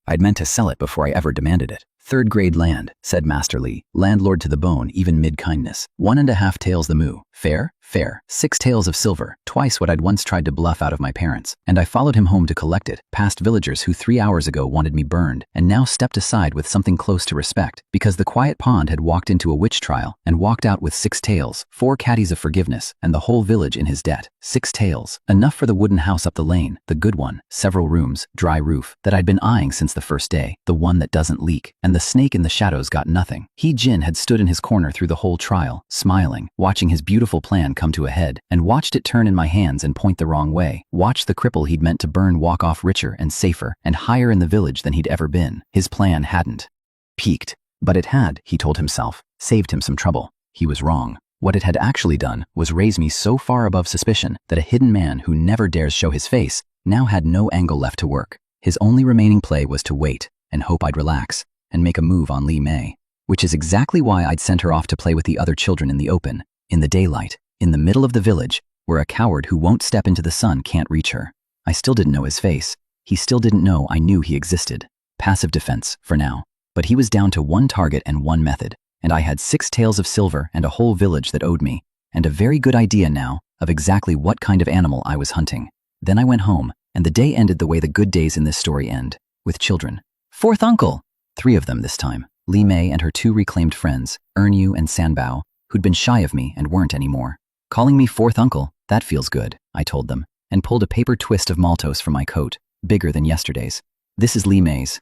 I'd meant to sell it before I ever demanded it. "Third-grade land," said Master Li, landlord to the bone, even mid-kindness. 1.5 taels the mu. Fair? Fair. 6 taels of silver, twice what I'd once tried to bluff out of my parents. And I followed him home to collect it, past villagers who 3 hours ago wanted me burned, and now stepped aside with something close to respect, because the quiet pond had walked into a witch trial and walked out with 6 taels, 4 caddies of forgiveness, and the whole village in his debt. 6 taels. Enough for the wooden house up the lane, the good one, several rooms, dry roof, that I'd been eyeing since the first day, the one that doesn't leak, and the snake in the shadows got nothing. Jin had stood in his corner through the whole trial, smiling, watching his beautiful plan come to a head, and watched it turn in my hands and point the wrong way. Watched the cripple he'd meant to burn walk off richer and safer and higher in the village than he'd ever been. His plan hadn't peaked, but it had, he told himself, saved him some trouble. He was wrong. What it had actually done was raise me so far above suspicion that a hidden man who never dares show his face now had no angle left to work. His only remaining play was to wait and hope I'd relax and make a move on Li Mei, which is exactly why I'd sent her off to play with the other children in the open, in the daylight, in the middle of the village, where a coward who won't step into the sun can't reach her. I still didn't know his face. He still didn't know I knew he existed. Passive defense, for now. But he was down to one target and one method, and I had 6 taels of silver and a whole village that owed me, and a very good idea now of exactly what kind of animal I was hunting. Then I went home, and the day ended the way the good days in this story end, with children. 4th uncle! 3 of them this time. Li Mei and her 2 reclaimed friends, Ernyu and Sanbao, who'd been shy of me and weren't anymore. "Calling me 4th uncle, that feels good," I told them, and pulled a paper twist of maltose from my coat, bigger than yesterday's. "This is Li Mei's.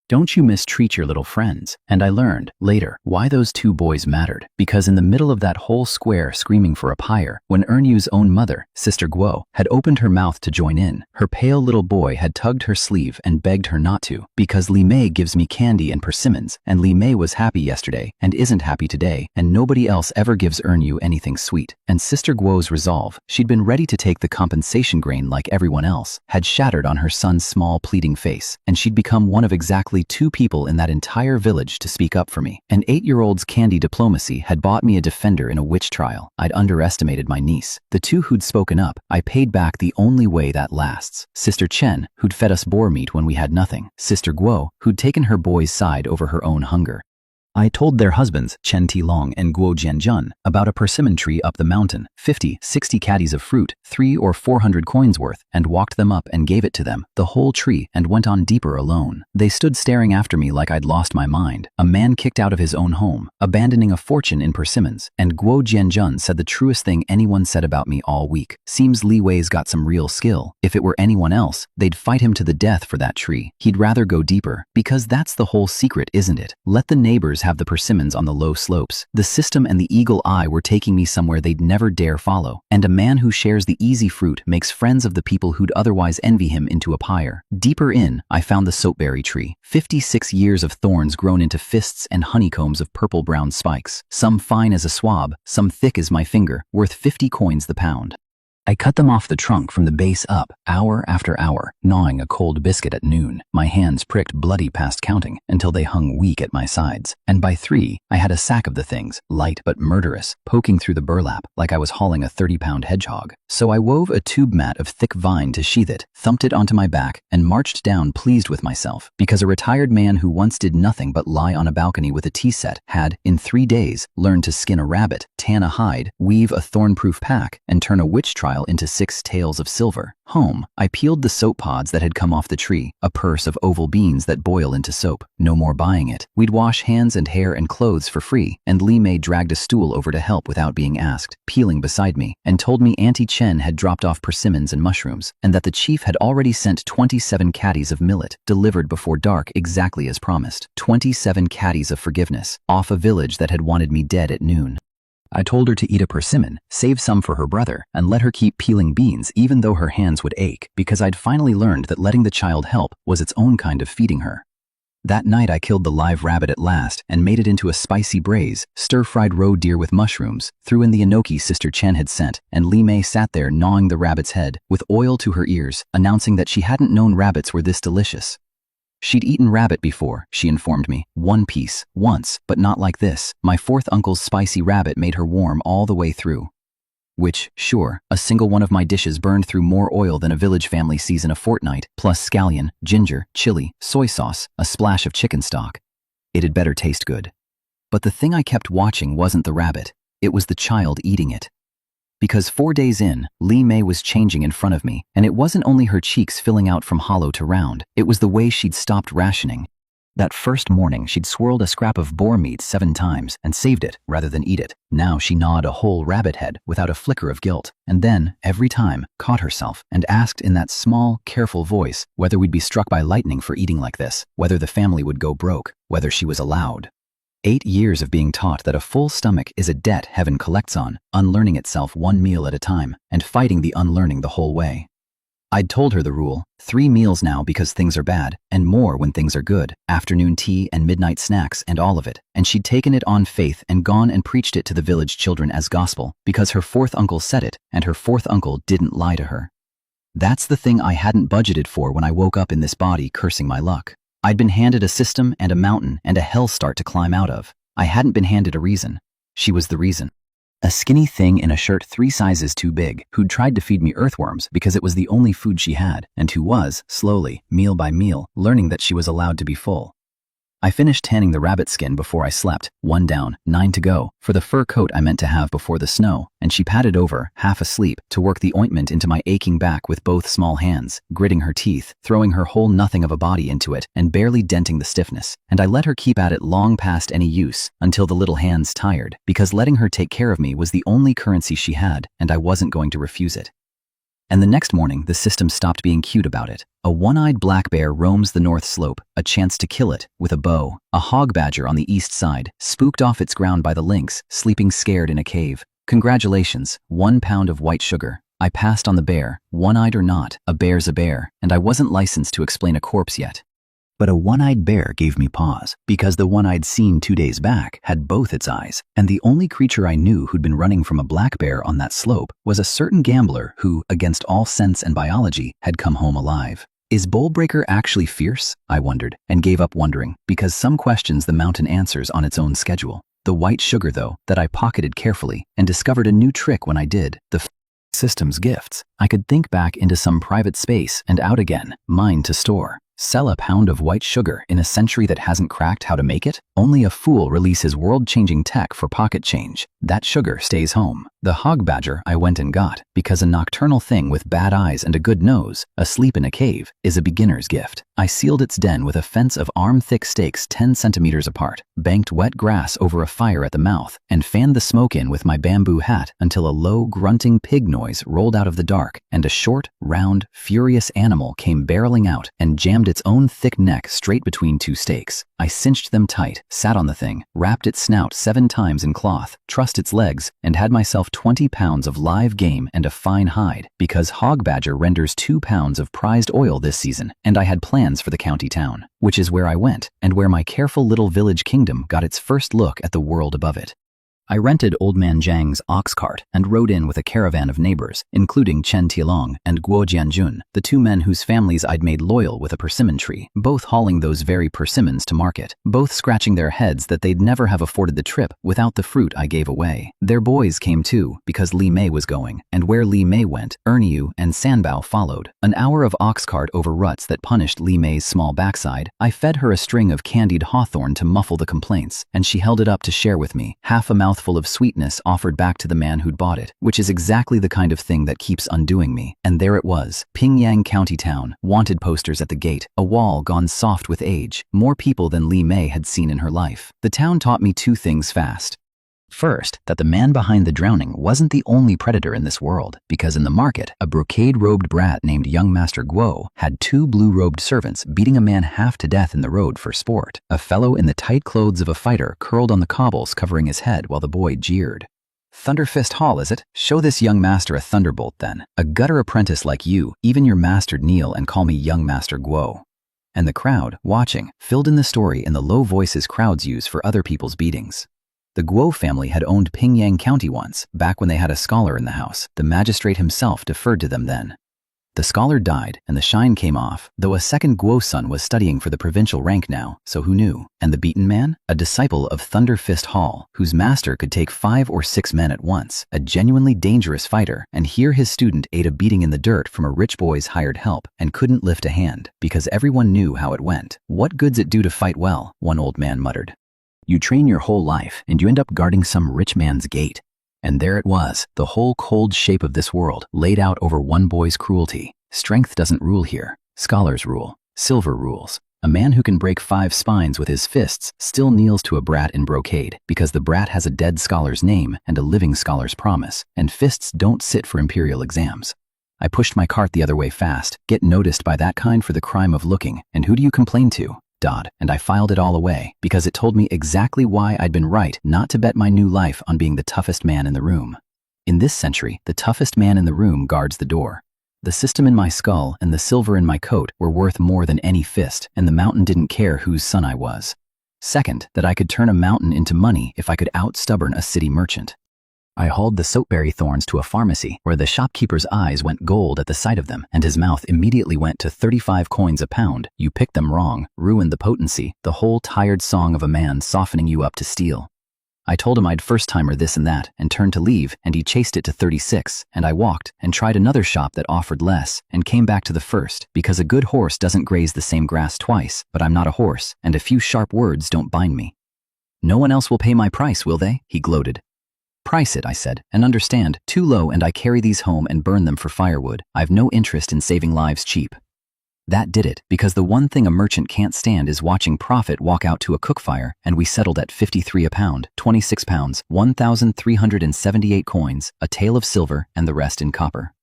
Don't you mistreat your little friends." And I learned, later, why those 2 boys mattered. Because in the middle of that whole square screaming for a pyre, when Ernyu's own mother, Sister Guo, had opened her mouth to join in, her pale little boy had tugged her sleeve and begged her not to. Because Li Mei gives me candy and persimmons, and Li Mei was happy yesterday and isn't happy today, and nobody else ever gives Ernyu anything sweet. And Sister Guo's resolve, she'd been ready to take the compensation grain like everyone else, had shattered on her son's small pleading face, and she'd become one of exactly 2 people in that entire village to speak up for me. An 8-year-old's candy diplomacy had bought me a defender in a witch trial. I'd underestimated my niece. The 2 who'd spoken up, I paid back the only way that lasts. Sister Chen, who'd fed us boar meat when we had nothing. Sister Guo, who'd taken her boy's side over her own hunger. I told their husbands, Chen Tilong and Guo Jianjun, about a persimmon tree up the mountain, 50, 60 caddies of fruit, 300 or 400 coins worth, and walked them up and gave it to them, the whole tree, and went on deeper alone. They stood staring after me like I'd lost my mind. A man kicked out of his own home, abandoning a fortune in persimmons, and Guo Jianjun said the truest thing anyone said about me all week. Seems Li Wei's got some real skill. If it were anyone else, they'd fight him to the death for that tree. He'd rather go deeper, because that's the whole secret, isn't it? Let the neighbors others have the persimmons on the low slopes. The system and the eagle eye were taking me somewhere they'd never dare follow, and a man who shares the easy fruit makes friends of the people who'd otherwise envy him into a pyre. Deeper in, I found the soapberry tree. 56 years of thorns grown into fists and honeycombs of purple-brown spikes, some fine as a swab, some thick as my finger, worth 50 coins the pound. I cut them off the trunk from the base up, hour after hour, gnawing a cold biscuit at noon. My hands pricked bloody past counting until they hung weak at my sides. And by 3, I had a sack of the things, light but murderous, poking through the burlap like I was hauling a 30-pound hedgehog. So I wove a tube mat of thick vine to sheath it, thumped it onto my back, and marched down pleased with myself, because a retired man who once did nothing but lie on a balcony with a tea set had, in 3 days, learned to skin a rabbit, tan a hide, weave a thorn-proof pack, and turn a witch trial into 6 taels of silver. Home, I peeled the soap pods that had come off the tree, a purse of oval beans that boil into soap. No more buying it. We'd wash hands and hair and clothes for free, and 𝐓𝐴 dragged a stool over to help without being asked, peeling beside me, and told me Auntie Chen had dropped off persimmons and mushrooms, and that the chief had already sent 27 caddies of millet, delivered before dark exactly as promised. 27 caddies of forgiveness, off a village that had wanted me dead at noon. I told her to eat a persimmon, save some for her brother, and let her keep peeling beans even though her hands would ache, because I'd finally learned that letting the child help was its own kind of feeding her. That night I killed the live rabbit at last and made it into a spicy braise, stir-fried roe deer with mushrooms, threw in the enoki Sister Chen had sent, and 𝐓𝐴 sat there gnawing the rabbit's head, with oil to her ears, announcing that she hadn't known rabbits were this delicious. She'd eaten rabbit before, she informed me. 1 piece, once, but not like this. My 4th uncle's spicy rabbit made her warm all the way through. Which, sure, a single one of my dishes burned through more oil than a village family sees in a fortnight, plus scallion, ginger, chili, soy sauce, a splash of chicken stock. It had better taste good. But the thing I kept watching wasn't the rabbit, it was the child eating it. Because 4 days in, 𝐓𝐴 was changing in front of me, and it wasn't only her cheeks filling out from hollow to round, it was the way she'd stopped rationing. That first morning, she'd swirled a scrap of boar meat 7 times and saved it rather than eat it. Now she gnawed a whole rabbit head without a flicker of guilt, and then, every time, caught herself and asked in that small, careful voice whether we'd be struck by lightning for eating like this, whether the family would go broke, whether she was allowed. 8 years of being taught that a full stomach is a debt heaven collects on, unlearning itself 1 meal at a time, and fighting the unlearning the whole way. I'd told her the rule, 3 meals now because things are bad, and more when things are good, afternoon tea and midnight snacks and all of it, and she'd taken it on faith and gone and preached it to the village children as gospel, because her 4th uncle said it, and her 4th uncle didn't lie to her. That's the thing I hadn't budgeted for when I woke up in this body cursing my luck. I'd been handed a system and a mountain and a hell start to climb out of. I hadn't been handed a reason. She was the reason. A skinny thing in a shirt 3 sizes too big, who'd tried to feed me earthworms because it was the only food she had, and who was, slowly, meal by meal, learning that she was allowed to be full. I finished tanning the rabbit skin before I slept, 1 down, 9 to go, for the fur coat I meant to have before the snow, and she padded over, half asleep, to work the ointment into my aching back with both small hands, gritting her teeth, throwing her whole nothing of a body into it, and barely denting the stiffness, and I let her keep at it long past any use, until the little hands tired, because letting her take care of me was the only currency she had, and I wasn't going to refuse it. And the next morning, the system stopped being cute about it. A one-eyed black bear roams the north slope, a chance to kill it, with a bow. A hog badger on the east side, spooked off its ground by the lynx, sleeping scared in a cave. Congratulations, 1 pound of white sugar. I passed on the bear, one-eyed or not, a bear's a bear, and I wasn't licensed to explain a corpse yet. But a one-eyed bear gave me pause, because the one I'd seen 2 days back had both its eyes, and the only creature I knew who'd been running from a black bear on that slope was a certain gambler who, against all sense and biology, had come home alive. Is Bullbreaker actually fierce? I wondered, and gave up wondering, because some questions the mountain answers on its own schedule. The white sugar, though, that I pocketed carefully, and discovered a new trick when I did, the system's gifts. I could think back into some private space and out again, mine to store. Sell a pound of white sugar in a century that hasn't cracked how to make it? Only a fool releases world-changing tech for pocket change. That sugar stays home. The hog badger I went and got, because a nocturnal thing with bad eyes and a good nose, asleep in a cave, is a beginner's gift. I sealed its den with a fence of arm-thick stakes 10 centimeters apart, banked wet grass over a fire at the mouth, and fanned the smoke in with my bamboo hat until a low, grunting pig noise rolled out of the dark, and a short, round, furious animal came barreling out and jammed its own thick neck straight between two stakes. I cinched them tight, sat on the thing, wrapped its snout 7 times in cloth, trussed its legs, and had myself 20 pounds of live game and a fine hide, because hog badger renders 2 pounds of prized oil this season, and I had plans for the county town, which is where I went, and where my careful little village kingdom got its first look at the world above it. I rented Old Man Zhang's ox cart and rode in with a caravan of neighbors, including 𝐂𝐿 and Guo Jianjun, the 2 men whose families I'd made loyal with a persimmon tree, both hauling those very persimmons to market, both scratching their heads that they'd never have afforded the trip without the fruit I gave away. Their boys came too, because Li Mei was going, and where Li Mei went, Erniu and Sanbao followed. An hour of ox cart over ruts that punished Li Mei's small backside, I fed her a string of candied hawthorn to muffle the complaints, and she held it up to share with me, half a mouthful of sweetness offered back to the man who'd bought it, which is exactly the kind of thing that keeps undoing me. And there it was, Pingyang County Town, wanted posters at the gate, a wall gone soft with age, more people than Li Mei had seen in her life. The town taught me 2 things fast. First, that the man behind the drowning wasn't the only predator in this world, because in the market, a brocade-robed brat named young Master Guo had 2 blue-robed servants beating a man half to death in the road for sport. A fellow in the tight clothes of a fighter curled on the cobbles covering his head while the boy jeered. "Thunderfist Hall, is it? Show this young master a thunderbolt then. A gutter apprentice like you, even your master kneel and call me young Master Guo." And the crowd, watching, filled in the story in the low voices crowds use for other people's beatings. The Guo family had owned Pingyang County once, back when they had a scholar in the house. The magistrate himself deferred to them then. The scholar died, and the shine came off, though a second Guo son was studying for the provincial rank now, so who knew? And the beaten man? A disciple of Thunderfist Hall, whose master could take 5 or 6 men at once, a genuinely dangerous fighter, and here his student ate a beating in the dirt from a rich boy's hired help, and couldn't lift a hand, because everyone knew how it went. "What good's it do to fight well?" one old man muttered. "You train your whole life, and you end up guarding some rich man's gate." And there it was, the whole cold shape of this world, laid out over one boy's cruelty. Strength doesn't rule here. Scholars rule. Silver rules. A man who can break 5 spines with his fists still kneels to a brat in brocade, because the brat has a dead scholar's name and a living scholar's promise, and fists don't sit for imperial exams. I pushed my cart the other way fast, get noticed by that kind for the crime of looking, and who do you complain to? And I filed it all away, because it told me exactly why I'd been right not to bet my new life on being the toughest man in the room. In this century, the toughest man in the room guards the door. The system in my skull and the silver in my coat were worth more than any fist, and the mountain didn't care whose son I was. Second, that I could turn a mountain into money if I could out-stubborn a city merchant. I hauled the soapberry thorns to a pharmacy where the shopkeeper's eyes went gold at the sight of them, and his mouth immediately went to 35 coins a pound. You picked them wrong, ruined the potency, the whole tired song of a man softening you up to steal. I told him I'd first-timer this and that, and turned to leave, and he chased it to 36, and I walked, and tried another shop that offered less, and came back to the first, because a good horse doesn't graze the same grass twice, but I'm not a horse, and a few sharp words don't bind me. "No one else will pay my price, will they?" he gloated. "Price it," I said, "and understand, too low and I carry these home and burn them for firewood. I've no interest in saving lives cheap." That did it, because the one thing a merchant can't stand is watching profit walk out to a cook fire, and we settled at 53 a pound, 26 pounds, 1,378 coins, a tael of silver, and the rest in copper.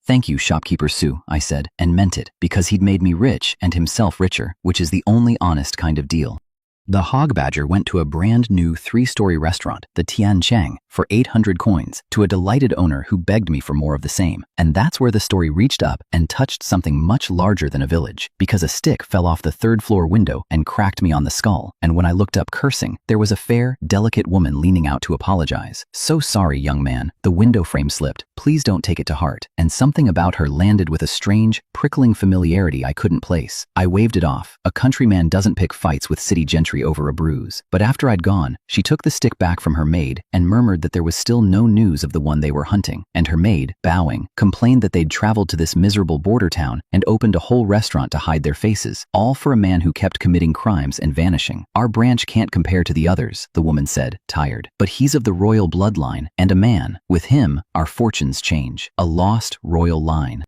"Thank you, shopkeeper Su," I said, and meant it, because he'd made me rich and himself richer, which is the only honest kind of deal. The hog badger went to a brand new 3-story restaurant, the Tian Chang, for 800 coins, to a delighted owner who begged me for more of the same. And that's where the story reached up and touched something much larger than a village, because a stick fell off the 3rd-floor window and cracked me on the skull, and when I looked up cursing, there was a fair, delicate woman leaning out to apologize. "So sorry, young man, the window frame slipped. Please don't take it to heart." And something about her landed with a strange, prickling familiarity I couldn't place. I waved it off. A countryman doesn't pick fights with city gentry over a bruise. But after I'd gone, she took the stick back from her maid and murmured that there was still no news of the one they were hunting, and her maid, bowing, complained that they'd traveled to this miserable border town and opened a whole restaurant to hide their faces, all for a man who kept committing crimes and vanishing. "Our branch can't compare to the others," the woman said, tired, "but he's of the royal bloodline, and a man. With him, our fortunes change. A lost royal line."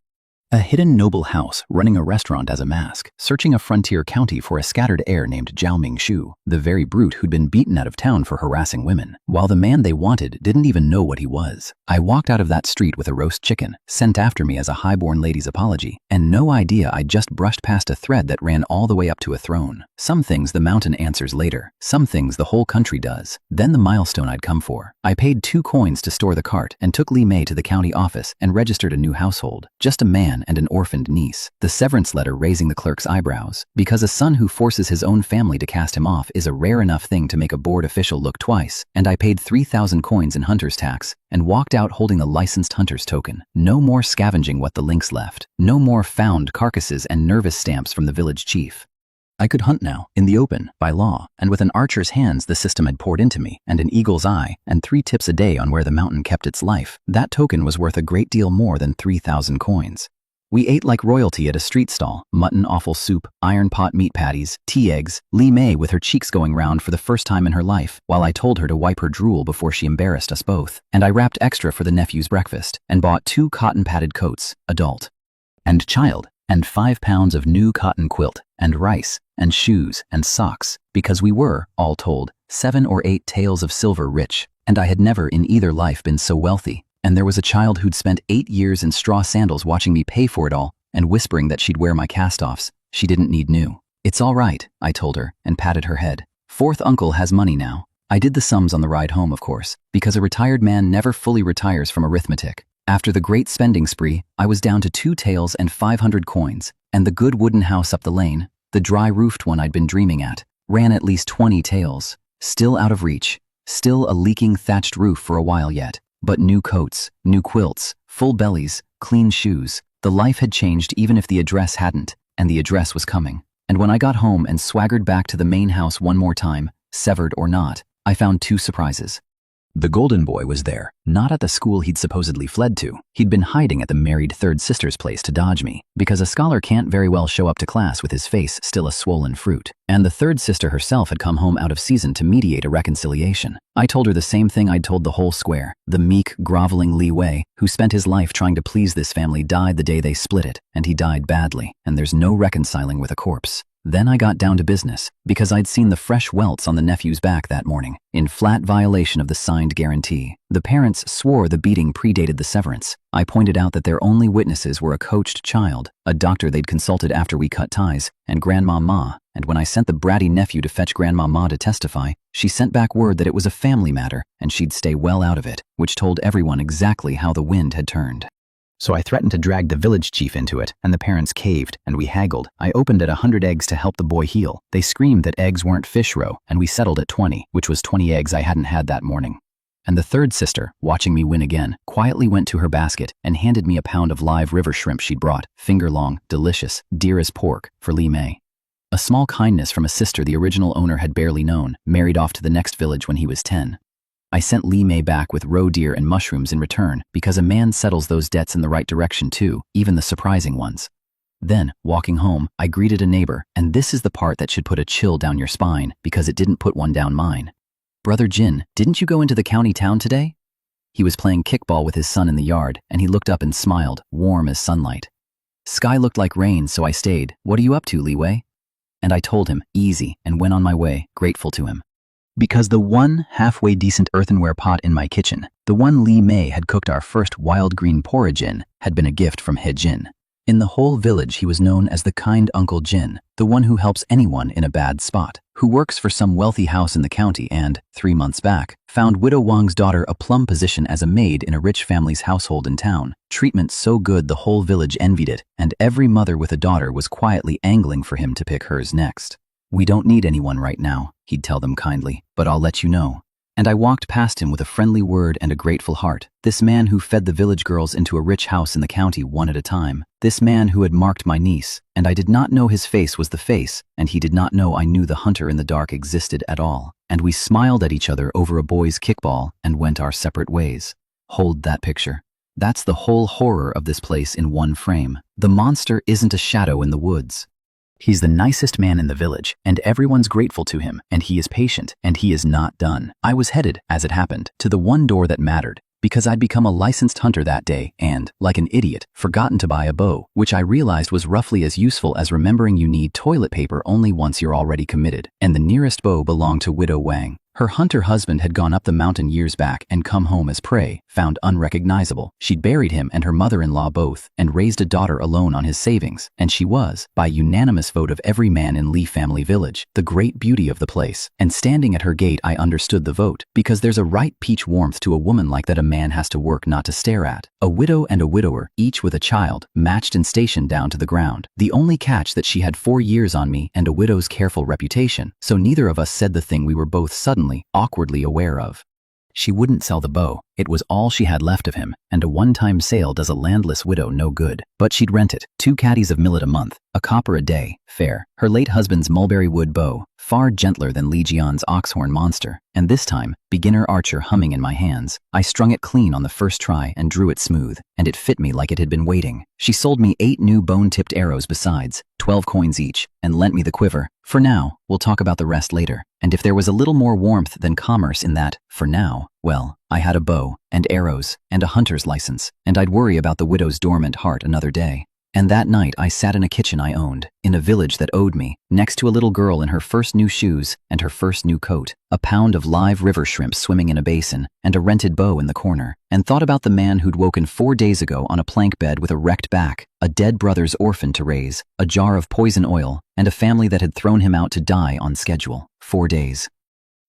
A hidden noble house running a restaurant as a mask, searching a frontier county for a scattered heir named 𝐂𝐫𝐢𝐻𝐈, the very brute who'd been beaten out of town for harassing women, while the man they wanted didn't even know what he was. I walked out of that street with a roast chicken, sent after me as a highborn lady's apology, and no idea I'd just brushed past a thread that ran all the way up to a throne. Some things the mountain answers later, some things the whole country does. Then the milestone I'd come for. I paid 2 coins to store the cart and took 𝐂𝐫𝐢𝐻 to the county office and registered a new household. Just a man and an orphaned niece. The severance letter raising the clerk's eyebrows, because a son who forces his own family to cast him off is a rare enough thing to make a board official look twice, and I paid 3,000 coins in hunter's tax and walked out holding a licensed hunter's token. No more scavenging what the lynx left. No more found carcasses and nervous stamps from the village chief. I could hunt now, in the open, by law, and with an archer's hands the system had poured into me, and an eagle's eye, and 3 tips a day on where the mountain kept its life. That token was worth a great deal more than 3,000 coins. We ate like royalty at a street stall: mutton offal soup, iron pot meat patties, tea eggs, 𝐂𝐫𝐢𝐻 with her cheeks going round for the first time in her life, while I told her to wipe her drool before she embarrassed us both. And I wrapped extra for the nephew's breakfast, and bought 2 cotton-padded coats, adult and child, and 5 pounds of new cotton quilt, and rice, and shoes, and socks, because we were, all told, 7 or 8 taels of silver rich, and I had never in either life been so wealthy. And there was a child who'd spent 8 years in straw sandals watching me pay for it all, and whispering that she'd wear my cast-offs. She didn't need new. It's all right, I told her, and patted her head. 4th uncle has money now. I did the sums on the ride home, of course, because a retired man never fully retires from arithmetic. After the great spending spree, I was down to 2 taels and 500 coins, and the good wooden house up the lane, the dry-roofed one I'd been dreaming at, ran at least 20 taels. Still out of reach, still a leaking thatched roof for a while yet, but new coats, new quilts, full bellies, clean shoes. The life had changed even if the address hadn't, and the address was coming. And when I got home and swaggered back to the main house one more time, severed or not, I found 2 surprises. The golden boy was there, not at the school he'd supposedly fled to. He'd been hiding at the married 3rd sister's place to dodge me, because a scholar can't very well show up to class with his face still a swollen fruit. And the 3rd sister herself had come home out of season to mediate a reconciliation. I told her the same thing I'd told the whole square. The meek, groveling 𝐂𝐲𝐻, who spent his life trying to please this family, died the day they split it, and he died badly, and there's no reconciling with a corpse. Then I got down to business, because I'd seen the fresh welts on the nephew's back that morning, in flat violation of the signed guarantee. The parents swore the beating predated the severance. I pointed out that their only witnesses were a coached child, a doctor they'd consulted after we cut ties, and Grandma Ma, and when I sent the bratty nephew to fetch Grandma Ma to testify, she sent back word that it was a family matter, and she'd stay well out of it, which told everyone exactly how the wind had turned. So I threatened to drag the village chief into it, and the parents caved, and we haggled. I opened at 100 eggs to help the boy heal. They screamed that eggs weren't fish roe, and we settled at 20, which was 20 eggs I hadn't had that morning. And the 3rd sister, watching me win again, quietly went to her basket and handed me a pound of live river shrimp she'd brought, finger-long, delicious, dear as pork, for 𝐂𝐫𝐻. A small kindness from a sister the original owner had barely known, married off to the next village when he was 10. I sent 𝐂𝐫𝐻 back with roe deer and mushrooms in return, because a man settles those debts in the right direction too, even the surprising ones. Then, walking home, I greeted a neighbor, and this is the part that should put a chill down your spine, because it didn't put one down mine. "Brother Jin, didn't you go into the county town today?" He was playing kickball with his son in the yard, and he looked up and smiled, warm as sunlight. "Sky looked like rain, so I stayed. What are you up to, 𝐂𝐲𝐻?" And I told him, easy, and went on my way, grateful to him. Because the one halfway decent earthenware pot in my kitchen, the one 𝐂𝐲𝐻 had cooked our first wild green porridge in, had been a gift from 𝐻𝐻. In the whole village he was known as the kind Uncle Jin, the one who helps anyone in a bad spot, who works for some wealthy house in the county and, 3 months back, found Widow Wang's daughter a plum position as a maid in a rich family's household in town. Treatment so good the whole village envied it, and every mother with a daughter was quietly angling for him to pick hers next. "We don't need anyone right now," he'd tell them kindly, "but I'll let you know." And I walked past him with a friendly word and a grateful heart. This man who fed the village girls into a rich house in the county one at a time. This man who had marked my niece, and I did not know his face was the face, and he did not know I knew the hunter in the dark existed at all. And we smiled at each other over a boy's kickball and went our separate ways. Hold that picture. That's the whole horror of this place in one frame. The monster isn't a shadow in the woods. He's the nicest man in the village, and everyone's grateful to him, and he is patient, and he is not done. I was headed, as it happened, to the one door that mattered, because I'd become a licensed hunter that day and, like an idiot, forgotten to buy a bow, which I realized was roughly as useful as remembering you need toilet paper only once you're already committed. And the nearest bow belonged to Widow Wang. Her hunter husband had gone up the mountain years back and come home as prey, found unrecognizable. She'd buried him and her mother-in-law both, and raised a daughter alone on his savings. And she was, by unanimous vote of every man in Li family village, the great beauty of the place. And standing at her gate I understood the vote, because there's a right peach warmth to a woman like that a man has to work not to stare at. A widow and a widower, each with a child, matched in station down to the ground. The only catch that she had 4 years on me and a widow's careful reputation, so neither of us said the thing we were both suddenly, awkwardly aware of. She wouldn't sell the bow. It was all she had left of him, and a one-time sale does a landless widow no good. But she'd rent it, 2 caddies of millet a month, a copper a day, fair. Her late husband's mulberry wood bow, far gentler than Li Jian's oxhorn monster, and this time, beginner archer humming in my hands. I strung it clean on the first try and drew it smooth, and it fit me like it had been waiting. She sold me 8 new bone-tipped arrows besides, 12 coins each, and lent me the quiver. For now, we'll talk about the rest later. And if there was a little more warmth than commerce in that, for now, well, I had a bow, and arrows, and a hunter's license, and I'd worry about the widow's dormant heart another day. And that night I sat in a kitchen I owned, in a village that owed me, next to a little girl in her first new shoes and her first new coat, a pound of live river shrimp swimming in a basin, and a rented bow in the corner, and thought about the man who'd woken 4 days ago on a plank bed with a wrecked back, a dead brother's orphan to raise, a jar of poison oil, and a family that had thrown him out to die on schedule. 4 days.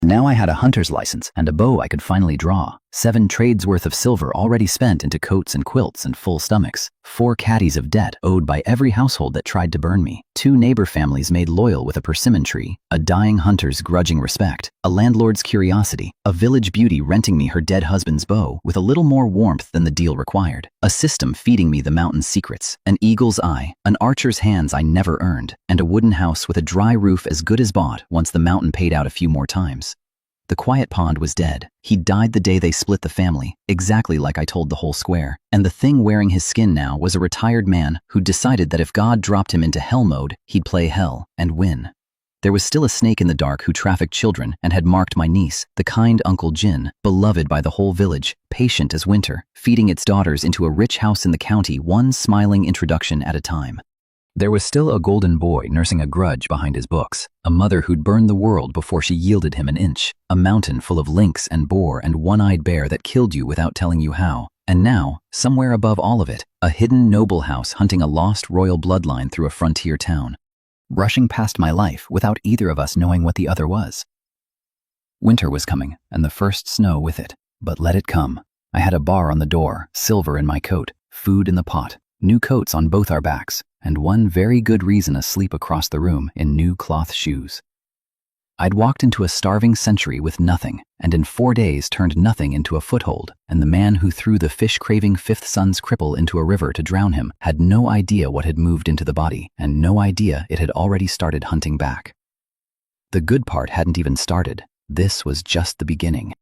Now I had a hunter's license and a bow I could finally draw, 7 trades worth of silver already spent into coats and quilts and full stomachs, 4 caddies of debt owed by every household that tried to burn me, 2 neighbor families made loyal with a persimmon tree, a dying hunter's grudging respect, a landlord's curiosity, a village beauty renting me her dead husband's bow with a little more warmth than the deal required, a system feeding me the mountain's secrets, an eagle's eye, an archer's hands I never earned, and a wooden house with a dry roof as good as bought once the mountain paid out a few more times. The quiet pond was dead. He died the day they split the family, exactly like I told the whole square. And the thing wearing his skin now was a retired man who decided that if God dropped him into hell mode, he'd play hell and win. There was still a snake in the dark who trafficked children and had marked my niece, the kind Uncle Jin, beloved by the whole village, patient as winter, feeding its daughters into a rich house in the county, one smiling introduction at a time. There was still a golden boy nursing a grudge behind his books, a mother who'd burned the world before she yielded him an inch, a mountain full of lynx and boar and one-eyed bear that killed you without telling you how, and now, somewhere above all of it, a hidden noble house hunting a lost royal bloodline through a frontier town, rushing past my life without either of us knowing what the other was. Winter was coming, and the first snow with it, but let it come. I had a bar on the door, silver in my coat, food in the pot, new coats on both our backs, and one very good reason asleep across the room in new cloth shoes. I'd walked into a starving century with nothing, and in 4 days turned nothing into a foothold, and the man who threw the fish-craving fifth son's cripple into a river to drown him had no idea what had moved into the body, and no idea it had already started hunting back. The good part hadn't even started. This was just the beginning.